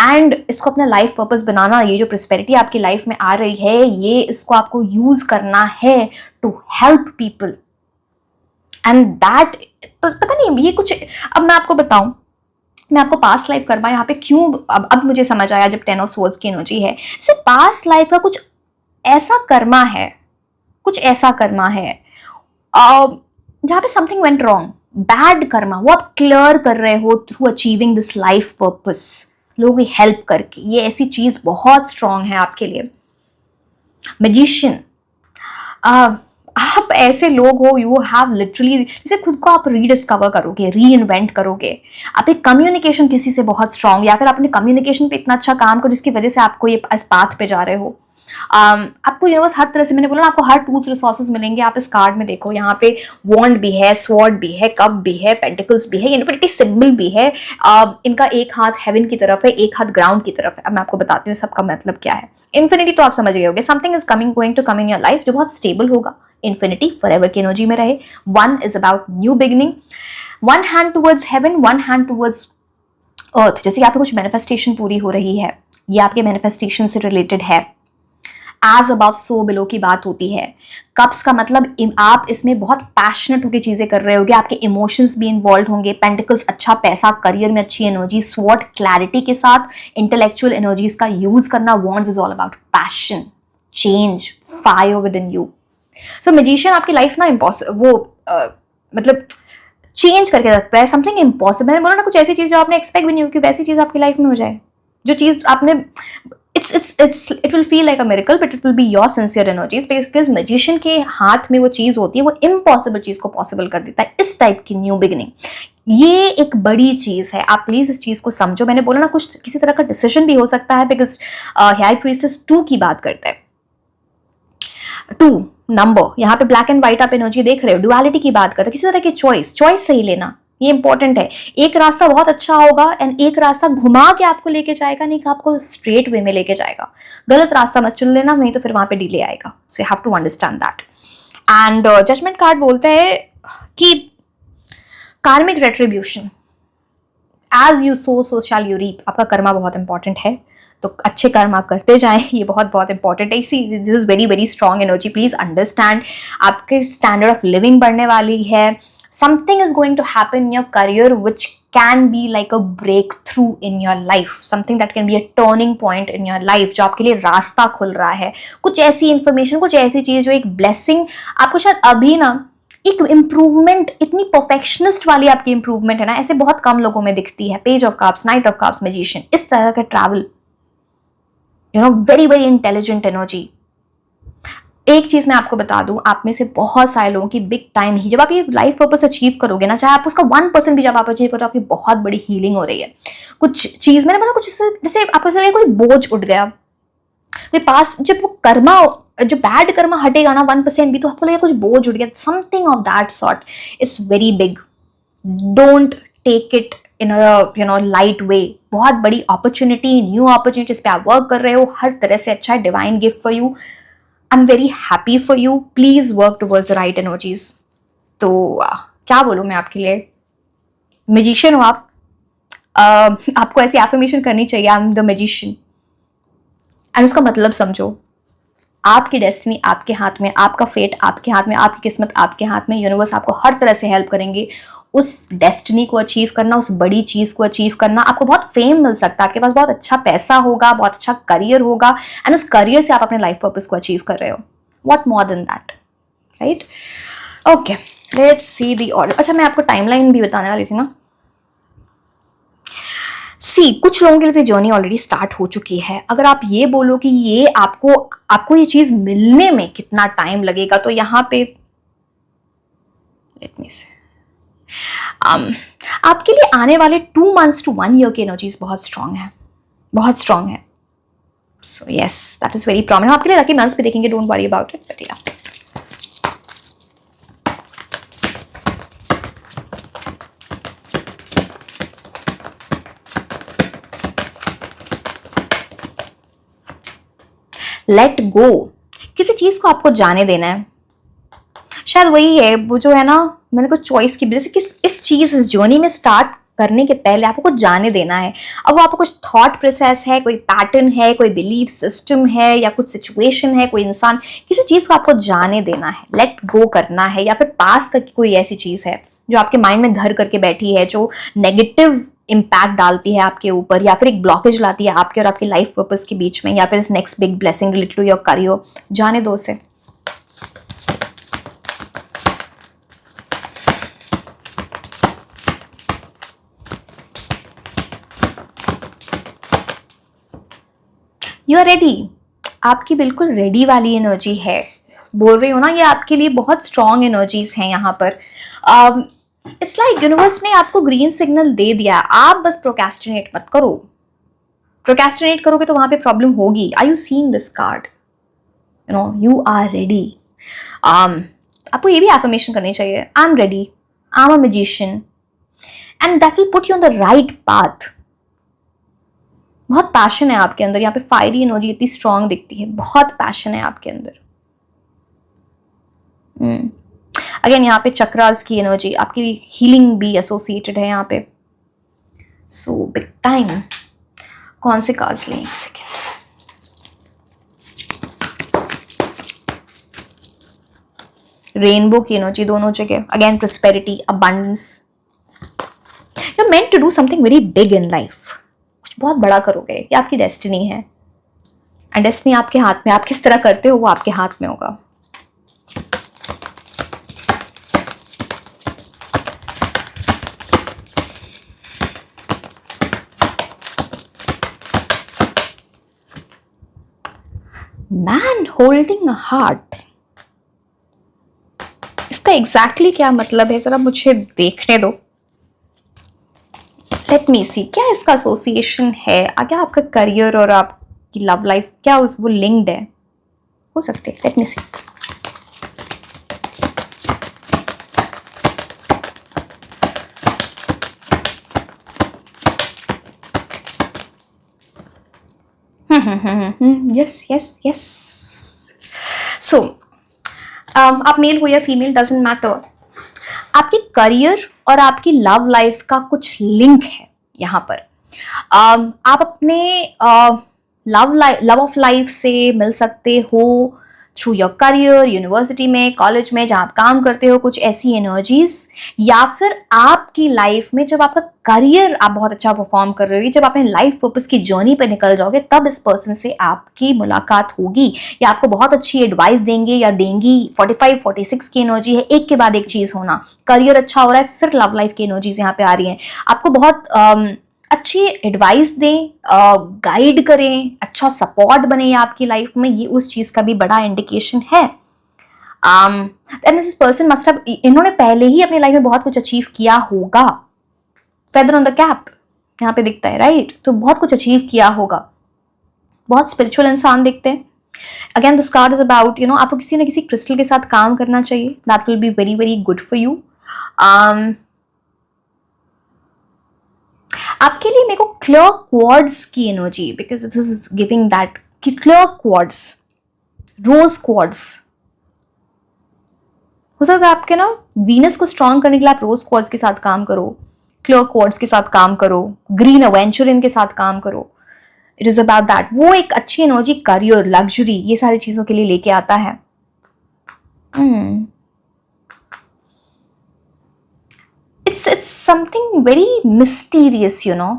एंड इसको अपना लाइफ पर्पस बनाना, ये जो प्रोस्पेरिटी आपकी लाइफ में आ रही है, ये इसको आपको यूज करना है to help people. And that पता नहीं ये कुछ, अब मैं आपको बताऊं, मैं आपको पास्ट लाइफ कर्मा यहाँ पे क्यों, अब मुझे समझ आया जब 10 ऑफ स्वॉर्ड्स की एनर्जी है, जैसे पास्ट लाइफ का कुछ ऐसा कर्मा है, कुछ ऐसा कर्मा है जहाँ पे something went wrong, bad Karma, वो आप क्लियर कर रहे हो through achieving this life purpose, लोगों की हेल्प करके। ये ऐसी चीज बहुत स्ट्रांग है आपके लिए। मैजिशियन, आप ऐसे लोग हो, यू हैव लिटरली, जैसे खुद को आप रीडिस्कवर करोगे, री इन्वेंट करोगे। आप एक कम्युनिकेशन किसी से बहुत स्ट्रांग, या फिर अपने कम्युनिकेशन पे इतना अच्छा काम करो जिसकी वजह से आपको ये इस पाथ पे जा रहे हो। आपको यूनिवर्स हर तरह से, मैंने बोला ना, आपको हर टूल्स रिसोर्सेज मिलेंगे। आप इस कार्ड में देखो, यहाँ पे वॉन्ड भी है, स्वॉर्ड भी है, कप भी है, पेंटिकल्स भी है, इन्फिनिटी सिंबल भी है। इनका एक हाथ हेवन की तरफ है, एक हाथ ग्राउंड की तरफ है। अब मैं आपको बताती हूँ सबका मतलब क्या है। इन्फिनिटी तो आप समझ गए होंगे, something is coming, going to come in your life जो बहुत स्टेबल होगा। इन्फिनिटी फॉरएवर की एनर्जी में रहे। One is about new beginning, one hand towards heaven, one hand towards earth. जैसे यहाँ पे कुछ मैनिफेस्टेशन पूरी हो रही है, ये आपके मैनिफेस्टेशन से रिलेटेड है। एज अबव सो बिलो की बात होती है। कप्स का मतलब आप इसमें बहुत पैशनेट होकर चीजें कर रहे होगे, आपके इमोशंस भी इन्वॉल्व होंगे। पेंटिकल्स अच्छा पैसा, करियर में अच्छी एनर्जी, स्वॉर्ड क्लैरिटी के साथ इंटेलेक्चुअल एनर्जीज का यूज करना। Wands is all about passion, change, fire with in you. So magician आपकी लाइफ ना मतलब चेंज करके रखता है, समथिंग इम्पॉसिबल। मैंने बोला ना, कुछ ऐसी चीज जो आपने एक्सपेक्ट भी नहीं हो कि वैसी चीज आपकी लाइफ में हो जाए, जो चीज आपने, it will feel like a miracle, but it will be your sincere energies, because magician के हाथ में वो चीज होती है, वो इम्पॉसिबल चीज को पॉसिबल कर देता है। इस टाइप की न्यू बिगिनिंग, ये एक बड़ी चीज है। आप प्लीज इस चीज को समझो। मैंने बोला ना, कुछ किसी तरह का डिसीजन भी हो सकता है, बिकॉज हाई प्रीस्टेस 2 की बात करता है। 2 नंबर, यहाँ पे ब्लैक एंड व्हाइट आप एनर्जी देख रहे हो, डुअलिटी की बात करते हैं। किसी तरह की चॉइस सही लेना, ये इंपॉर्टेंट है। एक रास्ता बहुत अच्छा होगा एंड एक रास्ता घुमा के आपको लेके जाएगा, नहीं कि आपको स्ट्रेट वे में लेके जाएगा। गलत रास्ता मत चुन लेना, नहीं तो फिर वहां पे डिले आएगा। So you have to understand that. And judgement card बोलता है कि karmic retribution, as you sow shall you reap. आपका कर्मा बहुत इंपॉर्टेंट है, तो अच्छे कर्म आप करते जाएं, ये बहुत बहुत इंपॉर्टेंट है। इसी this is very very strong energy, please understand. आपके स्टैंडर्ड ऑफ लिविंग बढ़ने वाली है। Something is going to happen in your career which can be like a breakthrough in your life, something that can be a turning point in your life, जो आपके लिए रास्ता खुल रहा है। कुछ ऐसी इंफॉर्मेशन, कुछ ऐसी चीज जो एक ब्लेसिंग आपको शायद अभी ना, एक इंप्रूवमेंट, इतनी परफेक्शनिस्ट वाली आपकी इंप्रूवमेंट है ना, ऐसे बहुत कम लोगों में दिखती है। Page of cups, knight of cups, magician, इस तरह का travel, you know, very very intelligent energy. एक चीज मैं आपको बता दूं, आप में से बहुत सारे लोगों की बिग टाइम ही, जब आप ये लाइफ पर्पस अचीव करोगे ना, चाहे आप उसका 1% भी जब आप अचीव करो, आपकी बहुत बड़ी हीलिंग हो रही है। कुछ चीज मैंने बोला, कुछ जैसे आपको कोई बोझ उठ गया तो पास, जब वो कर्मा, जो बैड कर्मा हटेगा ना 1% भी, तो आपको लगेगा कुछ बोझ उठ गया, something of that sort. It's very big, don't take it in you know light way. बहुत बड़ी अपॉर्चुनिटी, न्यू अपॉर्चुनिटी, इस पे आप वर्क कर रहे हो, हर तरह से अच्छा है, divine gift for you. I'm very happy for you. Please work towards the right energies. तो क्या बोलूँ मैं आपके लिए, मैजिशियन हो आप, आपको ऐसी एफर्मेशन करनी चाहिए, I am the magician. And उसका मतलब समझो, आपकी डेस्टिनी आपके हाथ में, आपका फेट आपके हाथ में, आपकी किस्मत आपके हाथ में। यूनिवर्स आपको हर तरह से हेल्प करेंगे उस डेस्टिनी को अचीव करना, उस बड़ी चीज को अचीव करना। आपको बहुत फेम मिल सकता है, आपके पास बहुत अच्छा पैसा होगा, बहुत अच्छा करियर होगा, एंड उस करियर से आप अपने लाइफ पर्पस को अचीव कर रहे हो। What more than that, right? Okay, let's see the order. अच्छा, मैं आपको टाइमलाइन भी बताने वाली थी ना। सी, कुछ लोगों के लिए तो जर्नी ऑलरेडी स्टार्ट हो चुकी है। अगर आप ये बोलो कि ये आपको ये चीज मिलने में कितना टाइम लगेगा, तो यहाँ पे लेट मी से आपके लिए आने वाले 2 months to 1 year की एनर्जीज बहुत स्ट्रांग है, बहुत स्ट्रांग है। So yes, that is very prominent. आपके लिए लकी मंथ्स भी देखेंगे, don't worry about it, but या लेट गो, किसी चीज को आपको जाने देना है। शायद वही है वो जो है ना, मैंने कुछ चॉइस की वजह से किस इस चीज इस जर्नी में स्टार्ट करने के पहले आपको कुछ जाने देना है। अब वो आपको कुछ थॉट प्रोसेस है, कोई पैटर्न है, कोई बिलीफ सिस्टम है, या कुछ सिचुएशन है, कोई इंसान, किसी चीज को आपको जाने देना है, लेट गो करना है। या फिर पास तक की कोई ऐसी चीज है जो आपके माइंड में घर करके बैठी है, जो नेगेटिव इम्पैक्ट डालती है आपके ऊपर, या फिर एक ब्लॉकेज लाती है आपके और आपकी लाइफ पर्पस के बीच में, या फिर इस next big blessing related to your career. जाने दो उसे। यू आर रेडी, आपकी बिल्कुल रेडी वाली एनर्जी है। बोल रही हो ना, ये आपके लिए बहुत स्ट्रॉन्ग एनर्जीज हैं यहाँ पर। इट्स लाइक यूनिवर्स ने आपको ग्रीन सिग्नल दे दिया, आप बस प्रोक्रेस्टिनेट मत करो। प्रोक्रेस्टिनेट करोगे तो वहां पे प्रॉब्लम होगी। Are you seeing this card? You know, you are ready. आपको ये भी एफर्मेशन करनी चाहिए, I am ready, I am a magician, and that will put you on the right path. बहुत पैशन है आपके अंदर, यहाँ पे फायरी एनर्जी इतनी स्ट्रांग दिखती है, बहुत पैशन है आपके अंदर। अगेन यहाँ पे चक्रास की एनर्जी, आपकी हीलिंग भी एसोसिएटेड है यहाँ पे। So big time. कौन से कार्ड्स लें? एक सेकेंड। रेनबो की एनर्जी दोनों जगह। Again prosperity, abundance. You are meant to do something very big in life. कुछ बहुत बड़ा करोगे, ये आपकी डेस्टिनी है, एंड डेस्टिनी आपके हाथ में। आप किस तरह करते हो वो आपके हाथ में होगा। मैन होल्डिंग अ हार्ट, इसका एग्जैक्टली क्या मतलब है, जरा मुझे देखने दो। लेट मी सी, क्या इसका एसोसिएशन है? क्या आपका करियर और आपकी लव लाइफ, क्या वो लिंक्ड है? हो सकते हैं। Let me see. Yes yes yes. So आप मेल हो या फीमेल, डजंट मैटर। आपके करियर और आपकी लव लाइफ का कुछ लिंक है यहाँ पर। आप अपने लव ऑफ लाइफ से मिल सकते हो थ्रू योर करियर, यूनिवर्सिटी में, कॉलेज में, जहाँ आप काम करते हो, कुछ ऐसी एनर्जीज। या फिर आपकी लाइफ में जब आपका करियर, आप बहुत अच्छा परफॉर्म कर रहे हो, जब अपने लाइफ पर्पस की जर्नी पे निकल जाओगे, तब इस पर्सन से आपकी मुलाकात होगी, या आपको बहुत अच्छी एडवाइस देंगे या देंगी। 45-46 की एनर्जी है, एक के बाद एक चीज होना। करियर अच्छा हो रहा है, फिर लव लाइफ की एनर्जीज यहाँ पे आ रही हैं। आपको बहुत अच्छी एडवाइस दें, गाइड करें, अच्छा सपोर्ट बने आपकी लाइफ में, ये उस चीज का भी बड़ा इंडिकेशन है। And this person must have, इन्होंने पहले ही अपनी लाइफ में बहुत कुछ अचीव किया होगा। फेदर ऑन द कैप यहाँ पे दिखता है, राइट? तो बहुत कुछ अचीव किया होगा, बहुत स्पिरिचुअल इंसान दिखते हैं। Again this card is about, आपको किसी ना किसी क्रिस्टल के साथ काम करना चाहिए, that will be very very good for you. आपके लिए मेरे को क्लियर क्वार्ट्ज की energy, because this is giving that कि क्लियर क्वार्ट्ज, रोज क्वार्ट्ज हो सकता है आपके ना। वीनस को स्ट्रॉन्ग करने के लिए आप रोज क्वार्ट्ज के साथ काम करो, क्लियर क्वार्ट्ज के साथ काम करो, ग्रीन एवेंचुरिन के साथ काम करो। It is about that. वो एक अच्छी एनर्जी करियर, लग्जरी, ये सारी चीजों के लिए लेके आता है। It's something very mysterious, you know,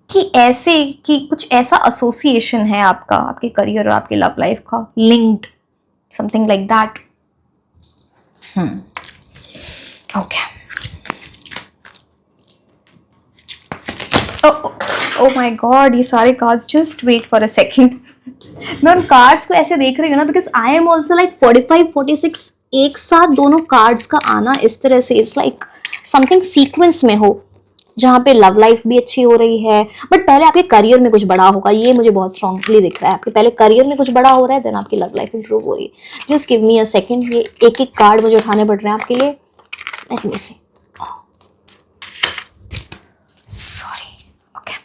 कि ऐसे कि कुछ ऐसा एसोसिएशन है आपका, आपके करियर और आपके लव लाइफ का linked, something like that. Okay, oh my god, ये सारे cards, just wait for a second. मैं उन कार्ड्स को ऐसे देख रही हूँ ना, because I am also like 45-46 एक साथ दोनों कार्ड्स का आना इस तरह से, इट्स लाइक समथिंग सीक्वेंस में हो, जहाँ पे लव लाइफ भी अच्छी हो रही है, बट पहले आपके करियर में कुछ बड़ा होगा, ये मुझे बहुत स्ट्रांगली दिख रहा है। आपके पहले करियर में कुछ बड़ा हो रहा है, देन आपकी लव लाइफ इंप्रूव हो रही है। Just give me a second, ये एक एक कार्ड मुझे उठाने पड़ रहे हैं आपके लिए। लेट मी सी, सॉरी, ओके।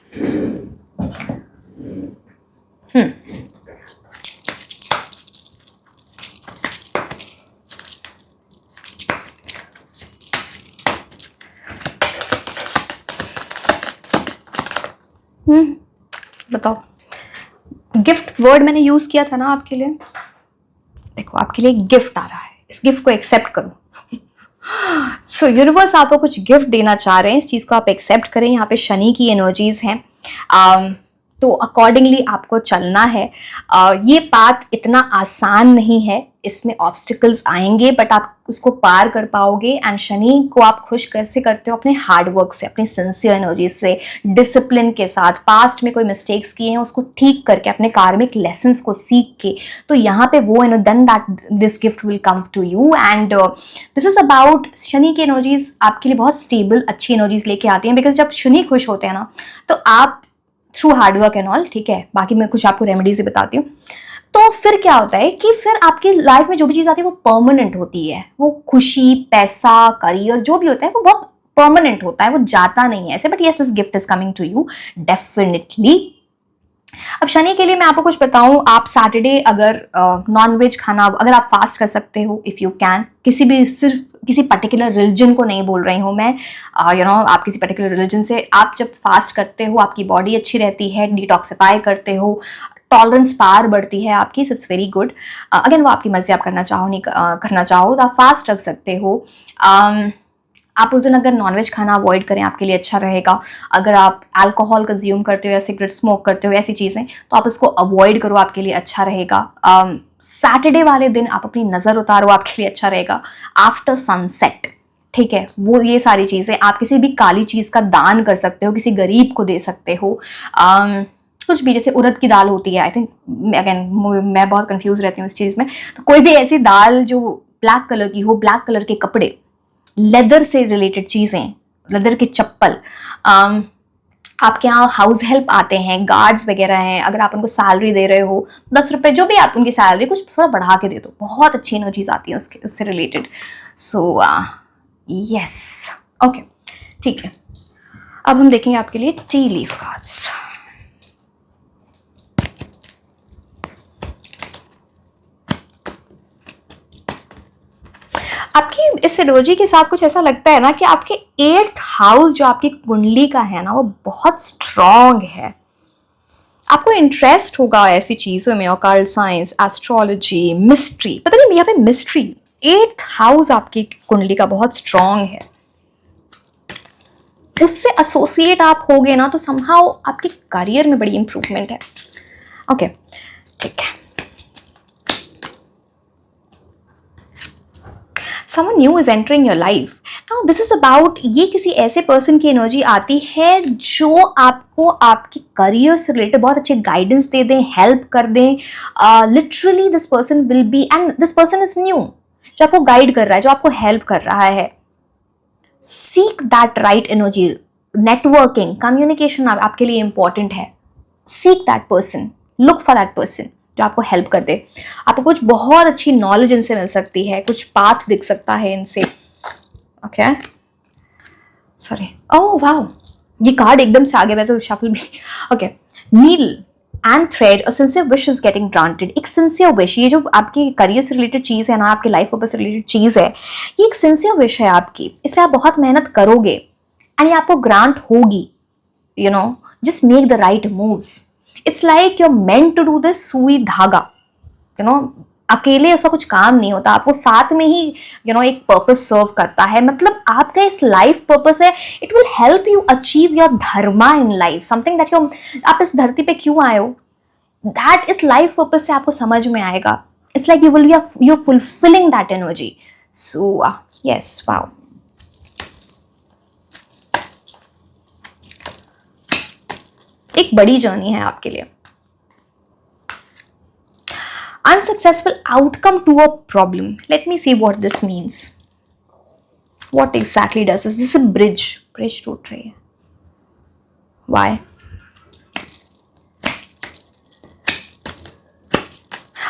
बताओ, गिफ्ट वर्ड मैंने यूज किया था ना आपके लिए। देखो, आपके लिए गिफ्ट आ रहा है, इस गिफ्ट को एक्सेप्ट करो। सो यूनिवर्स आपको कुछ गिफ्ट देना चाह रहे हैं, इस चीज को आप एक्सेप्ट करें। यहाँ पे शनि की एनर्जीज हैं, तो अकॉर्डिंगली आपको चलना है। ये पाथ इतना आसान नहीं है, इसमें ऑब्स्टिकल्स आएंगे, बट आप उसको पार कर पाओगे। एंड शनि को आप खुश कैसे करते हो? अपने हार्डवर्क से, अपनी सिंसियर एनर्जी से, डिसिप्लिन के साथ, पास्ट में कोई मिस्टेक्स किए हैं उसको ठीक करके, अपने कार्मिक लेसन्स को सीख के, तो यहाँ पे वो then that this gift will come to you. And this is about, Shani की एनर्जीज आपके लिए बहुत स्टेबल अच्छी एनर्जीज लेके आती हैं, बिकॉज जब शनि खुश होते हैं ना, तो आप थ्रू हार्डवर्क एंड ऑल, ठीक है, बाकी मैं कुछ आपको रेमेडीज बताती हूँ, तो फिर क्या होता है कि फिर आपकी लाइफ में जो भी चीज आती है वो परमानेंट होती है। वो खुशी, पैसा, करियर, जो भी होता है वो बहुत परमानेंट होता है, वो जाता नहीं है ऐसे। But yes, this gift is coming to you definitely. अब शनि के लिए मैं आपको कुछ बताऊं, आप सैटरडे अगर नॉन वेज खाना, अगर आप फास्ट कर सकते हो, इफ यू कैन, किसी भी, सिर्फ किसी पर्टिकुलर रिलीजन को नहीं बोल रही हूँ मैं, यू नो, आप किसी पर्टिकुलर रिलीजन से आप जब फास्ट करते हो, आपकी बॉडी अच्छी रहती है, डिटॉक्सिफाई करते हो, टॉलरेंस पार बढ़ती है आपकी, so it's very good. Again वो आपकी मर्जी, आप करना चाहो नहीं करना चाहो तो आप फास्ट रख सकते हो। आप उस दिन अगर नॉनवेज खाना अवॉइड करें, आपके लिए अच्छा रहेगा। अगर आप अल्कोहल कंज्यूम करते हो या सिगरेट स्मोक करते हो, ऐसी चीज़ें, तो आप उसको अवॉइड करो, आपके लिए अच्छा रहेगा। सैटरडे वाले दिन आप अपनी नज़र उतारो, आपके लिए अच्छा रहेगा। आफ्टर सनसेट, ठीक है, वो ये सारी चीज़ें, आप किसी भी काली चीज़ का दान कर सकते हो, किसी गरीब को दे सकते हो। कुछ भी, जैसे उड़द की दाल होती है, आई थिंक, अगेन मैं बहुत कंफ्यूज रहती हूँ इस चीज़ में, तो कोई भी ऐसी दाल जो ब्लैक कलर की हो, ब्लैक कलर के कपड़े, लेदर से रिलेटेड चीज़ें, लेदर के चप्पल, आपके यहाँ हाउस हेल्प आते हैं, गार्ड्स वगैरह हैं, अगर आप उनको सैलरी दे रहे हो, 10 रुपये, जो भी आप उनकी सैलरी कुछ थोड़ा बढ़ा के दे दो, बहुत अच्छी एनर्जीज आती है उससे रिलेटेड। सो यस, ओके, ठीक है। अब हम देखेंगे आपके लिए टी लीफ कार्ड्स। आपकी इस एनर्जी के साथ कुछ ऐसा लगता है ना कि आपके 8th हाउस जो आपकी कुंडली का है ना, वो बहुत स्ट्रांग है। आपको इंटरेस्ट होगा ऐसी चीजों में, ऑकल्ट साइंस, एस्ट्रोलॉजी, मिस्ट्री, पता नहीं यहाँ पे मिस्ट्री। 8th हाउस आपकी कुंडली का बहुत स्ट्रांग है, उससे एसोसिएट आप होगे ना, तो समहाउ आपके करियर में बड़ी इंप्रूवमेंट है। ओके, ठीक है। Someone new is entering your life. Now this is about, ये किसी ऐसे पर्सन की एनर्जी आती है जो आपको आपके करियर से रिलेटेड बहुत अच्छे गाइडेंस दे दें, हेल्प कर दें। Literally this person will B, and this person is new, जो आपको गाइड कर रहा है, जो आपको हेल्प कर रहा है। Seek that right energy. Networking, communication आपके लिए इंपॉर्टेंट है। Seek that person, look for that person जो आपको हेल्प कर दे। आपको कुछ बहुत अच्छी नॉलेज इनसे मिल सकती है, कुछ पाथ दिख सकता है इनसे। ओके, सॉरी, ओह वाओ, ये कार्ड एकदम से आ गया, मैं तो शफल भी। Okay, needle and thread, a sincere wish is getting granted. एक सिंसियर विश, ये जो आपकी करियर से रिलेटेड चीज है ना, आपके लाइफ पर्पस से रिलेटेड चीज है, ये एक सिंसियर विश है आपकी, इसमें आप बहुत मेहनत करोगे एंड ये आपको ग्रांट होगी, you know, just make the right moves. It's like you're meant to do this, सुई धागा, you know, अकेले ऐसा कुछ काम नहीं होता, आप वो साथ में ही एक पर्पस सर्व करता है. मतलब आपका इस लाइफ पर्पस है, it will help you achieve your Dharma in life, something that आप इस धरती पे क्यों आए हो, दैट इस लाइफ पर्पस से आपको समझ में आएगा. It's like you're fulfilling that energy. So yes, wow. एक बड़ी जर्नी है आपके लिए. Unsuccessful outcome to a problem. Let me see what this means. What exactly does this? This is a bridge. Bridge टूट रही है. Why?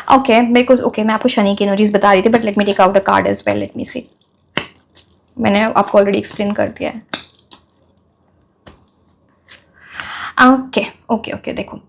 Okay, मैं आपको शनि की एनर्जीज बता रही थी, but let me take out a card as well. Let me see. मैंने आपको ऑलरेडी एक्सप्लेन कर दिया है. ओके, देखो,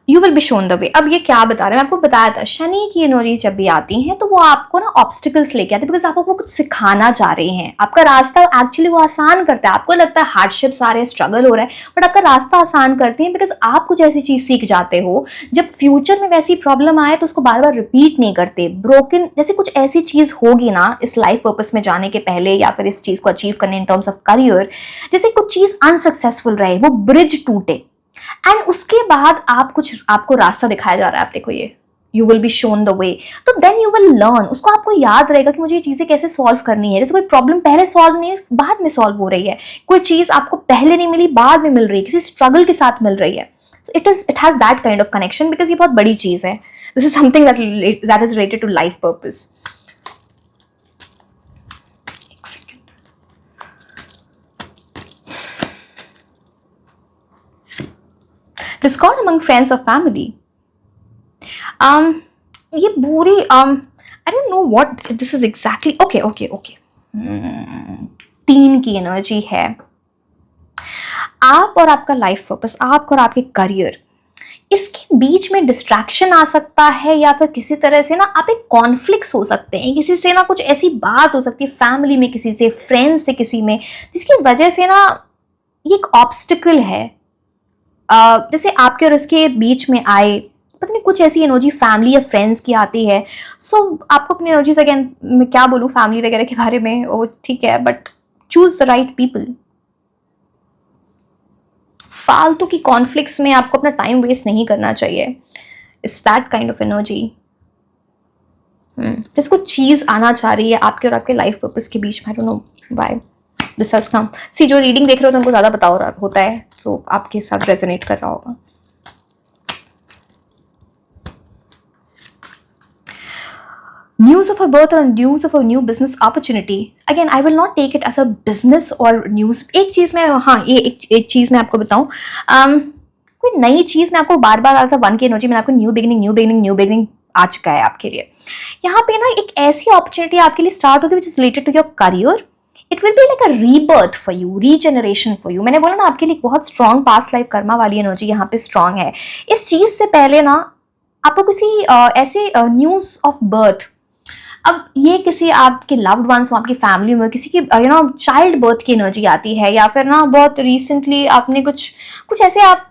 you will be shown the way. अब ये क्या बता रहे हैं, मैं आपको बताया था शनि की एनर्जी जब भी आती हैं तो वो आपको ना ऑब्स्टिकल्स लेके आते हैं, बिकॉज आपको वो कुछ सिखाना चाह रहे हैं. आपका रास्ता एक्चुअली वो आसान करता है. आपको लगता है हार्डशिप्स आ रहे हैं, स्ट्रगल हो रहा है, बट आपका रास्ता आसान करते हैं, बिकॉज आप कुछ ऐसी चीज सीख जाते हो जब फ्यूचर में वैसी प्रॉब्लम आए तो उसको बार बार रिपीट नहीं करते. ब्रोकन जैसे कुछ ऐसी चीज होगी ना इस लाइफ पर्पस में जाने के पहले, या फिर इस चीज को अचीव करने इन टर्म्स ऑफ करियर, जैसे कुछ चीज अनसक्सेसफुल रहे, वो ब्रिज टूटे, एंड उसके बाद आपको रास्ता दिखाया जा रहा है. आप देखो, ये you will be shown the way, तो देन यू विल लर्न. उसको आपको याद रहेगा कि मुझे ये चीजें कैसे सॉल्व करनी है. जैसे कोई प्रॉब्लम पहले सॉल्व नहीं है, बाद में सॉल्व हो रही है. कोई चीज आपको पहले नहीं मिली, बाद में मिल रही है, किसी स्ट्रगल के साथ मिल रही है. So it has that kind of connection, because ये बहुत बड़ी चीज है. This is something that is related to life purpose. Discord among friends or family. ये पूरी I don't know what this is exactly. Okay. 3 की एनर्जी है. आप और आपका लाइफ पर्पस, आप और आपके करियर, इसके बीच में डिस्ट्रैक्शन आ सकता है, या फिर किसी तरह से ना आप एक कॉन्फ्लिक्ट्स हो सकते हैं. किसी से ना कुछ ऐसी बात हो सकती है, फैमिली में किसी से, फ्रेंड्स से किसी में, जिसकी वजह से ना ये एक ऑब्स्टिकल है. जैसे आपके और इसके बीच में आए, पता नहीं कुछ ऐसी एनर्जी फैमिली या फ्रेंड्स की आती है. सो आपको अपनी एनर्जीज, अगेन मैं क्या बोलूँ फैमिली वगैरह के बारे में, वो ठीक है, but choose the right people. फालतू की कॉन्फ्लिक्ट्स में आपको अपना टाइम वेस्ट नहीं करना चाहिए. It's that kind of energy. जिसको चीज आना चाह रही है आपके और आपके लाइफ पर्पस के बीच में, I don't know why this has come. See, जो रीडिंग देख रहे हो तो उनको ज्यादा पता हो रहा होता है, सो आपके साथ रेजोनेट कर रहा होगा. News of a birth or news of a new business opportunity. Again, I will not take it as a business or news. एक चीज मैं, ये एक चीज मैं आपको बताऊं, कोई नई चीज मैं आपको बार बार आ रहा था 1 की एनर्जी में, आपको न्यू बिगिनिंग आ चुका है आपके लिए. यहाँ पे ना एक ऐसी अपॉर्चुनिटी आपके लिए स्टार्ट होगी which is related to your career. It will be like a rebirth for you, regeneration for you. मैंने बोला ना आपके लिए बहुत स्ट्रॉन्ग पास्ट लाइफ कर्मा वाली एनर्जी यहाँ पे स्ट्रॉन्ग है. इस चीज से पहले ना आपको किसी ऐसे न्यूज ऑफ बर्थ, अब ये किसी आपके लव्ड वंस हो, आपकी फैमिली में किसी की चाइल्ड बर्थ की एनर्जी आती है, या फिर ना बहुत रिसेंटली आपने कुछ ऐसे, आप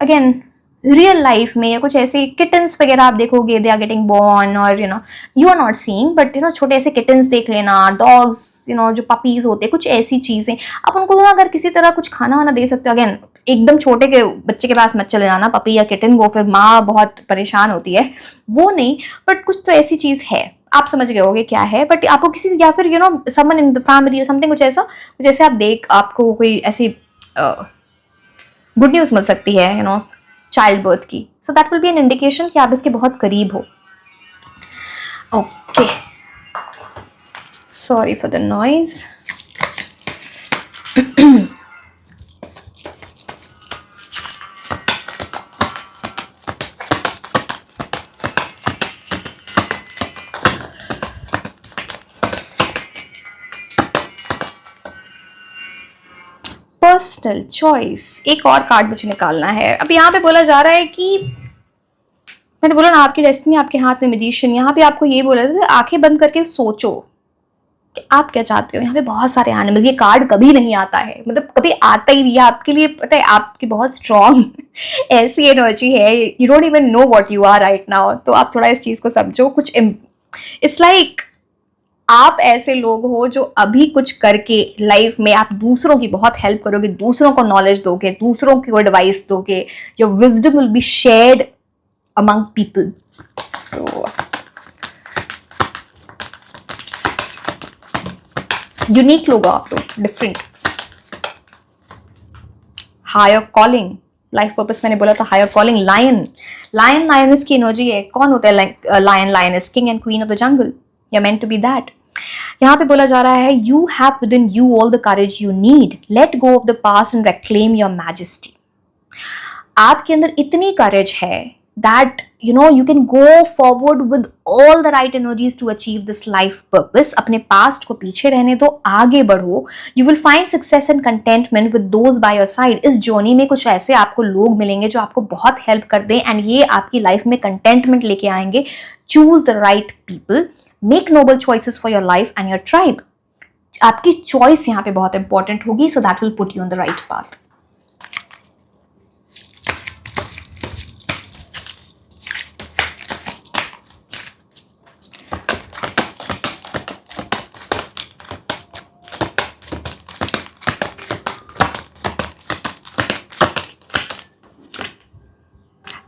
अगेन रियल लाइफ में, या कुछ ऐसे किटन्स वगैरह आप देखोगे, दे आर गेटिंग बॉर्न, और you are not seeing, but छोटे ऐसे किटन्स देख लेना, डॉग्स, जो पपीज होते हैं, कुछ ऐसी चीजें आप उनको ना अगर किसी तरह कुछ खाना वाना दे सकते हो. अगेन एकदम छोटे के बच्चे के पास मत चले जाना, पपी या किटन, वो फिर माँ बहुत परेशान होती है, वो नहीं, बट कुछ तो ऐसी चीज है, आप समझ गए होगे क्या है. बट आपको किसी, या फिर someone in the family something, कुछ ऐसा, जैसे आप आपको कोई ऐसी गुड न्यूज मिल सकती है चाइल्ड बर्थ की. सो that will B an indication कि आप इसके बहुत करीब हो. Okay, sorry for the noise. Personal choice, एक और कार्ड मुझे निकालना है. अब यहाँ पे बोला जा रहा है कि, मैंने बोला ना आपकी डेस्टिनी आपके हाथ में, मैजिशियन. यहाँ पे आपको ये बोला था आंखें बंद करके सोचो, कि आप क्या चाहते हो। यहाँ पे बहुत सारे एनिमल्स, ये कार्ड कभी नहीं आता है, मतलब कभी आता ही नहीं है आपके लिए, पता है आपकी बहुत स्ट्रॉन्ग ऐसी एनर्जी है, you don't even know what you are right now. तो आप थोड़ा इस चीज को समझो, कुछ इट्स लाइक आप ऐसे लोग हो जो अभी कुछ करके लाइफ में आप दूसरों की बहुत हेल्प करोगे, दूसरों को नॉलेज दोगे, दूसरों को एडवाइस दोगे, your wisdom will be shared among people. So unique लोग हो आप लोग, different. Higher calling, life purpose मैंने बोला था, higher calling. Lion, lion lioness की एनर्जी है। कौन होता है lion lioness? King and queen of the jungle. You are meant to be that. यहाँ पे बोला जा रहा है you have within you all the courage you need, let go of the past and reclaim your majesty. आपके अंदर इतनी करेज है that you can go forward with all the right energies to achieve this life purpose। अपने past को पीछे रहने दो, आगे बढ़ो। you will find success and contentment with those by your side। इस जर्नी में कुछ ऐसे आपको लोग मिलेंगे जो आपको बहुत हेल्प कर दें एंड ये आपकी लाइफ में कंटेंटमेंट लेके आएंगे। Choose the right people, make noble choices for your life and your tribe. आपकी चॉइस यहाँ पे बहुत इंपॉर्टेंट होगी, so that will put you on the right path.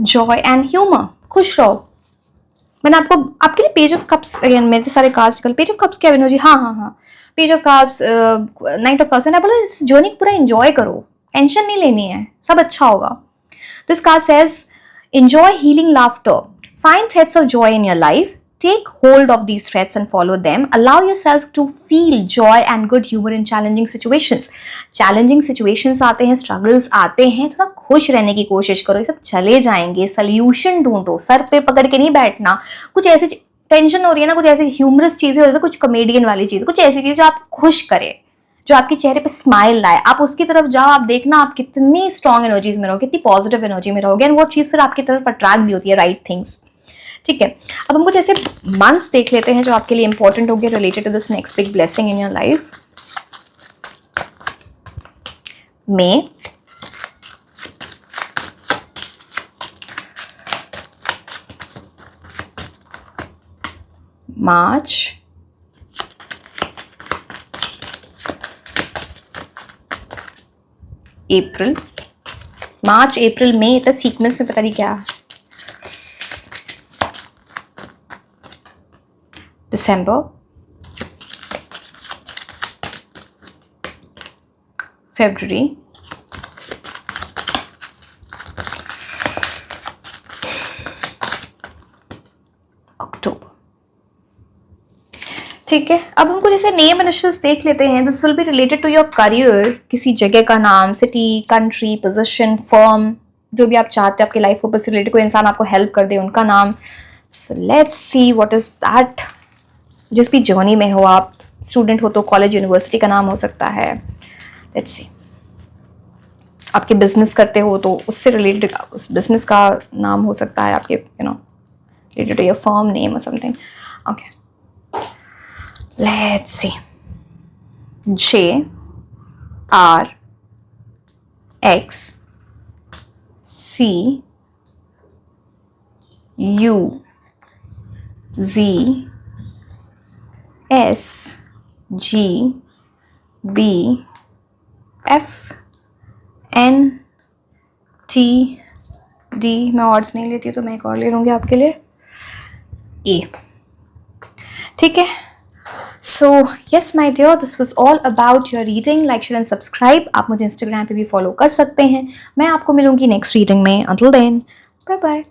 Joy and humour, खुश रहो। मैंने आपको आपके लिए पेज ऑफ कप्स, अगेन मेरे सारे कार्ड्स निकल, पेज ऑफ कप्स क्या एनर्जी, हाँ, page of cups, knight of cups. मैंने बोला इस जर्नी को पूरा एंजॉय करो, टेंशन नहीं लेनी है, सब अच्छा होगा। This card says enjoy healing laughter, find threads of joy in your life, take hold of these threads and follow them, allow yourself to feel joy and good humor in challenging situations। challenging situations आते हैं, struggles आते हैं, थोड़ा खुश रहने की कोशिश करो, ये सब चले जाएंगे। solution ढूंढो, सर पे पकड़ के नहीं बैठना। कुछ ऐसी टेंशन हो रही है ना, कुछ ऐसी ह्यूमरस चीजें हो रही है, कुछ कॉमेडियन वाली चीज, कुछ ऐसी चीज जो आप खुश करे, जो आपके चेहरे पे स्माइल लाए, आप उसकी तरफ जाओ। आप देखना आप कितनी स्ट्रॉन्ग एनर्जीज में रहोगे, कितनी पॉजिटिव एनर्जी में रहोगे, एंड वो चीज फिर आपकी तरफ अट्रैक्ट भी होती है, राइट थिंग्स। ठीक है, अब हम कुछ ऐसे मंथ्स देख लेते हैं जो आपके लिए इंपॉर्टेंट होंगे related to this next big blessing in your life. May, March, April, March April May, तो सीक्वेंस में पता नहीं क्या, दिसंबर, फरवरी, अक्टूबर। ठीक है, अब हमको जैसे नेम इनिशियल्स देख लेते हैं। This will be related to your career, किसी जगह का नाम, सिटी, कंट्री, पोजीशन, फर्म, जो भी आप चाहते हो आपके लाइफ को से रिलेटेड, कोई इंसान आपको हेल्प कर दे, उनका नाम। So let's see what is that. जिस भी जर्नी में हो आप, स्टूडेंट हो तो कॉलेज यूनिवर्सिटी का नाम हो सकता है। लेट्स सी, आपके बिजनेस करते हो तो उससे रिलेटेड उस बिजनेस का नाम हो सकता है आपके, related to your firm name और something. Okay, let's see, J R X C U Z S G B F N T D। मैं ऑर्ड्स नहीं लेती हूँ तो मैं एक और ले लूँगी आपके लिए, E। ठीक है, so yes my dear, this was all about your reading. Like, share and subscribe. आप मुझे इंस्टाग्राम पे भी फॉलो कर सकते हैं। मैं आपको मिलूंगी नेक्स्ट रीडिंग में। Until then, bye bye.